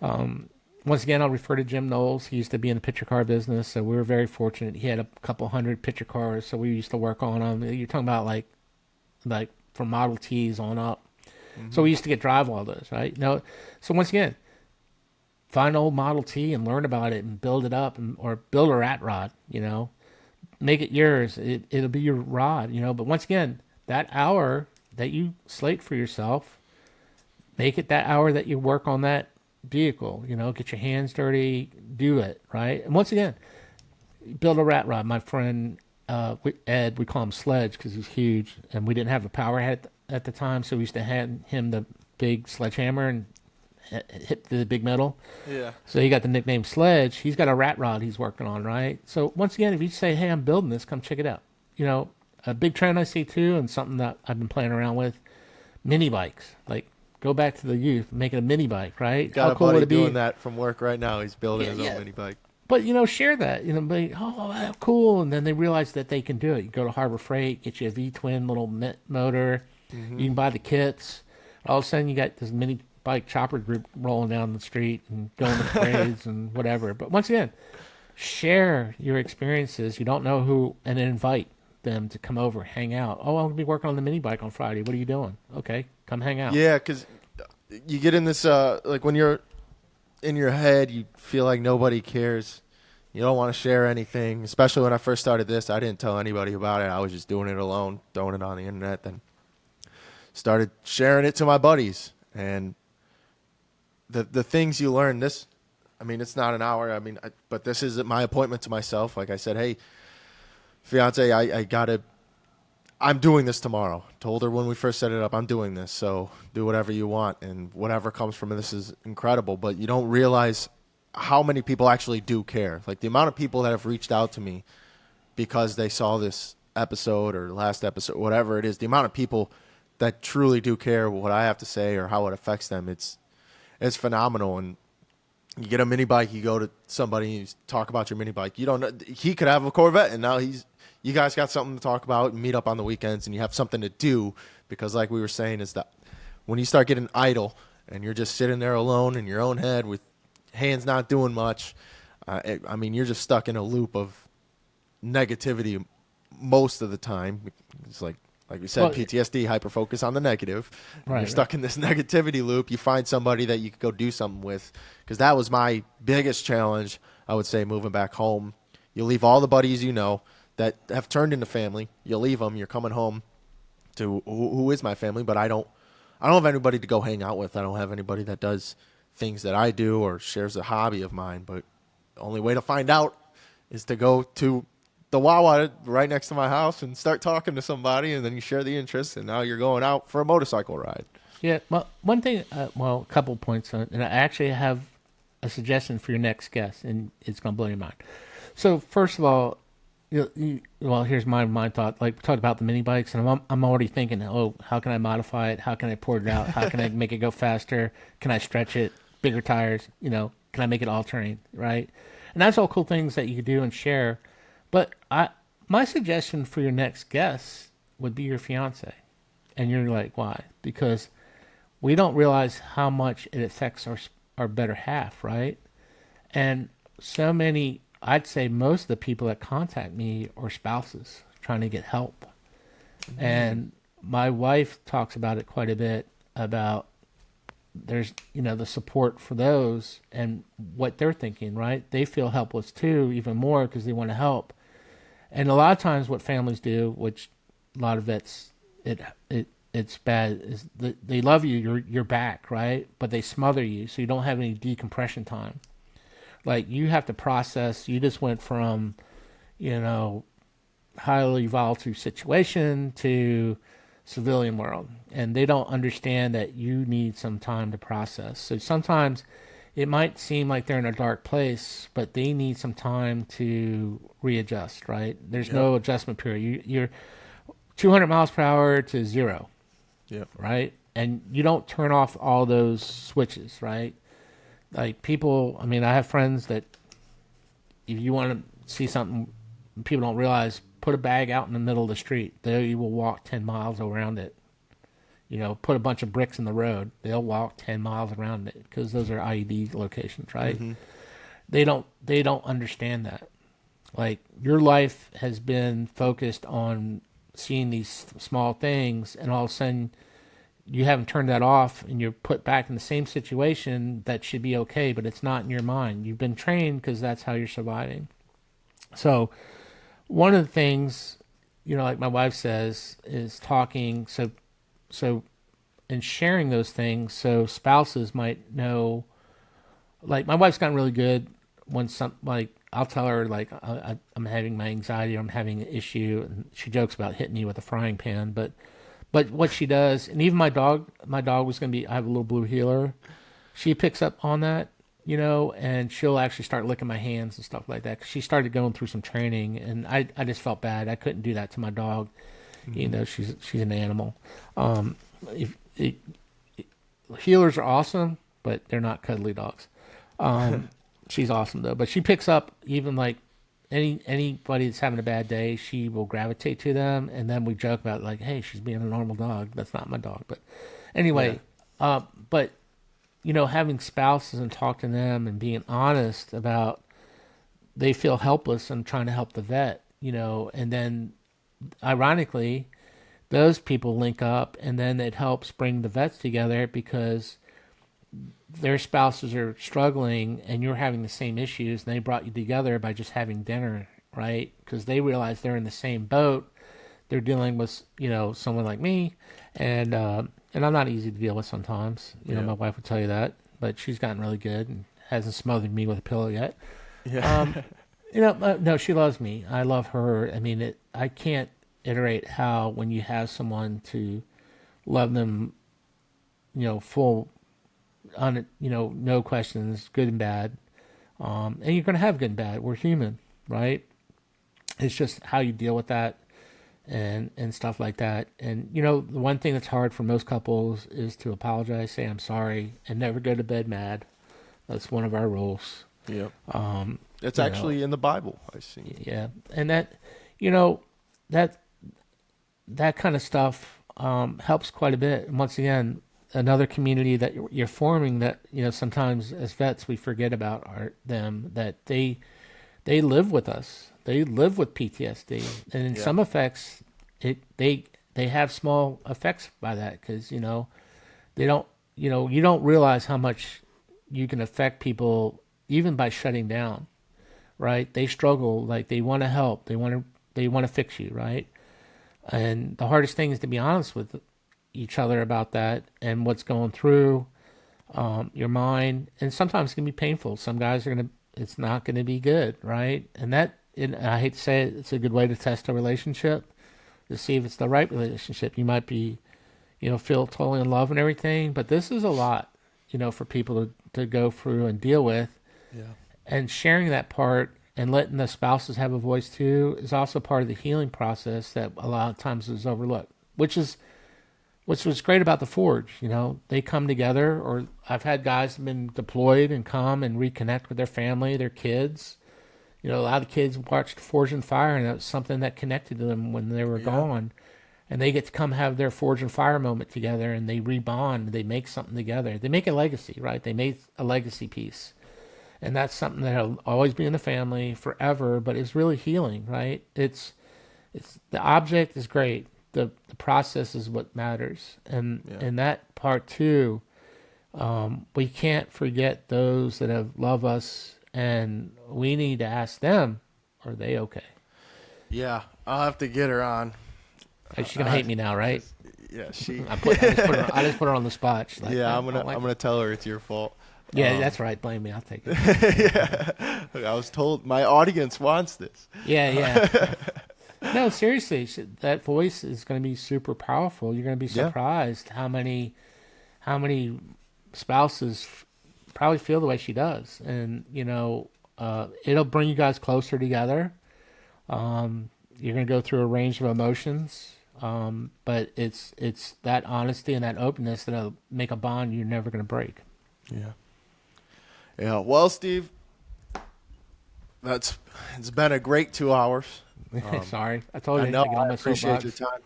Once again, I'll refer to Jim Knowles. He used to be in the picture car business, so we were very fortunate. He had a couple hundred picture cars, so we used to work on them. You're talking about like from Model Ts on up. Mm-hmm. So we used to drive all those, right? So once again, find an old Model T and learn about it and build it up, or build a rat rod, Make it yours. It'll be your rod, But once again, that hour that you slate for yourself, make it that hour that you work on that vehicle, Get your hands dirty, do it, right? And once again, build a rat rod. My friend Ed, we call him Sledge because he's huge, and we didn't have a power head at the time, so we used to hand him the big sledgehammer and hit the big metal. Yeah. So he got the nickname Sledge. He's got a rat rod he's working on, right? So once again, if you say, hey, I'm building this, come check it out. A big trend I see too, and something that I've been playing around with, mini bikes. Like, go back to the youth, make it a mini bike, right? Got a buddy doing that from work right now. He's building his own mini bike. But, share that. Be, oh, cool. And then they realize that they can do it. You go to Harbor Freight, get you a V-twin little motor. Mm-hmm. You can buy the kits. All of a sudden, you got this mini bike chopper group rolling down the street and going to parades and whatever. But once again, share your experiences. You don't know who, and invite them to come over, hang out. Oh, I'm going to be working on the mini bike on Friday. What are you doing? Okay, come hang out. Yeah, because you get in this, like when you're in your head, you feel like nobody cares. You don't want to share anything, especially when I first started this. I didn't tell anybody about it. I was just doing it alone, throwing it on the internet, then started sharing it to my buddies. And the things you learn, it's not an hour. But this is my appointment to myself. Like I said, hey, fiance, I'm doing this tomorrow. Told her when we first set it up, I'm doing this. So do whatever you want, and whatever comes from this is incredible. But you don't realize how many people actually do care. Like the amount of people that have reached out to me because they saw this episode or last episode, whatever it is, the amount of people that truly do care what I have to say or how it affects them, it's phenomenal. And you get a mini bike, you go to somebody, you talk about your mini bike. You don't know, he could have a Corvette, and now you guys got something to talk about and meet up on the weekends, and you have something to do. Because like we were saying, is that when you start getting idle and you're just sitting there alone in your own head with hands not doing much, you're just stuck in a loop of negativity most of the time. It's like we said, PTSD, hyper-focus on the negative. Right, you're stuck in this negativity loop. You find somebody that you could go do something with. Because that was my biggest challenge, I would say, moving back home. You leave all the buddies that have turned into family. You leave them. You're coming home to who is my family, but I don't have anybody to go hang out with. I don't have anybody that does things that I do or shares a hobby of mine. But the only way to find out is to go to the Wawa right next to my house and start talking to somebody, and then you share the interest, and now you're going out for a motorcycle ride. Yeah, well, one thing, a couple points, and I actually have a suggestion for your next guest, and it's going to blow your mind. So first of all, well, here's my thought. Like we talked about the mini bikes, and I'm already thinking, oh, how can I modify it? How can I port it out? How can I make it go faster? Can I stretch it? Bigger tires? Can I make it all terrain? Right? And that's all cool things that you could do and share. But my suggestion for your next guest would be your fiance, and you're like, why? Because we don't realize how much it affects our better half, right? And so many, I'd say most of the people that contact me are spouses trying to get help. And my wife talks about it quite a bit about there's, the support for those and what they're thinking, right? They feel helpless too, even more because they want to help. And a lot of times what families do, which a lot of vets, it's bad, is they love you, you're back, right? But they smother you so you don't have any decompression time. Like you have to process. You just went from, highly volatile situation to civilian world, and they don't understand that you need some time to process. So sometimes it might seem like they're in a dark place, but they need some time to readjust. Right? There's no adjustment period. You're 200 miles per hour to zero. Yep. Right? And you don't turn off all those switches. Right? Like people, I mean, I have friends that if you want to see something people don't realize, put a bag out in the middle of the street. They will walk 10 miles around it. Put a bunch of bricks in the road. They'll walk 10 miles around it because those are IED locations, right? Mm-hmm. They don't understand that. Like your life has been focused on seeing these small things, and all of a sudden you haven't turned that off and you're put back in the same situation that should be okay, but it's not in your mind. You've been trained because that's how you're surviving. So one of the things, like my wife says, is talking. So and sharing those things so spouses might know. Like my wife's gotten really good when I'll tell her like I'm having my anxiety or I'm having an issue, and she jokes about hitting me with a frying pan, but what she does, and even my dog was going to be, I have a little blue heeler. She picks up on that, and she'll actually start licking my hands and stuff like that. 'Cause she started going through some training, and I just felt bad. I couldn't do that to my dog. Mm-hmm. She's an animal. Healers are awesome, but they're not cuddly dogs. She's awesome though. But she picks up even like anybody that's having a bad day, she will gravitate to them, and then we joke about like, hey, she's being a normal dog. That's not my dog, but anyway. Yeah. But having spouses and talk to them and being honest about they feel helpless and trying to help the vet, and then ironically, those people link up, and then it helps bring the vets together because their spouses are struggling and you're having the same issues, and they brought you together by just having dinner, right? Because they realize they're in the same boat. They're dealing with, someone like me, and I'm not easy to deal with sometimes. My wife would tell you that, but she's gotten really good and hasn't smothered me with a pillow yet. Yeah. No, she loves me. I love her. I mean, I can't iterate how when you have someone to love them, full on, no questions, good and bad. And you're going to have good and bad. We're human, right? It's just how you deal with that and stuff like that. And, the one thing that's hard for most couples is to apologize, say, I'm sorry, and never go to bed mad. That's one of our rules. Yeah. It's actually in the Bible, I see. Yeah. And that, that kind of stuff helps quite a bit. And once again, another community that you're forming that, sometimes as vets we forget about them, that they live with us. They live with PTSD. And in some effects, they have small effects by that because, they don't, you don't realize how much you can affect people even by shutting down, right? They struggle, like they want to help. They want to fix you, right? And the hardest thing is to be honest with each other about that and what's going through your mind. And sometimes it can be painful. Some guys it's not going to be good, right? And I hate to say it, it's a good way to test a relationship to see if it's the right relationship. You might be, feel totally in love and everything, but this is a lot, for people to go through and deal with. Yeah. And sharing that part and letting the spouses have a voice too is also part of the healing process that a lot of times is overlooked, which was great about the Forge. They come together, or I've had guys have been deployed and come and reconnect with their family, their kids. A lot of kids watched Forge and Fire, and it was something that connected to them when they were Yeah. gone. And they get to come have their Forge and Fire moment together, and they rebond. They make something together. They make a legacy, right? They make a legacy piece, and that's something that'll always be in the family forever. But it's really healing, right? It's the object is great. The process is what matters, and Yeah. that part too. We can't forget those that have loved us, and we need to ask them, are they okay? Yeah. I'll have to get her on. She's gonna hate me now, right? Yeah, she. I just put her on the spot. She's like, Yeah, I'm I gonna don't like I'm gonna tell her it's your fault. Yeah, that's right. Blame me. I'll take it. Yeah, I was told my audience wants this. Yeah. No, seriously, that voice is going to be super powerful. You're going to be Yeah. surprised how many spouses probably feel the way she does, and it'll bring you guys closer together. You're going to go through a range of emotions, but it's that honesty and that openness that'll make a bond you're never going to break. Yeah. Yeah. Well, Steve, it's been a great 2 hours. Sorry, I told you I know. to get on I my appreciate your soapbox. time.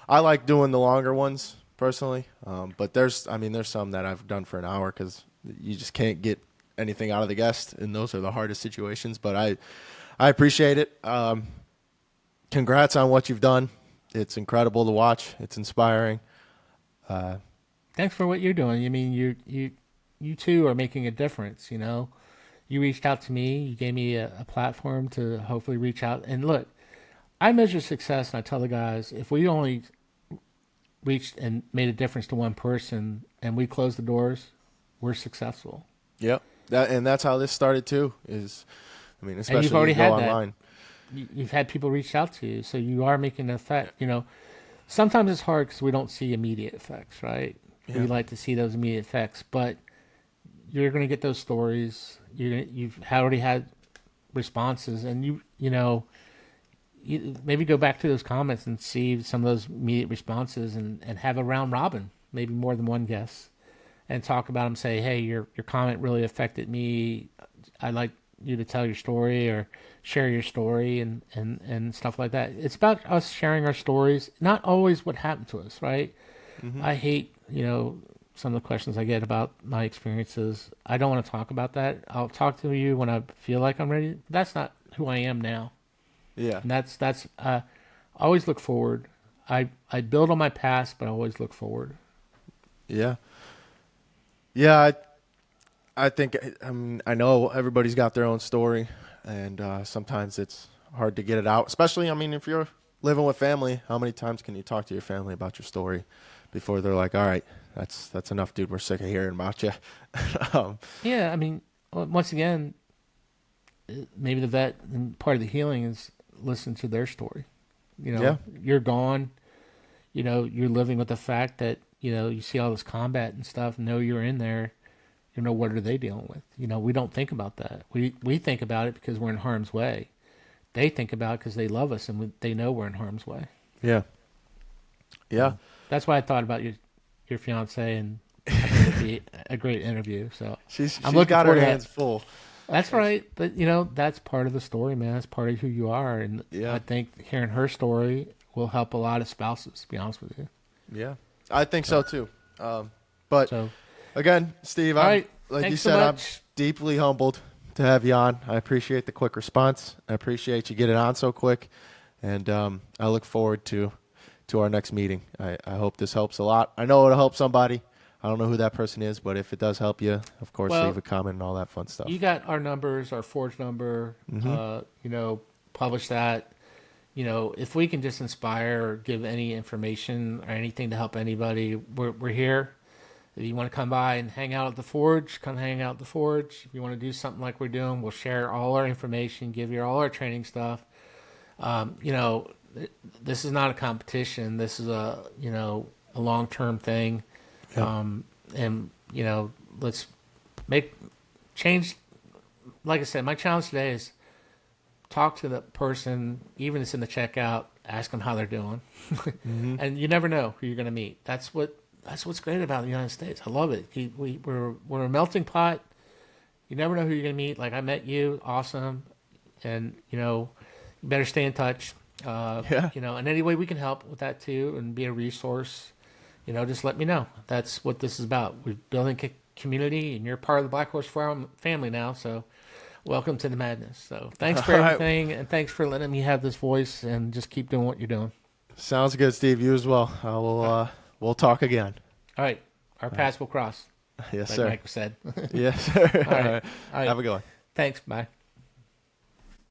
I like doing the longer ones personally, but there's some that I've done for an hour because you just can't get anything out of the guest, and those are the hardest situations. But I appreciate it. Congrats on what you've done. It's incredible to watch. It's inspiring. Thanks for what you're doing. I mean, you too are making a difference. You reached out to me. You gave me a platform to hopefully reach out. And look, I measure success, and I tell the guys, if we only reached and made a difference to one person, and we close the doors, we're successful. Yep. That's how this started too. And Especially you've already you go had online. that. You've had people reach out to you, so you are making an effect. Sometimes it's hard because we don't see immediate effects, right? Yeah. We like to see those immediate effects, but you're going to get those stories. You've already had responses, and you maybe go back to those comments and see some of those immediate responses, and have a round robin, maybe more than one guest, and talk about them. Say, hey, your comment really affected me. I'd like you to tell your story or share your story and stuff like that. It's about us sharing our stories, not always what happened to us, right? Mm-hmm. I hate, some of the questions I get about my experiences. I don't want to talk about that. I'll talk to you when I feel like I'm ready. That's not who I am now. Yeah. And that's I always look forward. I build on my past, but I always look forward. Yeah. Yeah. I think I know everybody's got their own story, and sometimes it's hard to get it out. Especially, if you're living with family, how many times can you talk to your family about your story before they're like, "All right, that's enough, dude. We're sick of hearing about you." Yeah, once again, maybe the vet and part of the healing is listen to their story. Yeah. You're gone. You're living with the fact that you see all this combat and stuff. Know you're in there. What are they dealing with? We don't think about that. We think about it because we're in harm's way. They think about it because they love us and they know we're in harm's way. Yeah. Yeah. That's why I thought about your fiance, and I think it'd be a great interview. So She's I'm looking got her forward to that. hands full. That's right, but that's part of the story, man. That's part of who you are, and Yeah. I think hearing her story will help a lot of spouses. To be honest with you. Yeah. I think so too. But So, again, Steve, all right. like you Thanks so said, I'm much. deeply humbled to have you on. I appreciate the quick response. I appreciate you getting on so quick, and I look forward to our next meeting. I hope this helps a lot. I know it'll help somebody. I don't know who that person is, but if it does help you, of course, Well, leave a comment and all that fun stuff. You got our numbers, our Forge number. Publish that. If we can just inspire or give any information or anything to help anybody, we're here. If you want to come by and hang out at the Forge, come hang out at the Forge. If you want to do something like we're doing, we'll share all our information, give you all our training stuff. This is not a competition. This is a long-term thing. Yeah. Let's make change. Like I said, my challenge today is talk to the person, even if it's in the checkout, ask them how they're doing. And you never know who you're going to meet. That's what's great about the United States. I love it. We're a melting pot. You never know who you're going to meet. Like, I met you, awesome. And, you better stay in touch. And any way we can help with that too and be a resource, just let me know. That's what this is about. We're building community, and you're part of the Black Horse Farm family now. So welcome to the madness. So thanks for everything, and thanks for letting me have this voice, and just keep doing what you're doing. Sounds good, Steve. You as well. We'll talk again. All right. Our paths will cross. Yes, like sir. Mike said. Yes, sir. All right. Have a good one. Thanks. Bye.